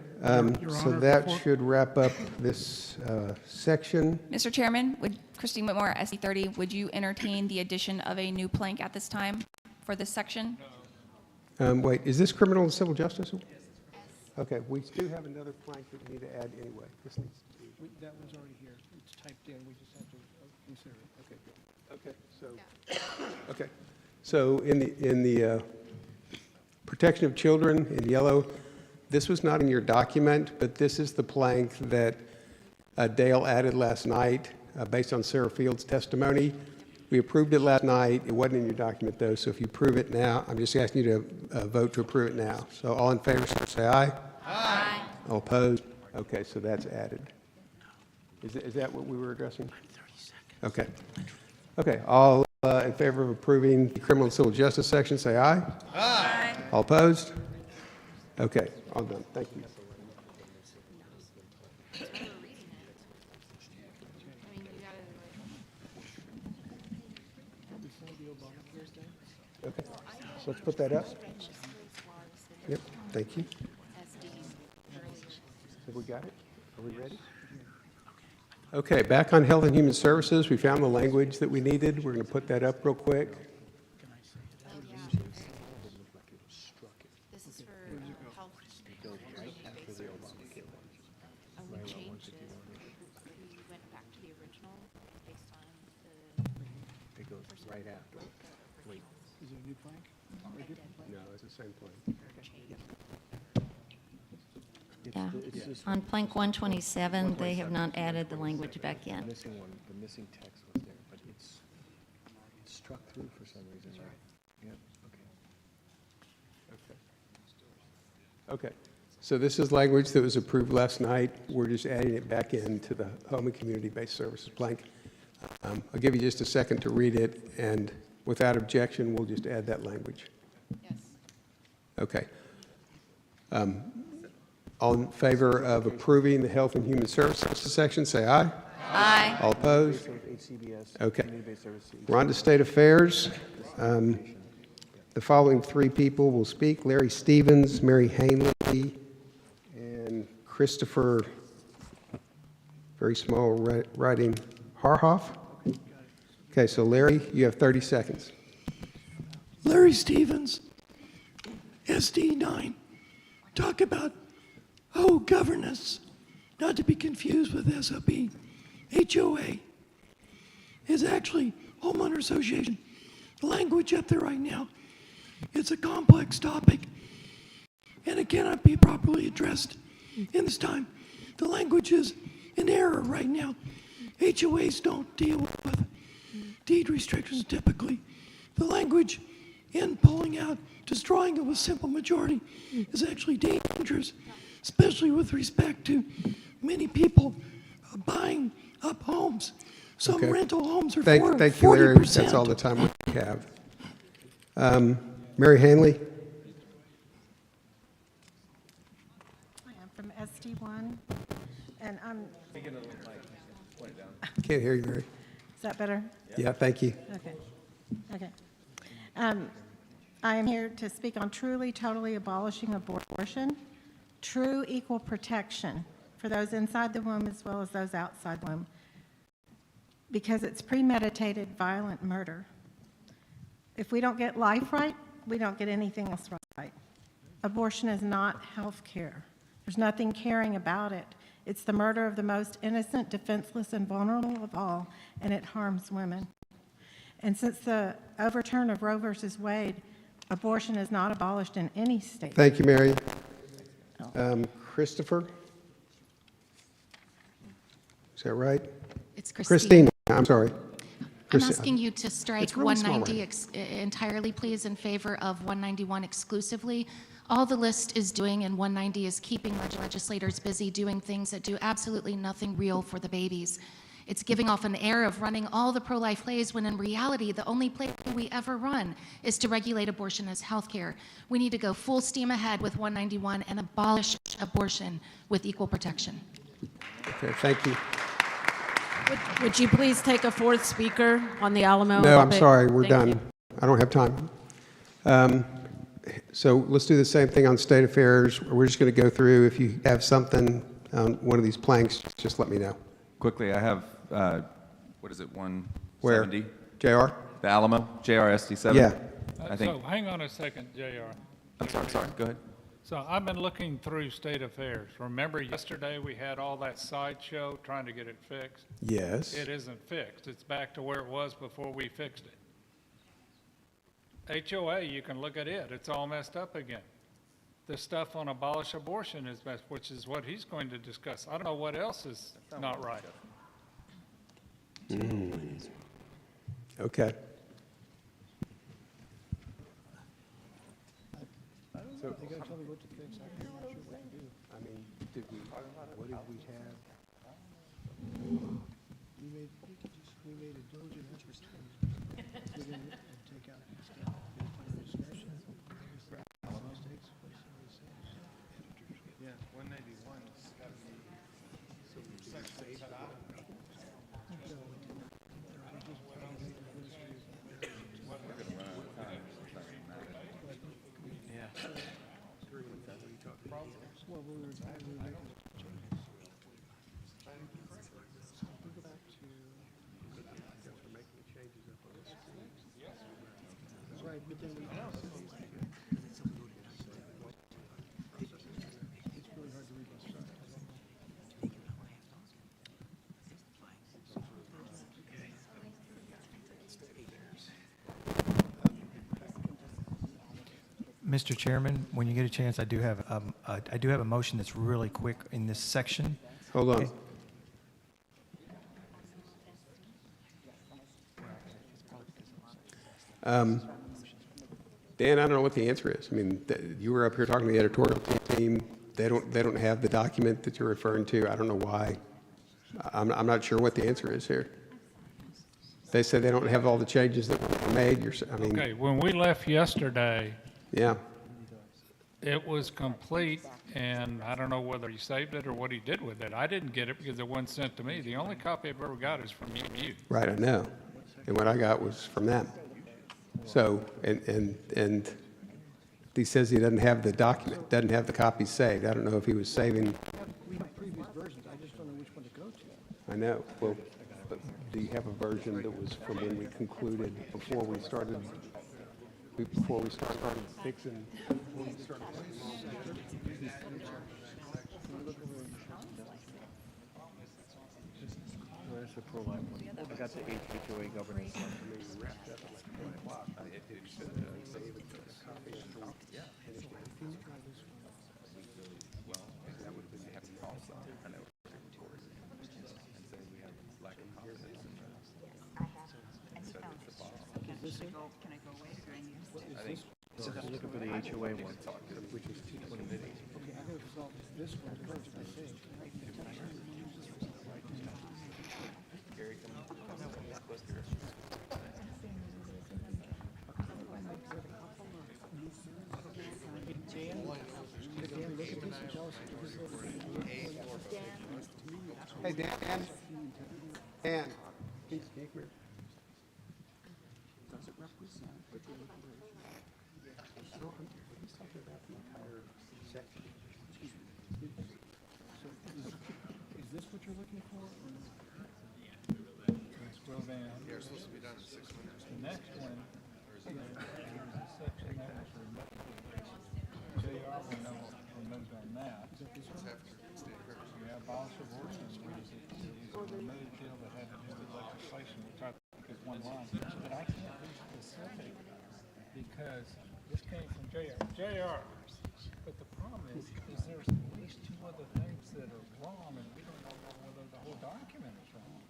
Your so Honor, that before- should wrap up this section. Mr. Chairman, would Christine Whitmore, SC30, would you entertain the addition of a new plank at this time for this section? Wait, is this criminal and civil justice? Okay, we do have another plank that we need to add anyway. This needs to be. That one's already here. It's typed in. We just have to consider it. Okay, good. Okay, so in the protection of children in yellow, this was not in your document, but this is the plank that Dale added last night based on Sarah Field's testimony. We approved it last night. It wasn't in your document, though, so if you approve it now, I'm just asking you to vote to approve it now. So all in favor, say aye. Aye. All opposed? Okay, so that's added. Is that what we were addressing? Okay. Okay, all in favor of approving the criminal and civil justice section, say aye. Aye. All opposed? Okay, all done. Thank you. Okay, so let's put that up. Yep, thank you. Have we got it? Are we ready? Okay, back on Health and Human Services, we found the language that we needed. We're going to put that up real quick. This is for health. And we changed it. We went back to the original based on the. It goes right after. Wait. Is it a new plank? No, it's the same plank. Yeah. On plank 127, they have not added the language back in. The missing text was there, but it's struck through for some reason, right? Yeah, Okay. So this is language that was approved last night. We're just adding it back into the Home and Community-Based Services blank. I'll give you just a second to read it, and without objection, we'll just add that language. Yes. Okay. All in favor of approving the Health and Human Services section, say aye. Aye. All opposed? Okay. We're on to State Affairs. The following three people will speak: Larry Stevens, Mary Hanley, and Christopher, very small writing, Harhoff. Okay, so Larry, you have 30 seconds. Larry Stevens, SD9. Talk about governance, not to be confused with SOB. HOA is actually homeowner association. The language up there right now, it's a complex topic, and it cannot be properly addressed in this time. The language is in error right now. HOAs don't deal with deed restrictions typically. The language in pulling out, destroying it with simple majority is actually dangerous, especially with respect to many people buying up homes. Some Okay. rental homes are Thank you, Larry. 40%. That's all the time we have. Mary Hanley? I am from SD1, and I'm. Can't hear you, Mary. Is that better? Yeah, thank you. Okay. I am here to speak on truly, totally abolishing abortion, true equal protection for those inside the womb as well as those outside the womb, because it's premeditated, violent murder. If we don't get life right, we don't get anything else right. Abortion is not health care. There's nothing caring about it. It's the murder of the most innocent, defenseless, and vulnerable of all, and it harms women. And since the overturn of Roe versus Wade, abortion is not abolished in any state. Thank you, Mary. Christopher? Is that right? It's Christine. Christine, I'm sorry. I'm asking you to strike It's really small 190 entirely, please, in favor of 191 exclusively. All the list is doing in 190 is keeping legislators busy doing things that do absolutely nothing real for the babies. It's giving off an air of running all the pro-life plays when in reality the only play we ever run is to regulate abortion as health care. We need to go full steam ahead with 191 and abolish abortion with equal protection. Okay, thank you. Would you please take a fourth speaker on the Alamo? No, I'm topic? sorry, we're Thank done. you. I don't have time. So let's do the same thing on State Affairs. We're just going to go through. If you have something on one of these planks, just let me know. Quickly, I have, what is it, 170? Where? JR? The Alamo, JRSD7? Yeah. I think. So hang on a second, JR. I'm sorry, go ahead. So I've been looking through state affairs. Remember yesterday we had all that sideshow trying to get it fixed? Yes. It isn't fixed. It's back to where it was before we fixed it. HOA, you can look at it. It's all messed up again. The stuff on abolish abortion is messed, which is what he's going to discuss. I don't know what else is not right. Okay. So, you gotta tell me what to fix. I'm not sure what to do. I mean, what did we have? We made a diligent effort to get in and take out stuff. Yeah, 191's got to be section cut out. Well, we were making changes. Mr. Chairman, when you get a chance, I do have a motion that's really quick in this section. Hold on. Dan, I don't know what the answer is. I mean, you were up here talking to the editorial team. They don't have the document that you're referring to. I don't know why. I'm not sure what the answer is here. They said they don't have all the changes that were made. Okay, when we left yesterday, yeah, it was complete, and I don't know whether he saved it or what he did with it. I didn't get it because it wasn't sent to me. The only copy I've ever got is from you. Right, I know. And what I got was from them. So, and he says he doesn't have the document, doesn't have the copy saved. I don't know if he was saving. We have previous versions, I just don't know which one to go to. I know. Well, but do you have a version that was from when we concluded, before we started fixing? No, that's the pro-life one. I got the HOA governance one. Looking for the HOA one, which is 220. Okay, I gotta solve this one first, I think. Hey, Dan. Dan. Can you speak here? Does it represent the deliberation? No, he's talking about the entire section. So is this what you're looking for? Scroll down. Yeah, it's supposed to be done in 6 minutes. The next one, there's a section that was removed. JR removed on that. Yeah, abolish abortion was a limited deal that had to do with legislation, which I think is one line. But I can't be specific because this came from JR. But the problem is there's at least 2 other things that are wrong, and we don't know whether the whole document is wrong.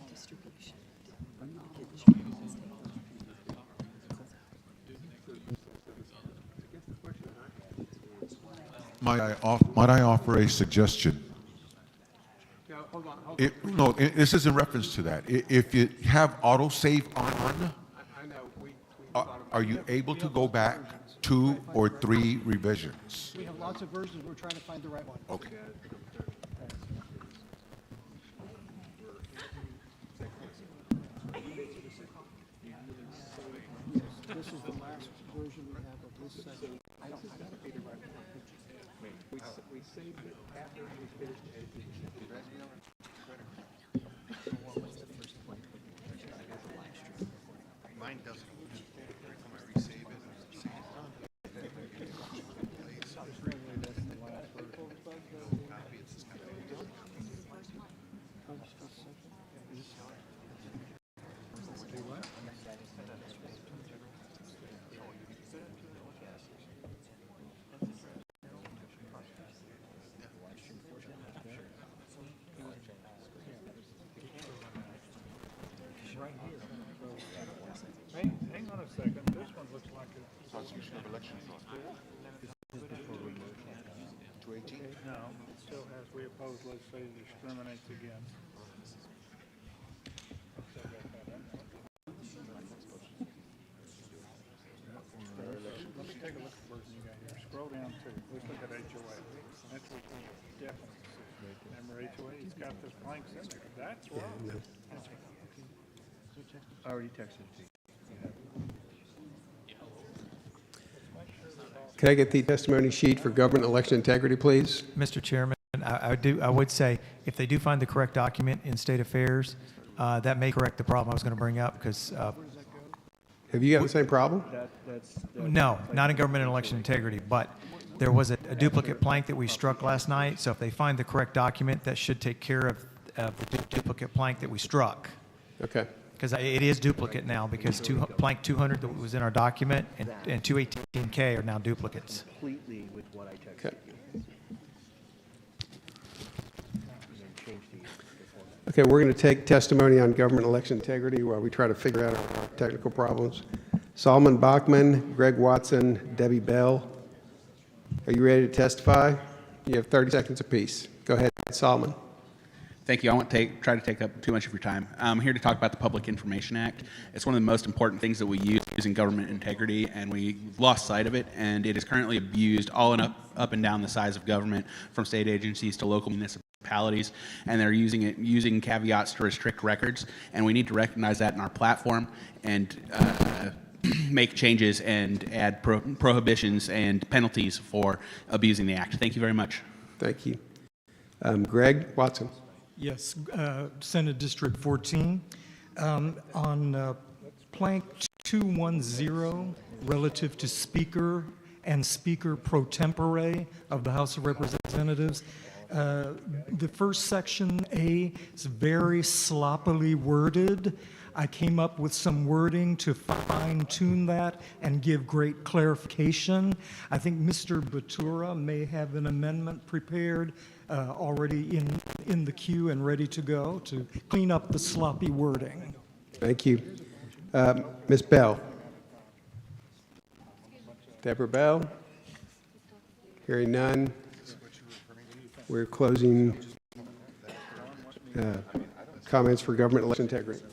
Distribution. Might I offer a suggestion? No, hold on. No, this is in reference to that. If you have autosave on, I know. are you able to go back 2 or 3 revisions? We have lots of versions, we're trying to find the right one. Okay. This is the last version we have of this section. I don't have to be the right one. We saved it after we finished editing. Mine doesn't. Every time I resave it, see it. Copy, it's just kind of. Hang on a second. This one looks like a Constitution of Elections law. No, it still has, we oppose legislative discriminates against. Let me take a look at the version you got here. Scroll down to, let's look at HOA. That's what definitely. Remember HOA, he's got this blank signature. That's wrong. I already texted it to you. Can I get the testimony sheet for government election integrity, please? Mr. Chairman, I would say if they do find the correct document in state affairs, that may correct the problem I was going to bring up because Have you got the same problem? No, not in government and election integrity, but there was a duplicate plank that we struck last night, so if they find the correct document, that should take care of the duplicate plank that we struck. Okay. Because it is duplicate now, because plank 200 that was in our document and 218K are now duplicates. Completely with what I texted Okay. you. And then change the format. Okay, we're going to take testimony on government election integrity while we try to figure out our technical problems. Solomon Bachman, Greg Watson, Debbie Bell. Are you ready to testify? You have 30 seconds apiece. Go ahead, Solomon. Thank you. I won't try to take up too much of your time. I'm here to talk about the Public Information Act. It's one of the most important things that we use in government integrity, and we've lost sight of it, and it is currently abused all and up and down the size of government, from state agencies to local municipalities, and they're using caveats to restrict records, and we need to recognize that in our platform and make changes and add prohibitions and penalties for abusing the act. Thank you very much. Thank you. Greg Watson. Yes, Senate District 14. On plank 210, relative to Speaker and Speaker pro tempore of the House of Representatives, the first section A is very sloppily worded. I came up with some wording to fine-tune that and give great clarification. I think Mr. Batura may have an amendment prepared already in the queue and ready to go to clean up the sloppy wording. Thank you. Ms. Bell. Deborah Bell. Hearing none. We're closing comments for government election integrity.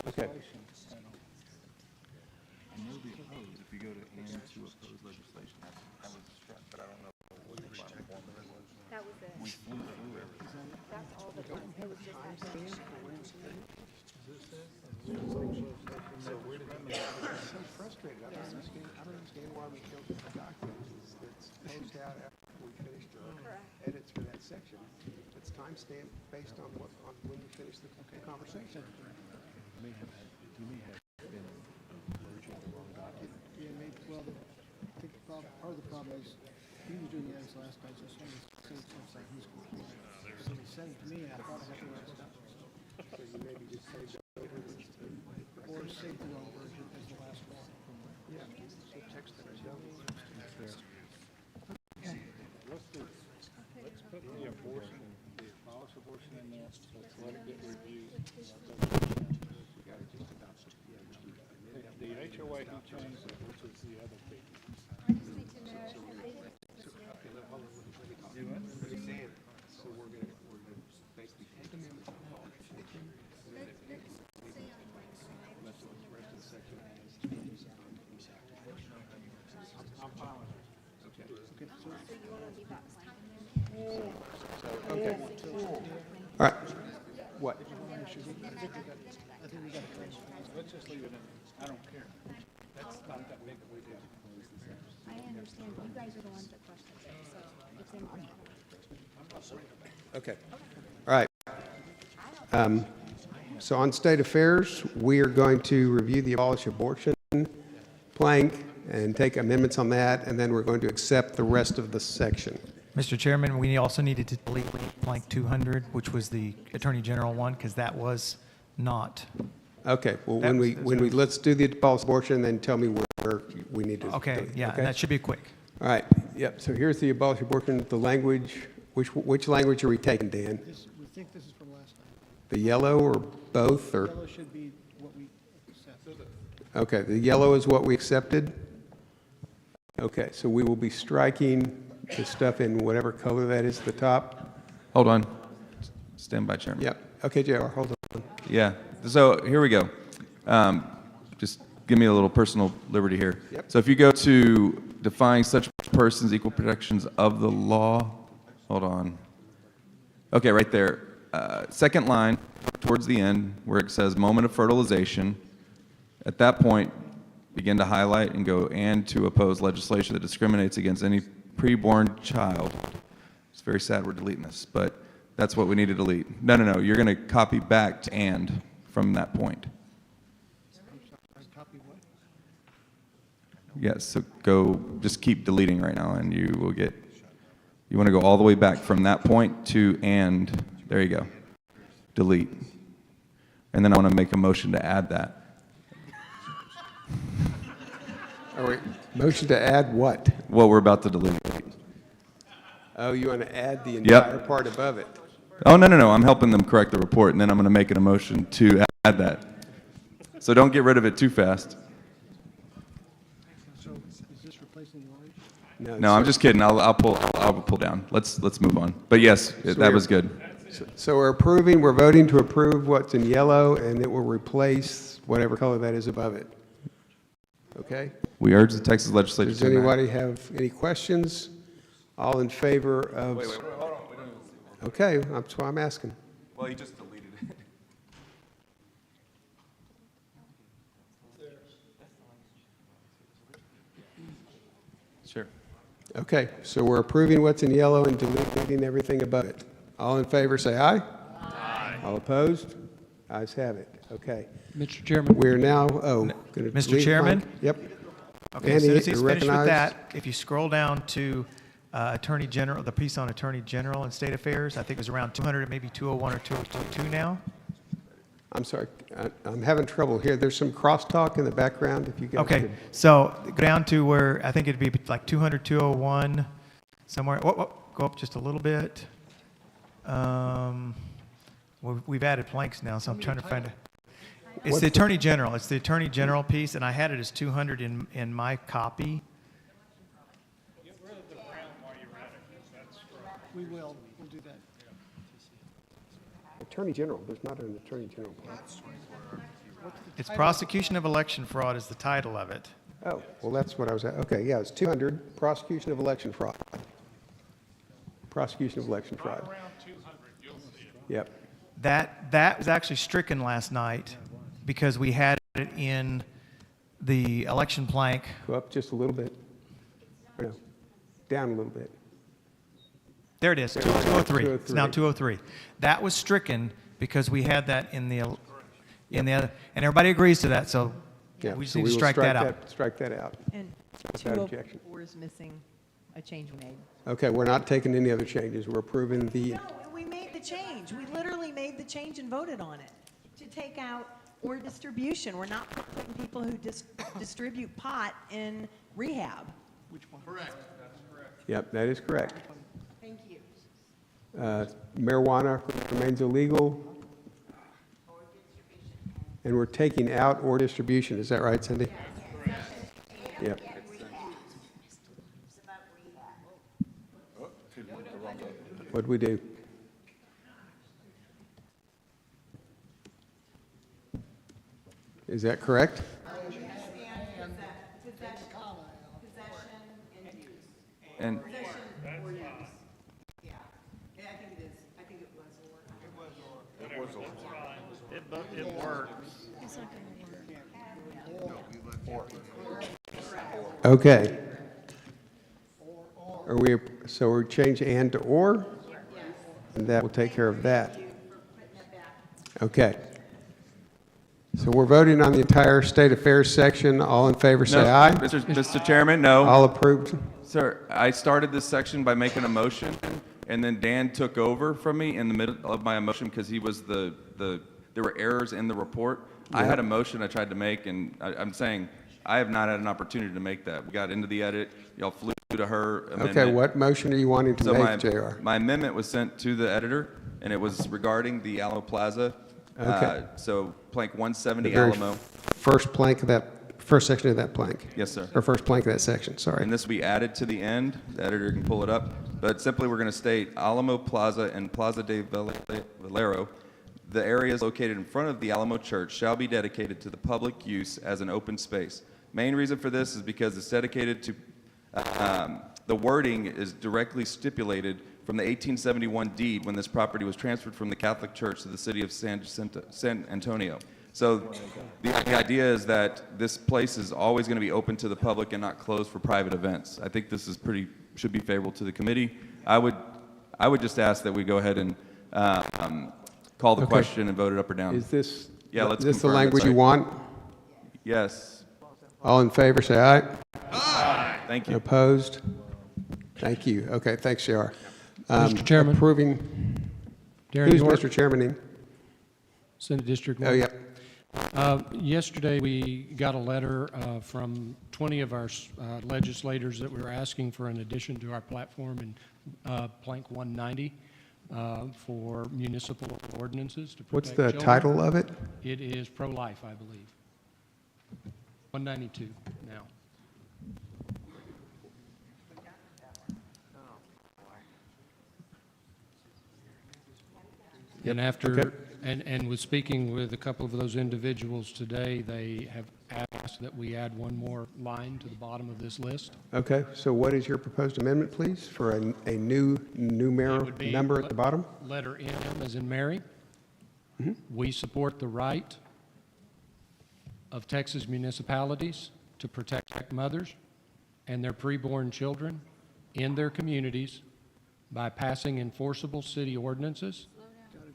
Okay. I don't understand why we don't have a document that's posted out after we finished our edits for that section. It's timestamped based on when we finish the conversation. You may have been merging the wrong document. Yeah, maybe, well, I think part of the problem is, he was doing the edits last night, so some of the same stuff's like his computer. So he sent it to me, and I thought I had the right stuff. So you maybe just saved it. Or saved the wrong version as the last one. Yeah, so text that I don't. Let's put the abortion, the abolish abortion in there, let's let it get reviewed. The HOA who changed it, which is the other people. So we're going to basically take them in the section, and then the rest of the section has. I'm following. Okay. Okay. All right. What? I think we got it. Let's just leave it in. I don't care. That's not that big of a deal. I understand, but you guys are the ones that questioned it, so it's in my. Okay. All right. So on state affairs, we are going to review the abolish abortion plank and take amendments on that, and then we're going to accept the rest of the section. Mr. Chairman, we also needed to delete plank 200, which was the Attorney General one, because that was not. Okay. Well, let's do the abolish abortion, then tell me where we need to. Okay. Yeah, and that should be quick. All right. Yep. So here's the abolish abortion. The language. Which language are we taking, Dan? We think this is from last night. The yellow or both or? Yellow should be what we accepted. Okay. The yellow is what we accepted. Okay. So we will be striking the stuff in whatever color that is at the top. Hold on. Stand by, Chairman. Yep. Okay, JR, hold on. Yeah. So here we go. Just give me a little personal liberty here. Yep. So if you go to define such persons equal protections of the law, hold on. Okay, right there. Second line towards the end where it says moment of fertilization. At that point, begin to highlight and go and to oppose legislation that discriminates against any preborn child. It's very sad we're deleting this, but that's what we need to delete. No. You're going to copy back to and from that point. Yes, so just keep deleting right now, and you will get, you want to go all the way back from that point to and, there you go, delete. And then I want to make a motion to add that. All right, motion to add what? What we're about to delete. Oh, you want to add the Yep. entire part above it? Oh, no, I'm helping them correct the report, and then I'm going to make it a motion to add that. So don't get rid of it too fast. So is this replacing the orange? No, I'm just kidding. I'll pull down. Let's move on. But yes, that was good. So we're voting to approve what's in yellow, and it will replace whatever color that is above it. Okay? We urge the Texas legislature Does to enact. anybody have any questions? All in favor of? Wait, hold on. Okay, that's why I'm asking. Well, he just deleted it. Sure. Okay, so we're approving what's in yellow and deleting everything above it. All in favor, say aye. Aye. All opposed? Ayes have it. Okay. Mr. Chairman. We're now, gonna Mr. leave Chairman? blank. Yep. Okay, as soon as he's you're finished with recognized. that, if you scroll down to Attorney General, the piece on Attorney General and State Affairs, I think it was around 200, maybe 201 or 202 now. I'm sorry, I'm having trouble here. There's some crosstalk in the background, if you guys Okay, could- so go down to where, I think it'd be like 200, 201, somewhere. Go up just a little bit. We've added blanks now, so I'm trying to find it. It's What's the Attorney General. It's the Attorney General piece, and I had it as 200 in my copy. We will, we'll do that. Attorney General, there's not an Attorney General. It's Prosecution of Election Fraud is the title of it. Oh, well, that's what I was at. Okay, yeah, it's 200, prosecution of election fraud. Prosecution of election fraud. Yep. That was actually stricken last night because we had it in the election plank. Go up just a little bit. Or no, down a little bit. There it is, 203. It's now 203. That was stricken because we had that in the other, and everybody agrees to that, so Yeah, we just so need to will strike that out. Strike that out. And Without objection. 204 is missing a change we made. Okay, we're not taking any other changes. We're approving the, No, we made the change. We literally made the change and voted on it to take out or distribution. We're not putting people who distribute pot in rehab. Which one? Correct. yep, that is correct. Thank you. Marijuana remains illegal. And we're taking out or distribution. Is that right, Cindy? Yep. What'd we do? Is that correct? And It works. Okay. So we're changing and to or? And that will take care of that. Okay. So we're voting on the entire state affairs section. All in favor, say No, aye. Mr. Chairman, no. All approved? Sir, I started this section by making a motion, and then Dan took over from me in the middle of my motion because he was there were errors in the report. I had a motion I tried to make, and I'm saying I have not had an opportunity to make that. We got into the edit, y'all flew to her amendment. Okay, what motion are you wanting to So make, JR? my amendment was sent to the editor, and it was regarding the Alamo Plaza. Okay. So plank 170 The very Alamo. First plank of that, first section of that plank. Yes, sir. Or first plank of that section, sorry. And this will be added to the end. The editor can pull it up. But simply, we're going to state Alamo Plaza and Plaza de Valero, the areas located in front of the Alamo Church, shall be dedicated to the public use as an open space. Main reason for this is because it's dedicated to, the wording is directly stipulated from the 1871 deed when this property was transferred from the Catholic Church to the city of San Antonio. So the idea is that this place is always going to be open to the public and not closed for private events. I think this is should be favorable to the committee. I would just ask that we go ahead and call the question and vote it up or down. Is this Yeah, let's Is this the confirm language it's you right. want? Yes. All in favor, say aye. Thank you. Opposed? Thank you. Okay, thanks, JR. Mr. Chairman. Approving. Darren Who's York. Mr. Chairman? Senate District 1. Oh, yeah. Yesterday, we got a letter from 20 of our legislators that we were asking for an addition to our platform in Plank 190 for municipal ordinances to protect What's the children. title of it? It is pro-life, I believe. 192 now. And after, Okay. and with speaking with a couple of those individuals today, they have asked that we add one more line to the bottom of this list. Okay, so what is your proposed amendment, please, for a new It number would be number at the bottom? Letter M as in Mary. We support the right of Texas municipalities to protect mothers and their preborn children in their communities by passing enforceable city ordinances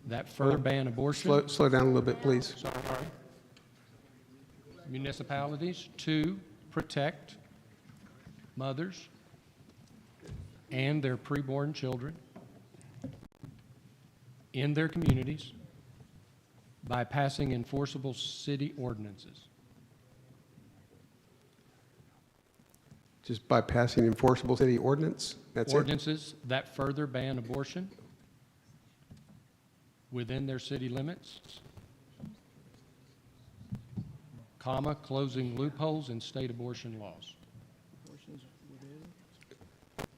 that further ban abortion. Slow down a little bit, please. Sorry. Municipalities to protect mothers and their preborn children in their communities by passing enforceable city ordinances. Just by passing enforceable city ordinance? That's it? Ordinances that further ban abortion within their city limits, comma, closing loopholes in state abortion laws.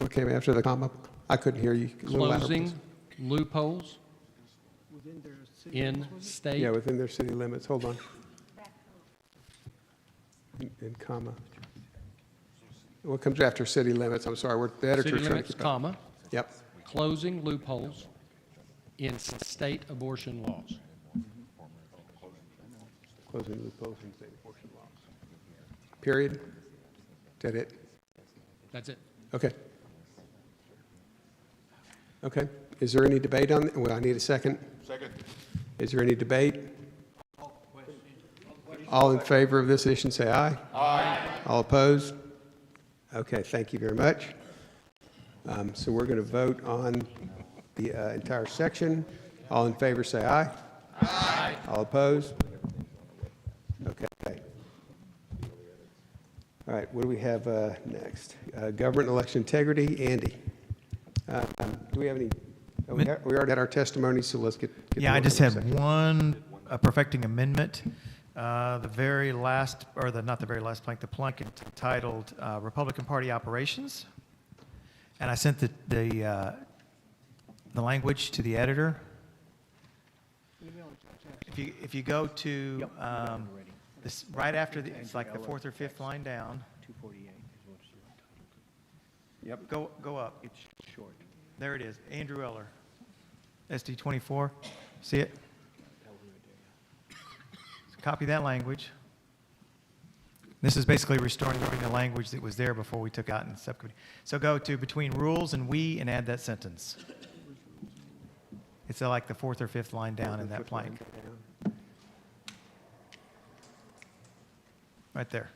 Okay, after the comma, I couldn't hear you. A little louder, Closing please. loopholes in state. Yeah, within their city limits. Hold on. And comma. What comes after city limits? I'm sorry, the editor's City trying to limits, keep up. comma, Yep. closing loopholes in state abortion laws. Closing loopholes in state abortion laws. Period? Is that it? That's it. Okay. Okay. Is there any debate on, well, I need a second. Second. Is there any debate? All in favor of this issue, say aye. Aye. All opposed? Okay, thank you very much. So we're going to vote on the entire section. All in favor, say aye. Aye. All opposed? Okay. All right, what do we have next? Government and election integrity, Andy. Do we have any, we already had our testimony, so let's get Yeah, to I it just for a had second. one perfecting amendment. The very last, or not the very last plank, the plank entitled Republican Party Operations. And I sent the language to the editor. If you go to this, right after the, it's like the fourth or fifth line down. 248 is what you're talking about. Yep, go up. It's short. There it is, Andrew Eller, SD 24. See it? Copy that language. This is basically restoring the language that was there before we took out in subcommittee. So go to between rules and we and add that sentence. It's like the fourth or fifth line down in that plank. Right there.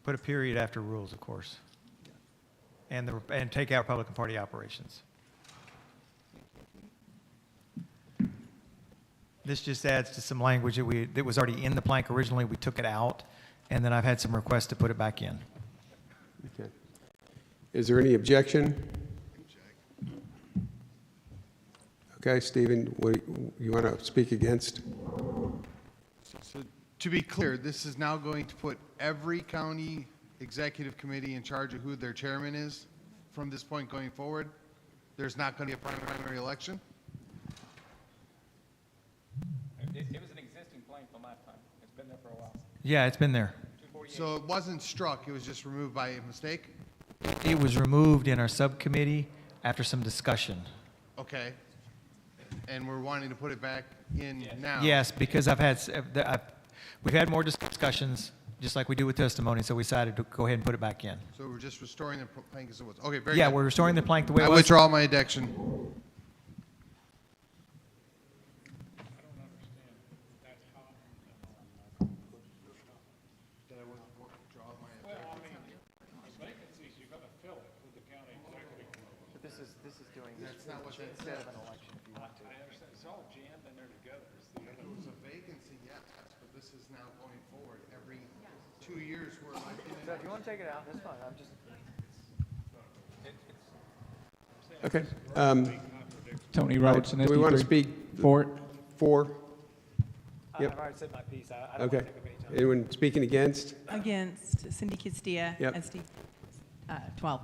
Put a period after rules, of course. And take out Republican Party operations. This just adds to some language that was already in the plank originally. We took it out, and then I've had some requests to put it back in. Okay. Is there any objection? Okay, Stephen, what, you want to speak against? So to be clear, this is now going to put every county executive committee in charge of who their chairman is from this point going forward? There's not going to be a primary election? It was an existing plan from last time. It's been there for a while. Yeah, it's been there. So it wasn't struck, it was just removed by mistake? It was removed in our subcommittee after some discussion. Okay. And we're wanting to put it back in now? Yes, because we've had more discussions, just like we do with testimony, so we decided to go ahead and put it back in. So we're just restoring the plank as it was. Okay, very Yeah, good. we're restoring the plank the way it I was. withdraw my objection. This is doing That's not what that instead says. of an election if you want to. I understand, it's all jammed in there together. If it was a vacancy, yes, but this is now going forward every 2 years we're electing. So if you want to take it out, that's fine. I'm just. Okay. Tony all right, Robertson, do we want to SD3. speak For it. For? Yep. I've already said my piece. Okay. Anyone speaking against? Against Cindy Castillo, Yep. SD 12.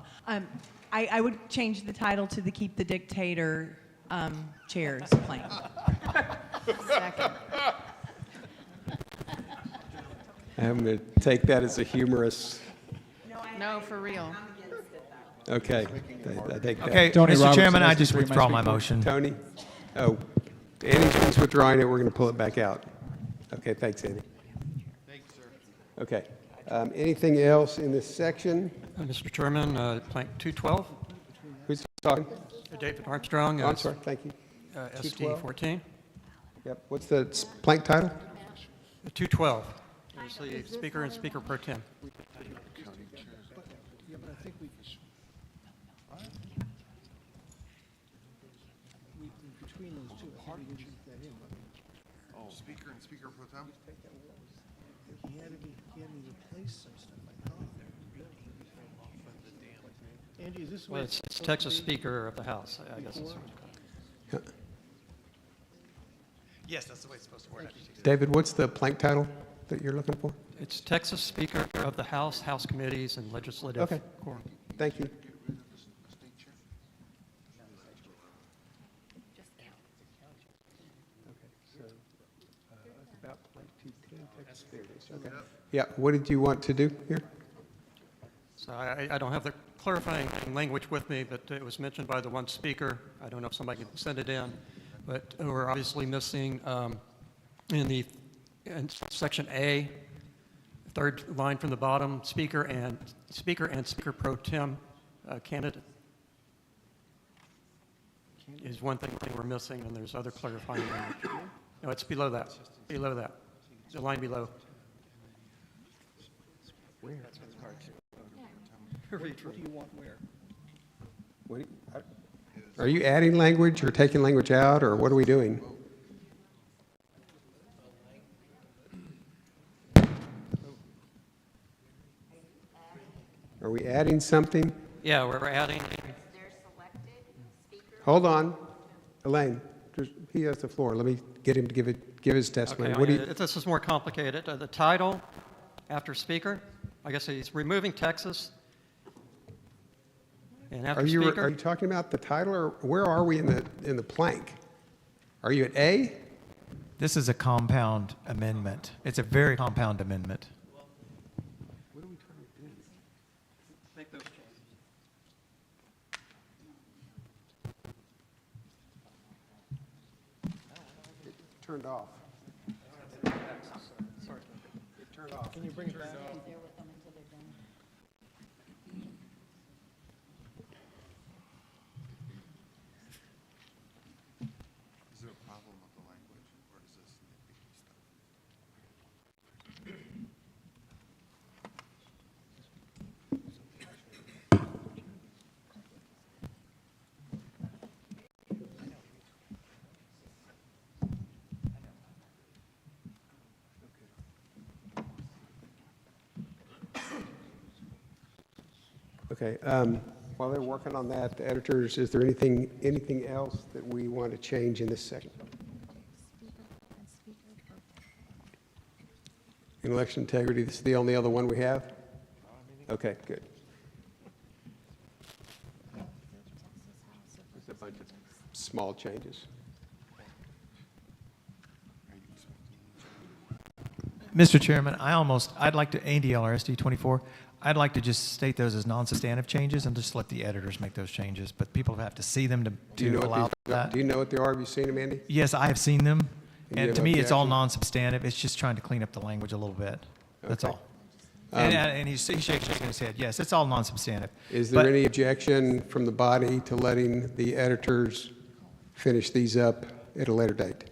I would change the title to the Keep the Dictator chairs plank. Second. I'm going to take that as a humorous. No, for real. Okay. I take that. Okay, Tony Mr. Robertson, Chairman, I SD3, just may I withdraw speak my for it? motion. Tony? Oh, Andy's withdrawing it. We're going to pull it back out. Okay, thanks, Andy. Thank you, sir. Okay. Anything else in this section? Mr. Chairman, plank 212, Who's talking? David Armstrong. Oh, I'm sorry, thank you. SD 212? 14. Yep. What's the plank title? 212 is the Speaker and Speaker Pro Tem. Speaker and Speaker Pro Tem? Well, it's Texas Speaker of the House, I guess. Is Yes, that's the way it's supposed to work. David, what's the plank title that you're looking for? It's Texas Speaker of the House, House Committees, and Legislative Okay. Quorum. Thank you. Okay. Yeah, what did you want to do here? So I don't have the clarifying language with me, but it was mentioned by the one speaker. I don't know if somebody can send it in, but we're obviously missing in section A, third line from the bottom, Speaker and Speaker Pro Tem candidate is one thing we're missing, and there's other clarifying language. No, it's below that, the line below. Where? What do you want where? Are you adding language or taking language out, or what are we doing? Are we adding something? Yeah, we're adding. Hold on. Elaine, he has the floor. Let me get him to give his testimony. Okay, What do you, this is more complicated. The title after Speaker, I guess he's removing Texas. And after are you Speaker, talking about the title, or where are we in the plank? Are you at A? This is a compound amendment. It's a very compound amendment. What are we trying to do? make those changes. It turned off. Sorry. It turned off. Can you bring it back? Is there a problem with the language, or is this nitpicky stuff? Okay. While they're working on that, the editors, is there anything else that we want to change in this section? In election integrity, this is the only other one we have? Okay, good. There's a bunch of small changes. Mr. Chairman, I'd like to, ADLRSD 24, I'd like to just state those as non-substantive changes and just let the editors make those changes, but people have to see them to allow that. Do you know what they are? Have you seen them, Andy? Yes, I have seen them, And you and have to me, it's all objection? non-substantive. It's just trying to clean up the language a little bit. That's Okay. all. And he's shaking his head. Yes, it's all non-substantive. Is there But- any objection from the body to letting the editors finish these up at a later date?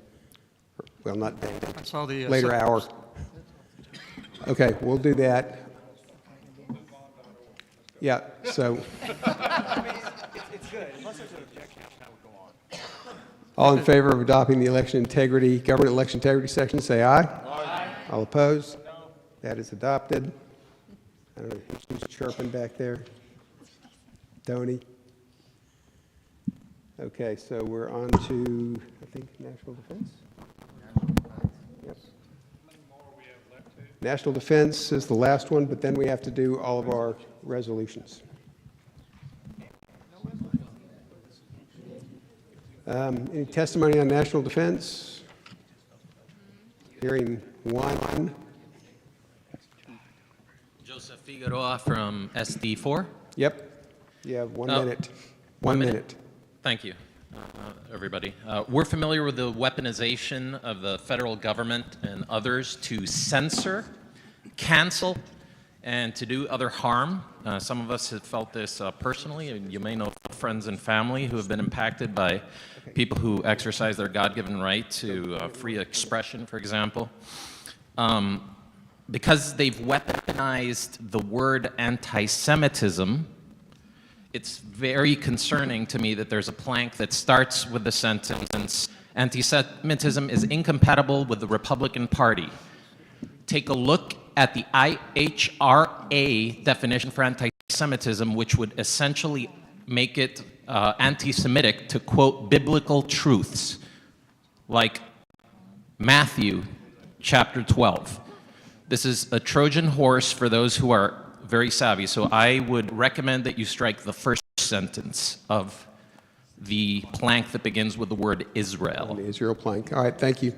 Well, not date, I saw the, later hour. Okay, we'll do that. Yeah, so. It's good. Unless there's an objection, that would go on. All in favor of adopting the election integrity, government election integrity section, say aye. Aye. All opposed? No. That is adopted. I don't know who's chirping back there. Tony? Okay, so we're on to, I think, national defense? Yep. National defense is the last one, but then we have to do all of our resolutions. Any testimony on national defense? Hearing one. Joseph Figueroa from SD4. Yep. You have 1 minute. 1 minute. Thank you, everybody. We're familiar with the weaponization of the federal government and others to censor, cancel, and to do other harm. Some of us have felt this personally, and you may know friends and family who have been impacted by people who exercise their God-given right to free expression, for example. Because they've weaponized the word anti-Semitism, it's very concerning to me that there's a plank that starts with the sentence, anti-Semitism is incompatible with the Republican Party. Take a look at the IHRA definition for anti-Semitism, which would essentially make it anti-Semitic to quote biblical truths, like Matthew chapter 12. This is a Trojan horse for those who are very savvy, so I would recommend that you strike the first sentence of the plank that begins with the word Israel. The Israel plank. All right, thank you.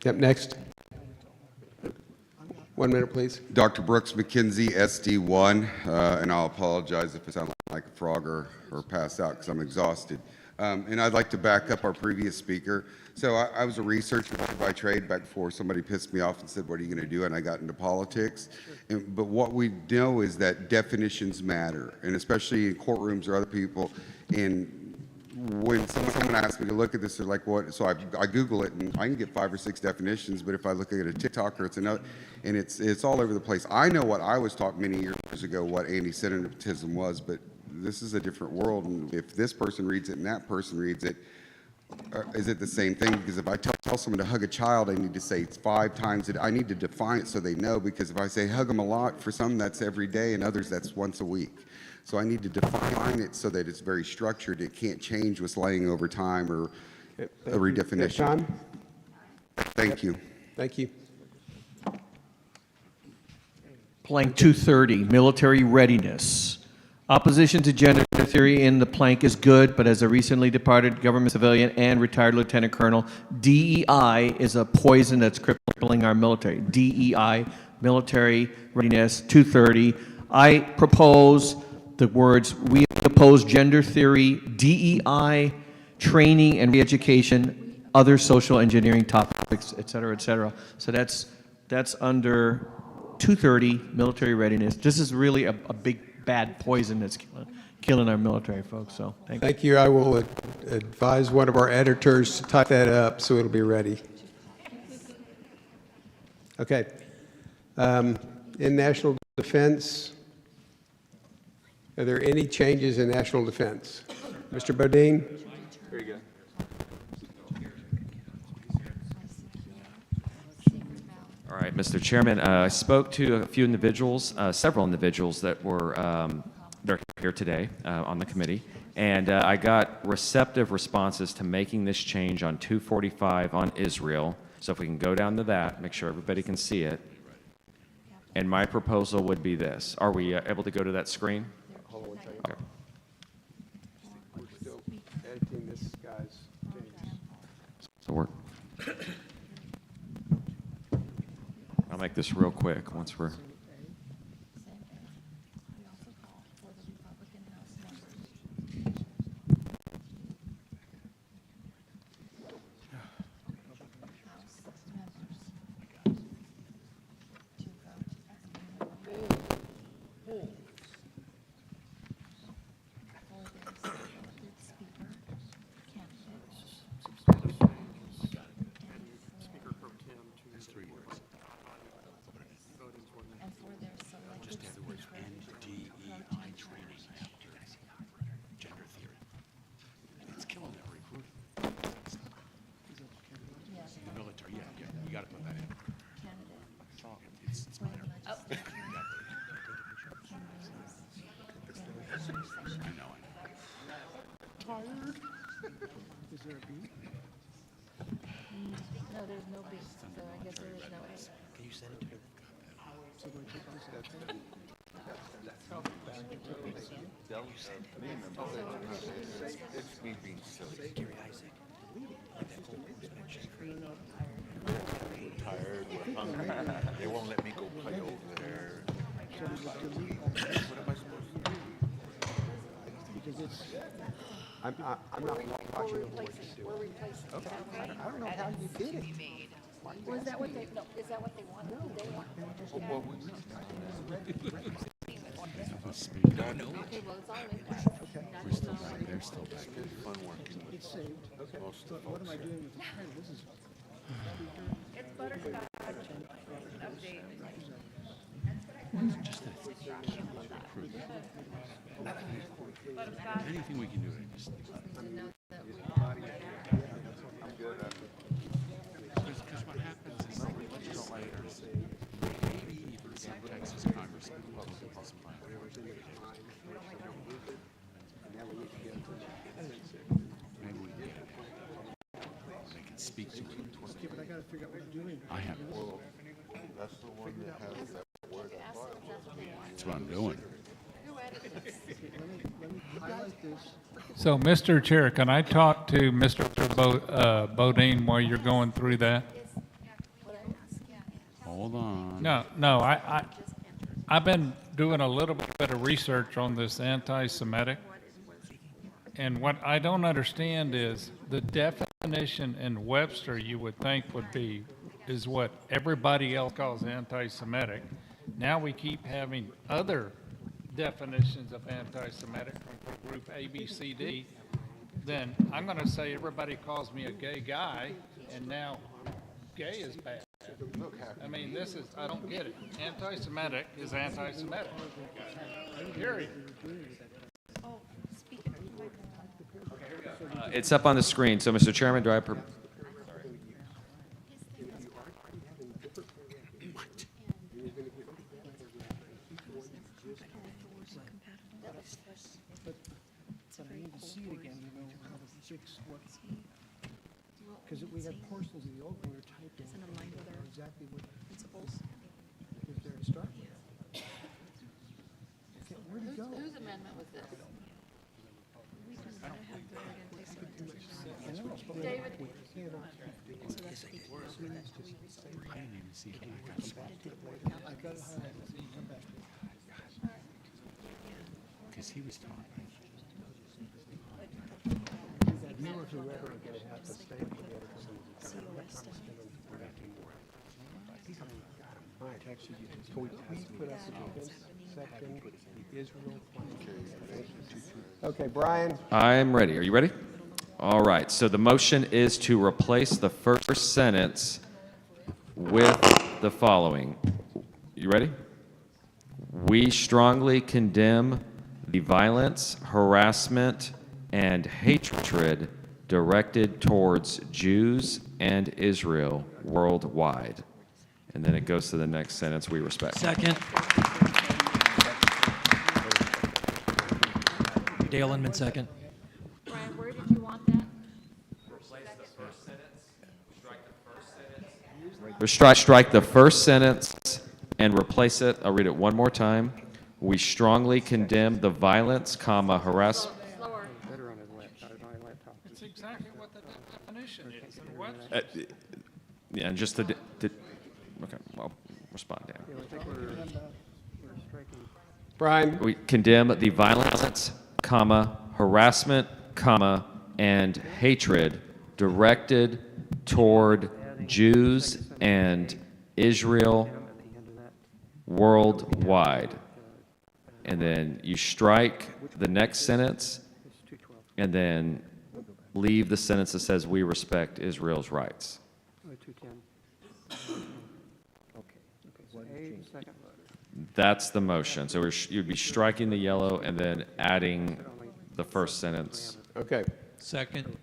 Yep, next. 1 minute, please. Dr. Brooks McKenzie, SD1, and I'll apologize if I sound like a frog or pass out because I'm exhausted. And I'd like to back up our previous speaker. So I was a researcher by trade back before somebody pissed me off and said, what are you going to do? And I got into politics. But what we know is that definitions matter, and especially in courtrooms or other people. And when someone asks me to look at this, they're like, what? So I Google it, and I can get 5 or 6 definitions, but if I look at a TikToker, it's another, and it's all over the place. I know what I was taught many years ago, what anti-Semitism was, but this is a different world, and if this person reads it and that person reads it, is it the same thing? Because if I tell someone to hug a child, I need to say it's 5 times. I need to define it so they know, because if I say hug them a lot, for some that's every day, and others that's once a week. So I need to define it so that it's very structured. It can't change with slaying over time or a redefinition. John? Thank you. Thank you. Plank 230, military readiness. Opposition to gender theory in the plank is good, but as a recently departed government civilian and retired lieutenant colonel, DEI is a poison that's crippling our military. DEI, military readiness, 230. I propose the words, we oppose gender theory, DEI, training and re-education, other social engineering topics, et cetera, et cetera. So that's under 230, military readiness. This is really a big bad poison that's killing our military, folks. So thank you. Thank you. I will advise one of our editors to type that up so it'll be ready. Okay. In national defense, are there any changes in national defense? Mr. Bodine? Very good. All right, Mr. Chairman, I spoke to a few individuals, several individuals that were they're here today on the committee, and I got receptive responses to making this change on 245 on Israel. So if we can go down to that, make sure everybody can see it. And my proposal would be this. Are we able to go to that screen? Hold on one second. Okay. We're still editing this guy's changes. So I'll make this real quick once we're. Speaker pro tem to. That's 3 words. Voting's 1 minute. And for their selected Just the words speaker, NDEI training. Gender theory. It's killing that recruiting. Yes. In the military, yeah, you gotta put that in. Candidate. It's minor. Oh. I know it. Tired? Is there a beat? No, there's no B, so I guess there is no A. Can you send it to her? So do I take this out? It's me being silly. Gary Isaac. Like that whole inspection. Tired, we're hungry. They won't let me go play over there. What am I supposed to do? Because it's, I'm not watching the voice do it. Okay. I don't know how you did it. Well, is that what they, no, is that what they want? No, they want. Well, No, Okay, well, it's all in. we're still back. They're still back. fun working. it's saved. Okay. But what am I doing with the pen? This is. It's butterscotch update. Anything we can do, just. Because what happens is, legislators, maybe even some Texas congressmen, Republicans, maybe we can get it. They can speak to it. Okay, but I gotta figure out what I'm doing. I have. That's the one that has that word. That's what I'm doing. Let me highlight this. So, Mr. Chair, can I talk to Mr. Bodine while you're going through that? Hold on. No, I've been doing a little bit of research on this anti-Semitic, and what I don't understand is the definition in Webster you would think would be, is what everybody else calls anti-Semitic. Now we keep having other definitions of anti-Semitic from group A, B, C, D. Then I'm going to say everybody calls me a gay guy, and now gay is bad. I mean, this is, I don't get it. Anti-Semitic is anti-Semitic. Period. It's up on the screen. So, Mr. Chairman, do I? But I need to see it again, you know, how to fix what. Because we had portions of the old one we were typing. Exactly what principles is there to start with. Okay, where'd it go? Whose amendment was this? David? I didn't even see it. I got it highlighted. Come back. Because he was talking. You or whoever are going to have to stay together. All right. Can we please put up the defense section, the Israel plan? Okay, Brian. I'm ready. Are you ready? All right. So the motion is to replace the first sentence with the following. You ready? We strongly condemn the violence, harassment, and hatred directed towards Jews and Israel worldwide. And then it goes to the next sentence, we respect. Second. Dale Inman, second. Brian, where did you want that? Strike the first sentence and replace it. I'll read it one more time. We strongly condemn the violence, harassment. It's exactly what the definition is in Webster. Yeah, and just okay, well, respond, Dan. Brian. We condemn the violence, harassment, and hatred directed toward Jews and Israel worldwide. and then you strike the next sentence, and then leave the sentence that says, "We respect Israel's rights." 210. Okay, so A, second letter. That's the motion. So you'd be striking the yellow and then adding the first sentence. Okay. Second.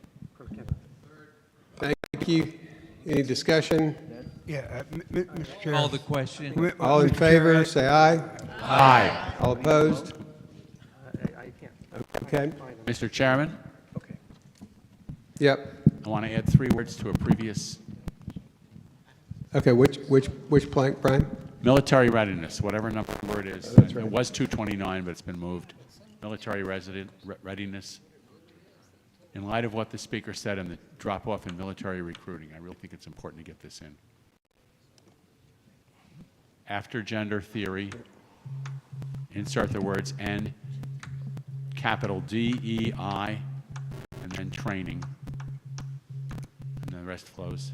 Thank you. Any discussion? Yeah, Mr. Chair. Call the question. All in Mr. favor, Chair, say aye. Aye. All opposed? I can't. Okay. Mr. Chairman, Yep. I want to add 3 words to a previous Okay, which plank, Brian? military readiness, whatever number it is. That's right. It was 229, but it's been moved. Military readiness. In light of what the speaker said and the drop-off in military recruiting, I really think it's important to get this in. After gender theory, insert the words "and," capital DEI, and then training. And the rest flows.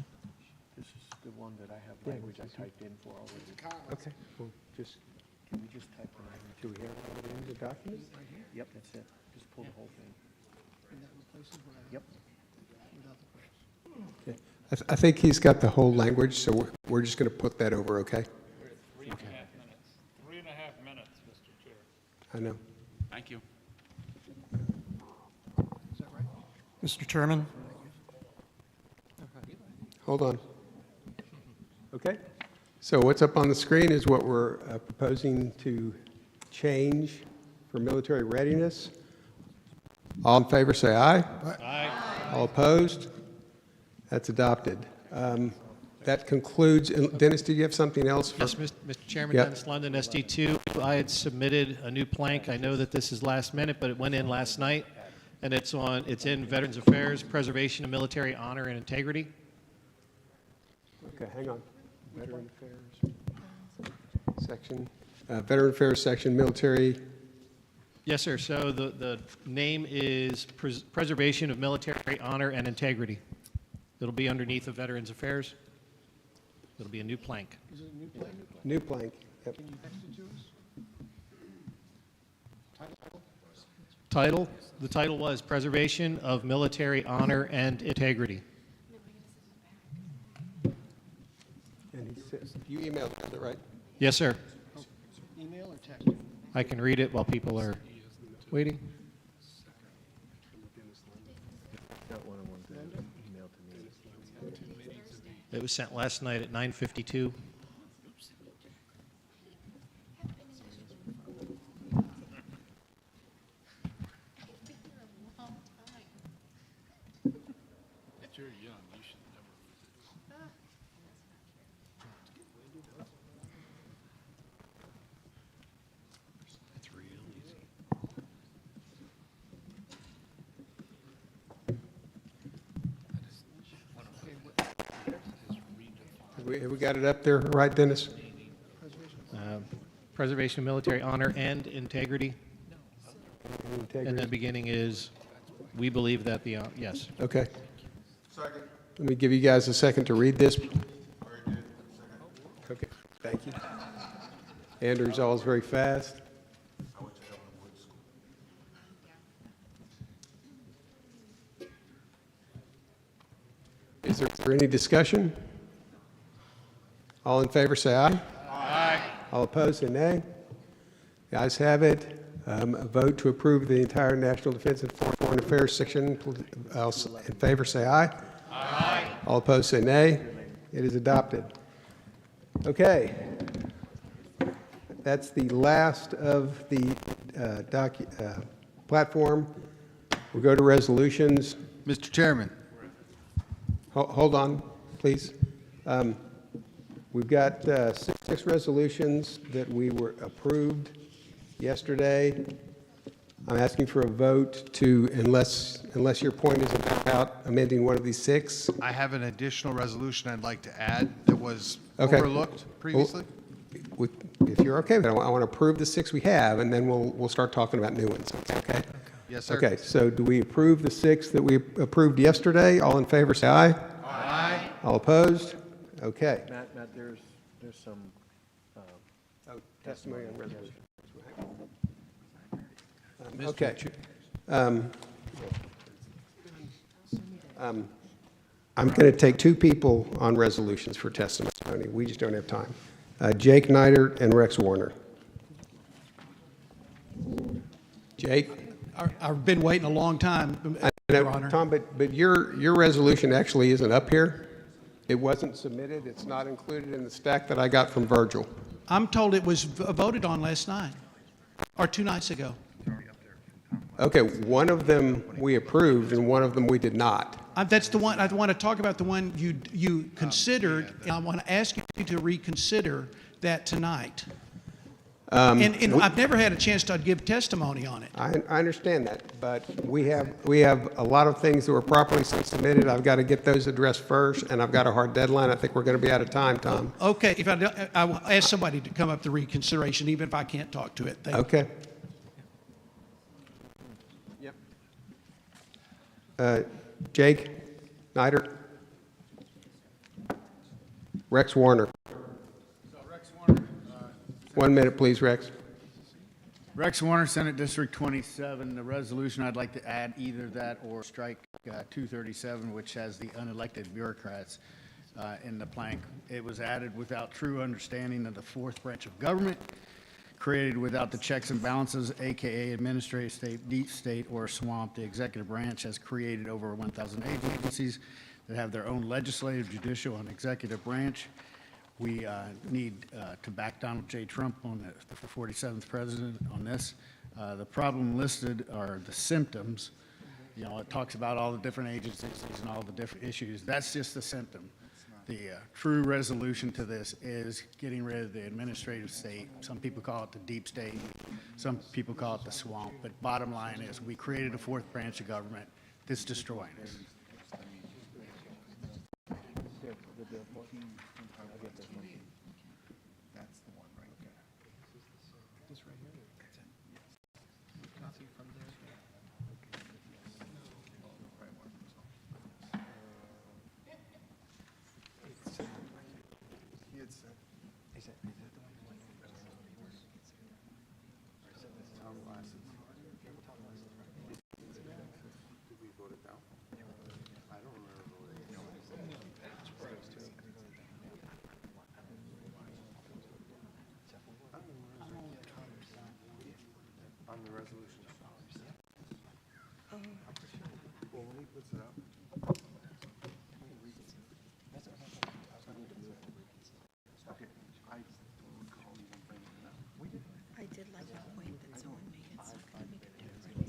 This is the one that I have language I typed in for already. Okay, well, just, Can we just type the language? do we have it in the document? Yep, that's it. Just pull the whole thing. Yep. Okay. I think he's got the whole language, so we're just going to put that over, okay? 3.5 minutes. 3.5 minutes, Mr. Chair. I know. Thank you. Mr. Chairman? Hold on. Okay. So what's up on the screen is what we're proposing to change for military readiness. All in favor, say aye. Aye. All opposed? That's adopted. That concludes, Dennis, did you have something else? Yes, Mr. Chairman, Yep. Dennis London, SD2. I had submitted a new plank. I know that this is last minute, but it went in last night, and it's in Veterans Affairs, Preservation of Military Honor and Integrity. Okay, hang on. Veteran Affairs section, Veteran Affairs section, military. Yes, sir. So the name is Preservation of Military Honor and Integrity. It'll be underneath of Veterans Affairs. It'll be a new plank. Is it a new plank? New plank. Yep. Can you text it to us? Title? The title was Preservation of Military Honor and Integrity. And he says, you emailed it, right? Yes, sir. Email or text? I can read it while people are waiting. It was sent last night at 9:52. You're young. You should never. It's real easy. Have we got it up there, right, Dennis? Preservation of Military Honor and Integrity. Integrity. And then beginning is, we believe that the, yes. Okay. Second. Let me give you guys a second to read this. Okay, thank you. Andrew's always very fast. Is there any discussion? All in favor, say aye. Aye. All opposed, say nay. The ayes have it. A vote to approve the entire National Defense and Foreign Affairs section. All in favor, say aye. Aye. All opposed, say nay. It is adopted. Okay. That's the last of the platform. We'll go to resolutions. Mr. Chairman. Hold on, please. We've got 6 resolutions that we were approved yesterday. I'm asking for a vote to, unless your point is about amending one of these 6. I have an additional resolution I'd like to add that was Okay. overlooked previously. If you're okay with it, I want to approve the 6 we have, and then we'll start talking about new ones. Okay? Yes, sir. Okay, so do we approve the 6 that we approved yesterday? All in favor, say aye. Aye. All opposed? Okay. Matt, there's some Testimony on resolution. Okay. I'm going to take two people on resolutions for testimony. We just don't have time. Jake Neidert and Rex Warner. Jake? I've been waiting a long time, Your Honor. Tom, but your resolution actually isn't up here. It wasn't submitted. It's not included in the stack that I got from Virgil. I'm told it was voted on last night, or 2 nights ago. Okay, one of them we approved and one of them we did not. That's the one, I want to talk about the one you considered, and I want to ask you to reconsider that tonight. And I've never had a chance to give testimony on it. I understand that, but we have a lot of things that were properly submitted. I've got to get those addressed first, and I've got a hard deadline. I think we're going to be out of time, Tom. Okay, if I will ask somebody to come up to reconsideration, even if I can't talk to it. Thank you. Okay. Yep. Jake Neidert. Rex Warner. 1 minute, please, Rex. Rex Warner, Senate District 27. The resolution, I'd like to add either that or strike 237, which has the unelected bureaucrats in the plank. It was added without true understanding of the fourth branch of government, created without the checks and balances, aka administrative state, deep state, or swamp. The executive branch has created over 1,000 agencies that have their own legislative, judicial, and executive branch. We need to back Donald J. Trump on the 47th president on this. The problem listed are the symptoms. You know, it talks about all the different agencies and all the different issues. That's just the symptom. The true resolution to this is getting rid of the administrative state. Some people call it the deep state. Some people call it the swamp. But bottom line is we created a fourth branch of government that's destroying us. That's the one right there. This right here? That's it. Copy from there. Is that the one you want? Tom glasses. Did we vote it down? I don't remember voting. On the resolution. Well, when he puts it up. I did like the point that someone made. It's not going to make a difference. We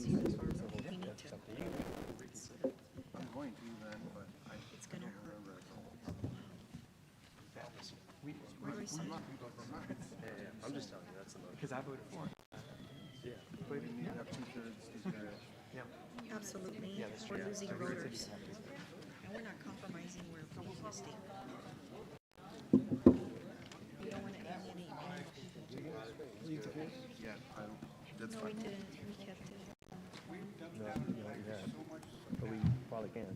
need to. I'm going to then, but It's going to hurt. I'm just telling you, that's the motion. Because I voted for it. Yeah, but you need to have 2/3. Yeah. Absolutely. Yeah, that's true. We're losing voters. And we're not compromising. We're making a statement. We don't want to alienate anyone. Yeah, that's No, fine. we didn't. We kept it. But we probably can.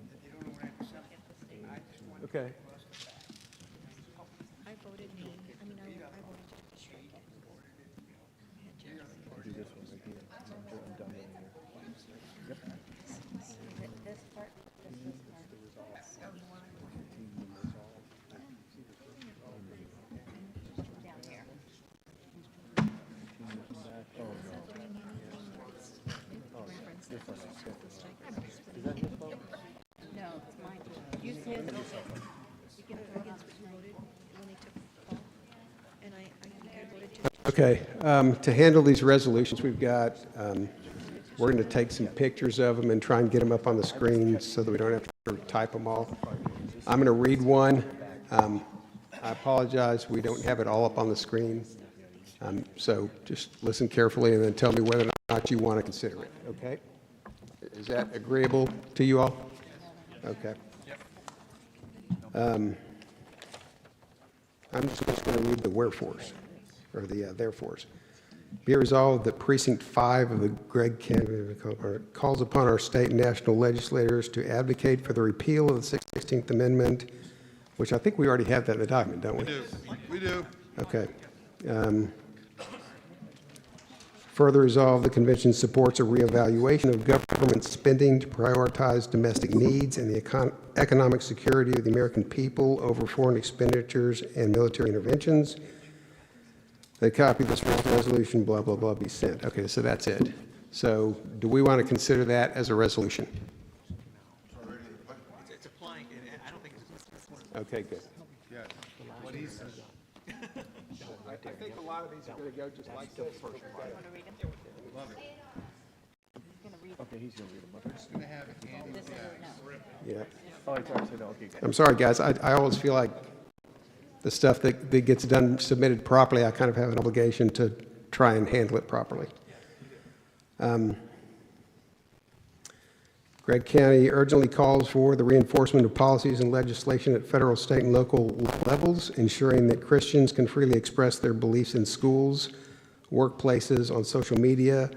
Okay. I voted nay. I mean, I voted to strike it. Do this one right here. I'm done right here. Yep. This part, this part. Down here. This one is good. Is that his fault? No, it's mine. Use his. Because against what you voted when they took the fall. And I think I voted to. Okay, to handle these resolutions, we've got, we're going to take some pictures of them and try and get them up on the screen so that we don't have to type them all. I'm going to read one. I apologize, we don't have it all up on the screen. So just listen carefully and then tell me whether or not you want to consider it, okay? Is that agreeable to you all? Okay. I'm just going to read the wherefores, or the therefores. Be it resolved that Precinct 5 of the Gregg County calls upon our state and national legislators to advocate for the repeal of the 16th Amendment, which I think we already have that in the document, don't we? We do. Okay. Further resolved, the convention supports a reevaluation of government spending to prioritize domestic needs and the economic security of the American people over foreign expenditures and military interventions. A copy of this resolution, blah, blah, blah, be sent. Okay, so that's it. So do we want to consider that as a resolution? It's applying, and I don't think it's. Okay, good. Yeah. What he's, I think a lot of these are going to go just like this. love it. Okay, he's gonna read them. We're just gonna have it handy. Yeah. Oh, it's already said, okay. I'm sorry, guys. I always feel like the stuff that gets done, submitted properly, I kind of have an obligation to try and handle it properly. Gregg County urgently calls for the reinforcement of policies and legislation at federal, state, and local levels, ensuring that Christians can freely express their beliefs in schools, workplaces, on social media,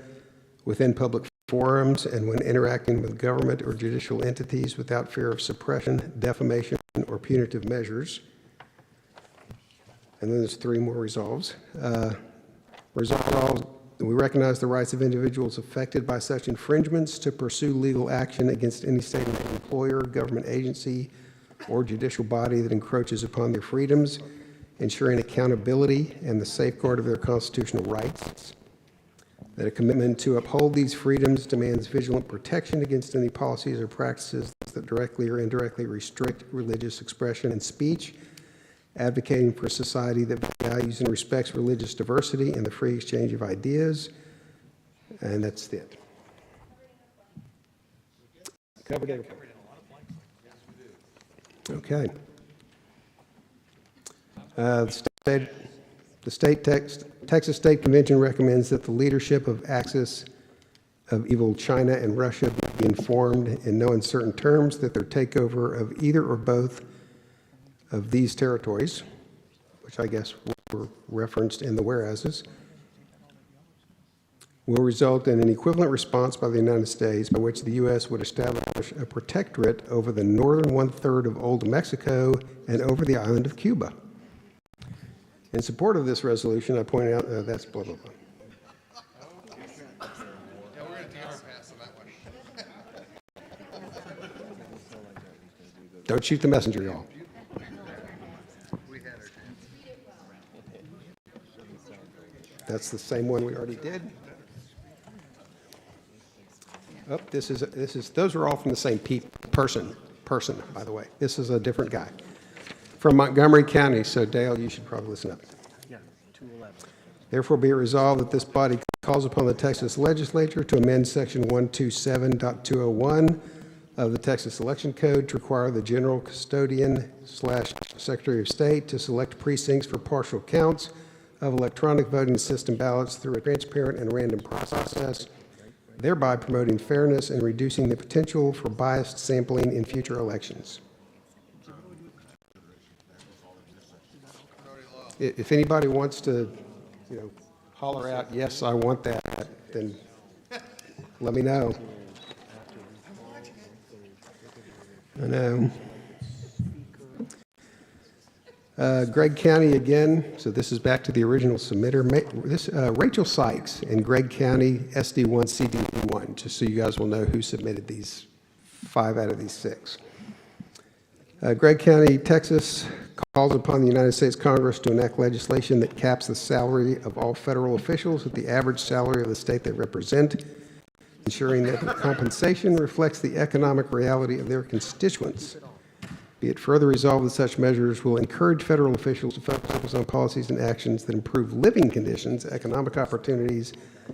within public forums, and when interacting with government or judicial entities without fear of suppression, defamation, or punitive measures. And then there's 3 more resolves. Resolve, we recognize the rights of individuals affected by such infringements to pursue legal action against any state employer, government agency, or judicial body that encroaches upon their freedoms, ensuring accountability and the safeguard of their constitutional rights. That a commitment to uphold these freedoms demands vigilant protection against any policies or practices that directly or indirectly restrict religious expression and speech, advocating for a society that values and respects religious diversity and the free exchange of ideas. And that's it. Covered everything. Okay. Texas State Convention recommends that the leadership of Axis of Evil China and Russia be informed in no uncertain terms that their takeover of either or both of these territories, which I guess were referenced in the whereases, will result in an equivalent response by the United States by which the U.S. would establish a protectorate over the northern one-third of Old Mexico and over the island of Cuba. In support of this resolution, I point out that's blah, blah, blah. Yeah, we're gonna take our pass on that one. Don't shoot the messenger, y'all. We had our chance. That's the same one we already did. Oh, those are all from the same person, by the way. This is a different guy. From Montgomery County, so Dale, you should probably listen up. Yeah, 211. Therefore be it resolved that this body calls upon the Texas Legislature to amend Section 127.201 of the Texas Election Code to require the General Custodian / Secretary of State to select precincts for partial counts of electronic voting system ballots through a transparent and random process, thereby promoting fairness and reducing the potential for biased sampling in future elections. If anybody wants to, holler out, yes, I want that, then let me know. I know. Gregg County again, so this is back to the original submitter. Rachel Sykes in Gregg County, SD1, CD1, just so you guys will know who submitted these 5 out of these 6. Gregg County, Texas calls upon the United States Congress to enact legislation that caps the salary of all federal officials at the average salary of the state they represent, ensuring that the compensation reflects the economic reality of their constituents. Be it further resolved that such measures will encourage federal officials to focus on policies and actions that improve living conditions, economic opportunities,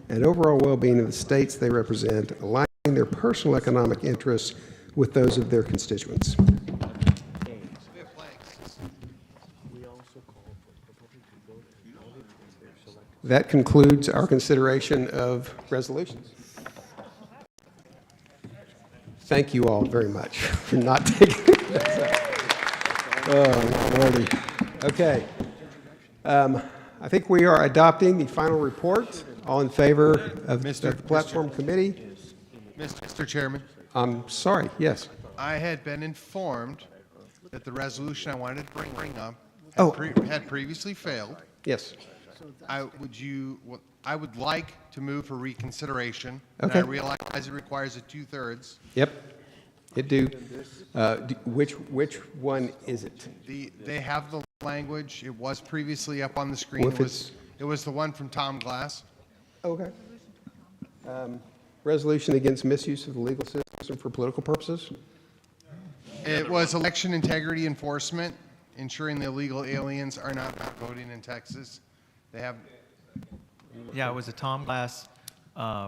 and overall well-being of the states they represent, aligning their personal economic interests with those of their constituents. That concludes our consideration of resolutions. Thank you all very much for not taking Oh, Lordy. Okay. I think we are adopting the final report. All in favor of the platform committee? Mr. Chairman. I'm sorry, yes. I had been informed that the resolution I wanted to bring up had previously failed. Yes. I would like to move for reconsideration. Okay. And I realize it requires a 2/3. Yep, it do. Which one is it? They have the language. It was previously up on the screen. Well, if It was the one from Tom Glass. Okay. Resolution against misuse of the legal system for political purposes? It was election integrity enforcement, ensuring the illegal aliens are not voting in Texas. They have. Yeah, it was a Tom Glass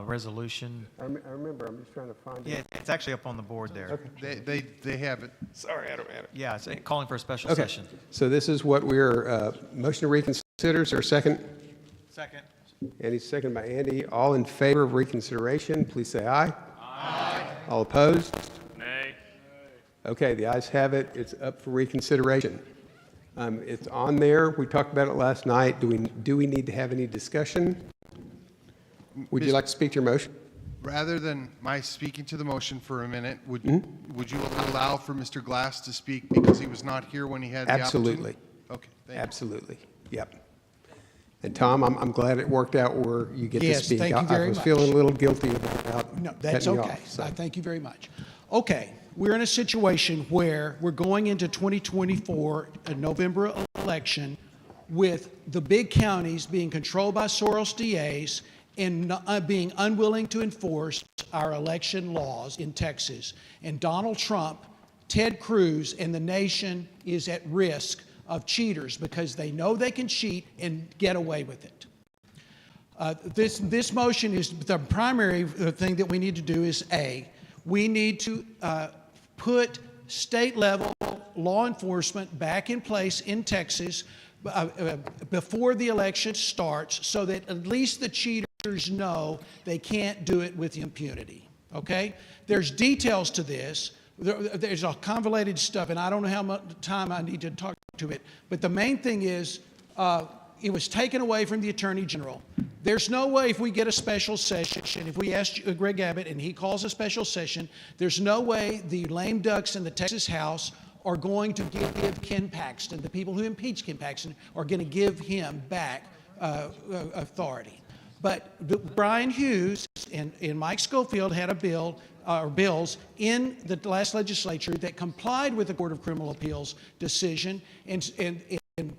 resolution. I remember, I'm just trying to find it. Yeah, it's actually up on the board there. They have it. Sorry, I don't have it. Yeah, it's calling for a special Okay, session. so this is what we're, motion to reconsider, is there a second? Second. Andy, second by Andy. All in favor of reconsideration, please say aye. Aye. All opposed? Nay. Okay, the ayes have it. It's up for reconsideration. It's on there. We talked about it last night. Do we need to have any discussion? Would you like to speak to your motion? Rather than my speaking to the motion for a minute, would you allow for Mr. Glass to speak because he was not here when he had the opportunity? Absolutely. Okay, thank you. Absolutely. Yep. And Tom, I'm glad it worked out where you get to Yes, speak. thank you very I was much. feeling a little guilty about No, that's cutting you okay. off, so. Thank you very much. Okay, we're in a situation where we're going into 2024, a November election, with the big counties being controlled by Soros DAs and being unwilling to enforce our election laws in Texas. And Donald Trump, Ted Cruz, and the nation is at risk of cheaters because they know they can cheat and get away with it. This motion is the primary thing that we need to do is we need to put state level law enforcement back in place in Texas before the election starts so that at least the cheaters know they can't do it with impunity. Okay? There's details to this. There's a convoluted stuff, and I don't know how much time I need to talk to it. But the main thing is, it was taken away from the Attorney General. There's no way if we get a special session, if we ask Greg Abbott and he calls a special session, there's no way the lame ducks in the Texas House are going to give Ken Paxton, the people who impeached Ken Paxton, are going to give him back authority. But Brian Hughes and Mike Schofield had a bill or bills in the last legislature that complied with the Court of Criminal Appeals decision and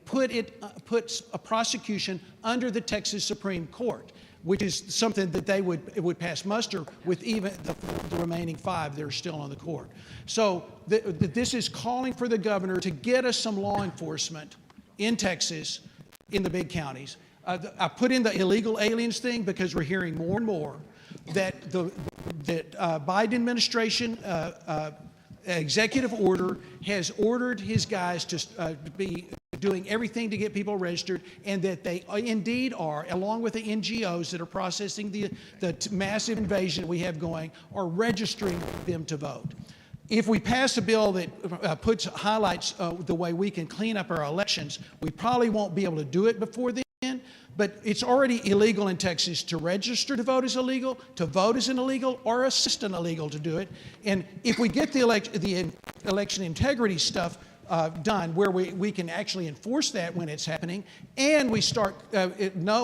puts a prosecution under the Texas Supreme Court, which is something that it would pass muster with even the remaining 5 that are still on the court. So this is calling for the governor to get us some law enforcement in Texas, in the big counties. I put in the illegal aliens thing because we're hearing more and more that the Biden administration executive order has ordered his guys to be doing everything to get people registered, and that they indeed are, along with the NGOs that are processing the massive invasion we have going, are registering them to vote. If we pass a bill that highlights the way we can clean up our elections, we probably won't be able to do it before then. But it's already illegal in Texas to register to vote is illegal, to vote is illegal, or assist an illegal to do it. And if we get the election integrity stuff done, where we can actually enforce that when it's happening, and we start,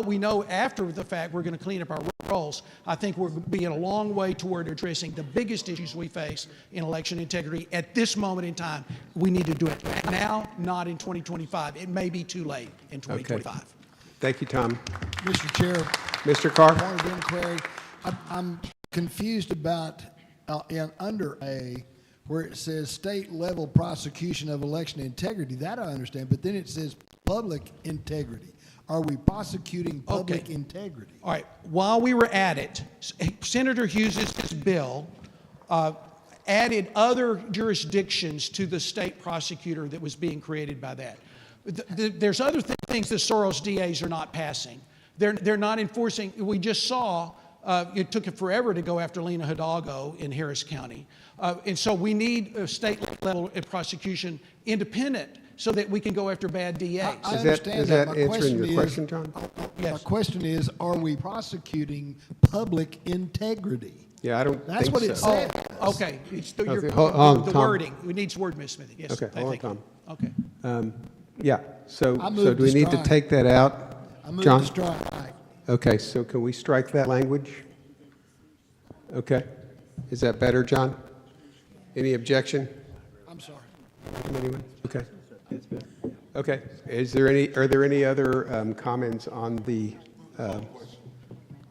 we know after the fact we're going to clean up our rolls, I think we're being a long way toward addressing the biggest issues we face in election integrity at this moment in time. We need to do it now, not in 2025. It may be too late in 2025. Okay. Thank you, Tom. Mr. Chair. Mr. Carr. Point of inquiry. I'm confused about under A, where it says state level prosecution of election integrity. That I understand, but then it says public integrity. Are we prosecuting public integrity? All right. While we were at it, Senator Hughes' bill added other jurisdictions to the state prosecutor that was being created by that. There's other things the Soros DAs are not passing. They're not enforcing. We just saw it took it forever to go after Lena Hidalgo in Harris County. And so we need a state-level prosecution independent so that we can go after bad DAs. I understand that. Is that answering your question, John? Yes. My question is, are we prosecuting public integrity? Yeah, I don't That's think what it so. says. Oh, okay. It's the Hold on, Tom. wording. We need wordsmithing. Yes. Okay, hold on, Tom. Okay. Yeah, so I do moved we to need to strike. take that out? I move John? to strike. Okay, so can we strike that language? Okay. Is that better, John? Any objection? I'm sorry. From anyone? Okay. Okay. Are there any other comments on the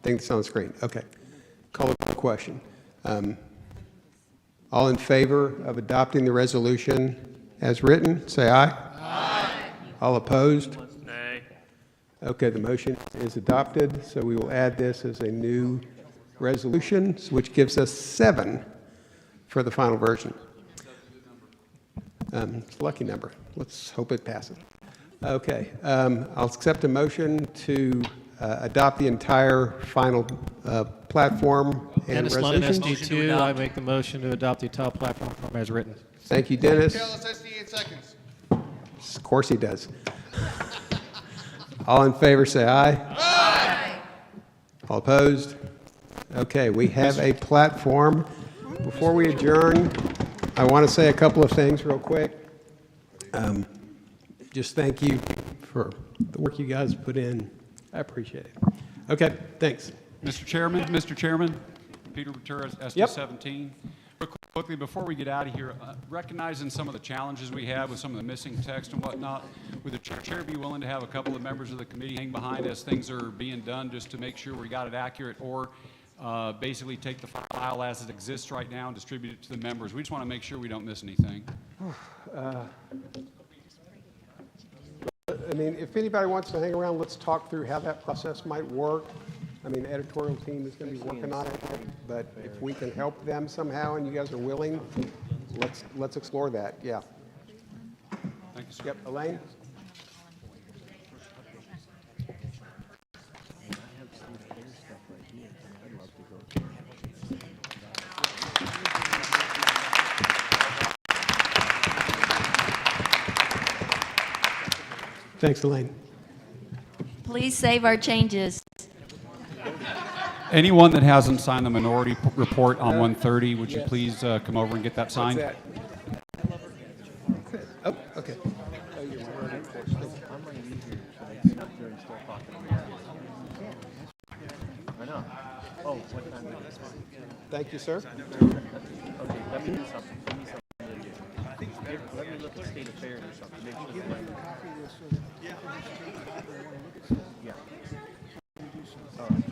thing that's on the screen? Okay. Call the question. All in favor of adopting the resolution as written, say aye. Aye. All opposed? Nay. Okay, the motion is adopted, so we will add this as a new resolution, which gives us 7 for the final version. It's a lucky number. Let's hope it passes. Okay, I'll accept a motion to adopt the entire final platform and Dennis Lennon, resolution. SD2, I make the motion to adopt the top platform as written. Thank you, Dennis. Tell us SD in seconds. Of course he does. All in favor, say aye. Aye. All opposed? Okay, we have a platform. Before we adjourn, I want to say a couple of things real quick. Just thank you for the work you guys put in. I appreciate it. Okay, thanks. Mr. Chairman, Peter Ventura, SD17. Real quickly, before we get out of here, recognizing some of the challenges we have with some of the missing text and whatnot, would the chair be willing to have a couple of members of the committee hang behind as things are being done just to make sure we got it accurate, or basically take the file as it exists right now and distribute it to the members? We just want to make sure we don't miss anything. I mean, if anybody wants to hang around, let's talk through how that process might work. I mean, the editorial team is going to be working on it, but if we can help them somehow and you guys are willing, let's explore that. Yeah. Thank you, sir. Yep, Elaine? Thanks, Elaine. Please save our changes. Anyone that hasn't signed the minority report on 130, would you please come over and get that signed? What's that? Oh, okay. Thank you, sir. Okay, let me do something. Let me look at state affairs or something. Make sure that- Yeah. All right.